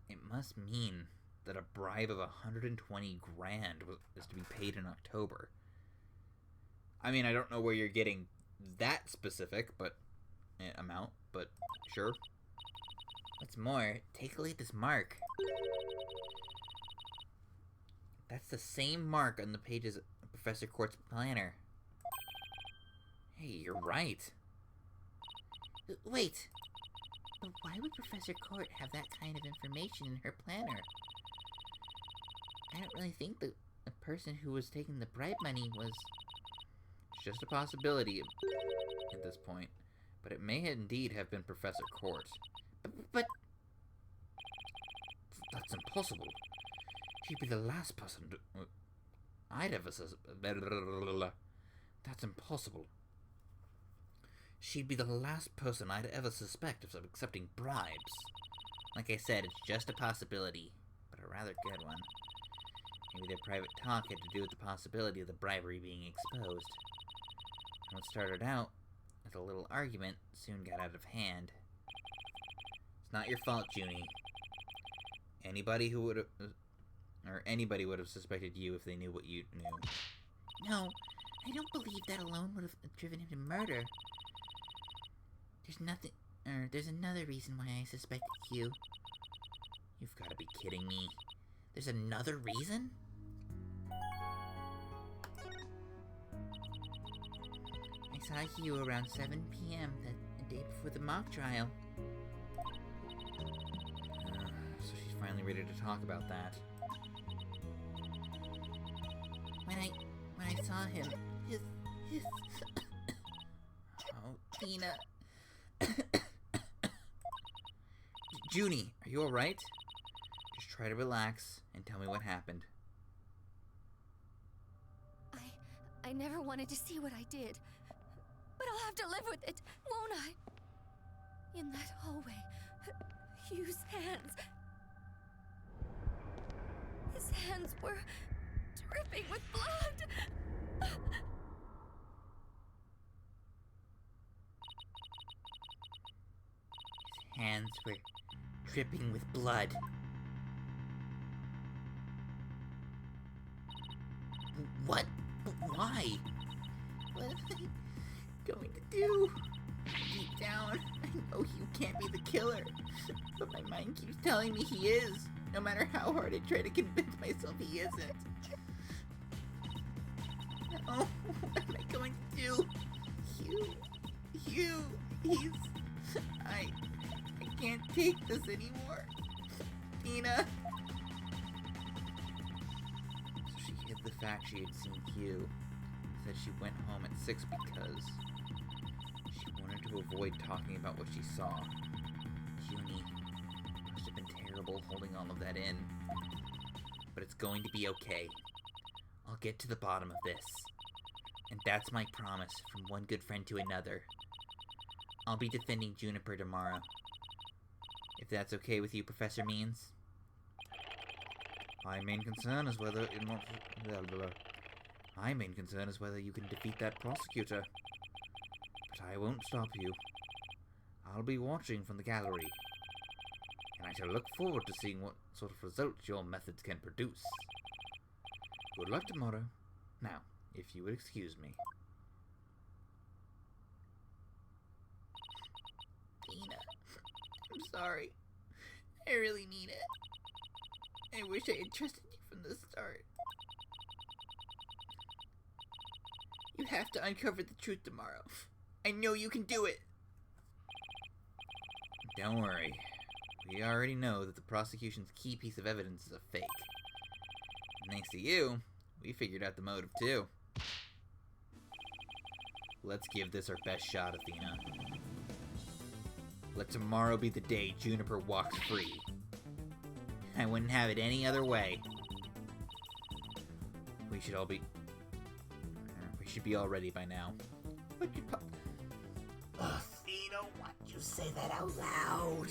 it must mean that a bribe of 120 grand is to be paid in October. I mean, I don't know where you're getting that specific, amount, but sure. What's more, take a look at this mark. That's the same mark on the pages of Professor Court's planner. Hey, you're right. Wait! But why would Professor Court have that kind of information in her planner? I don't really think the person who was taking the bribe money was... It's just a possibility at this point, but it may indeed have been Professor Court. But... That's impossible. She'd be the last person I'd ever That's impossible. She'd be the last person I'd ever suspect of accepting bribes. Like I said, it's just a possibility, but a rather good one. Maybe their private talk had to do with the possibility of the bribery being exposed. And what started out as a little argument soon got out of hand. It's not your fault, Junie. Anybody would have suspected you if they knew what you knew. No, I don't believe that alone would have driven him to murder. There's another reason why I suspected you. You've got to be kidding me. There's another reason? I saw you around 7 p.m. the day before the mock trial. So she's finally ready to talk about that. When I saw him, his Oh, Tina. Junie, are you alright? Just try to relax and tell me what happened. I never wanted to see what I did. But I'll have to live with it, won't I? In that hallway, Hugh's hands. His hands were dripping with blood. His hands were dripping with blood. What? Why? What am I going to do? Deep down, I know Hugh can't be the killer, but my mind keeps telling me he is, no matter how hard I try to convince myself he isn't. No, what am I going to do? Hugh, he's... I can't take this anymore. Tina! So she hid the fact she had seen Hugh. Said she went home at 6 because she wanted to avoid talking about what she saw. Cuny must have been terrible holding all of that in. But it's going to be okay. I'll get to the bottom of this. And that's my promise from one good friend to another. I'll be defending Juniper tomorrow. If that's okay with you, Professor Means? My main concern is whether it not... My main concern is whether you can defeat that prosecutor. But I won't stop you. I'll be watching from the gallery. And I shall look forward to seeing what sort of results your methods can produce. Good luck tomorrow. Now, if you would excuse me. Tina, I'm sorry. I really mean it. I wish I had trusted you from the start. You have to uncover the truth tomorrow. I know you can do it. Don't worry. We already know that the prosecution's key piece of evidence is a fake. And thanks to you, we figured out the motive too. Let's give this our best shot, Athena. Let tomorrow be the day Juniper walks free. I wouldn't have it any other way. We should all be... We should be all ready by now. But you Athena, why'd you say that out loud?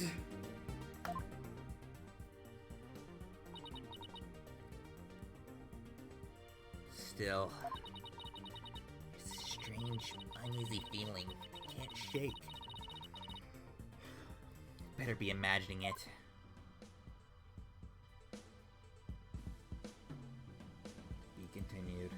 Still, it's a strange, uneasy feeling I can't shake. Better be imagining it. Be continued.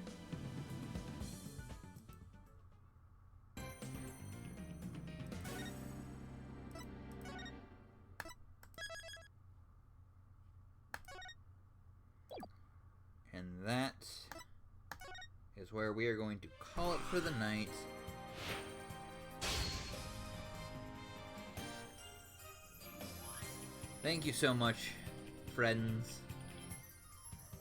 And that is where we are going to call it for the night. Thank you so much, friends,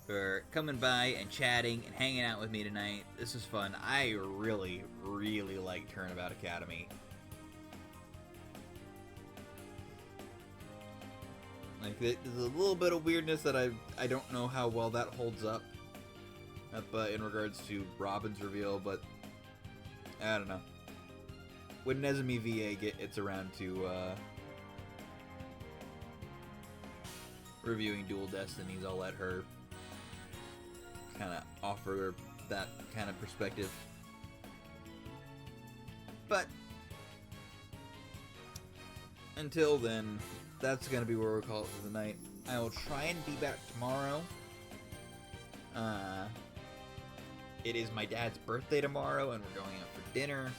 for coming by and chatting and hanging out with me tonight. This was fun. I really, really like Turnabout Academy. Like, there's a little bit of weirdness that I don't know how well that holds up in regards to Robin's reveal, but I don't know. When Nezumi VA gets around to reviewing Dual Destinies, I'll let her kind of offer that kind of perspective. But until then, that's going to be where we'll call it for the night. I will try and be back tomorrow. It is my dad's birthday tomorrow, and we're going out for dinner.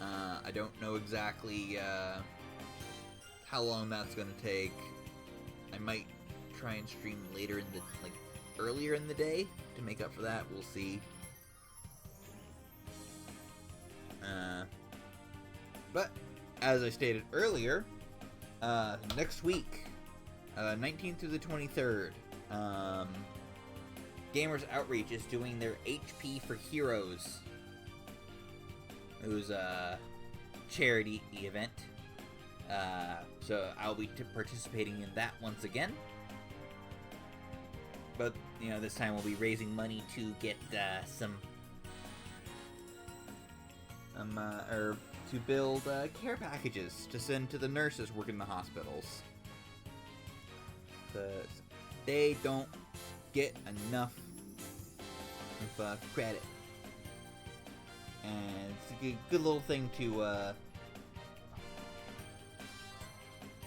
I don't know exactly how long that's going to take. I might try and stream later in the, earlier in the day to make up for that. We'll see. But as I stated earlier, next week, 19th through the 23rd, Gamers Outreach is doing their HP for Heroes. It was a charity event. So I'll be participating in that once again. But, you know, this time we'll be raising money to get some or to build care packages to send to the nurses working in the hospitals. Because they don't get enough of credit. And it's a good little thing to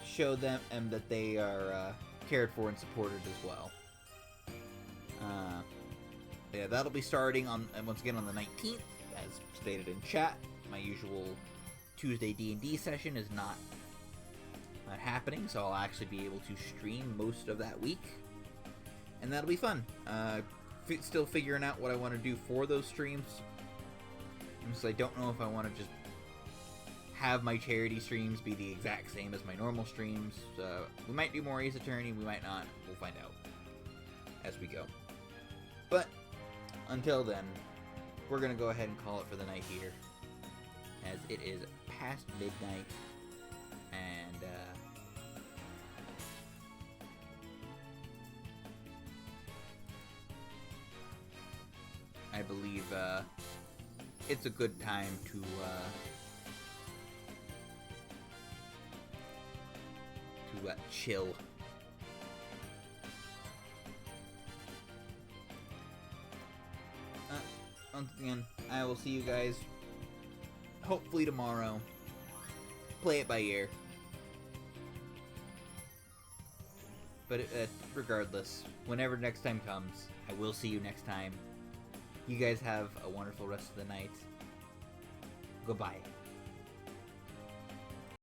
show them that they are cared for and supported as well. Yeah, that'll be starting on once again on the 19th, as stated in chat. My usual Tuesday D&D session is not happening, so I'll actually be able to stream most of that week, and that'll be fun. Still figuring out what I want to do for those streams, because I don't know if I want to just have my charity streams be the exact same as my normal streams. We might do more Ace Attorney, we might not. We'll find out as we go. But until then, we're gonna go ahead and call it for the night here, as it is past midnight, and I believe it's a good time to chill. Once again, I will see you guys hopefully tomorrow. Play it by ear. But regardless, whenever next time comes, I will see you next time. You guys have a wonderful rest of the night. Goodbye.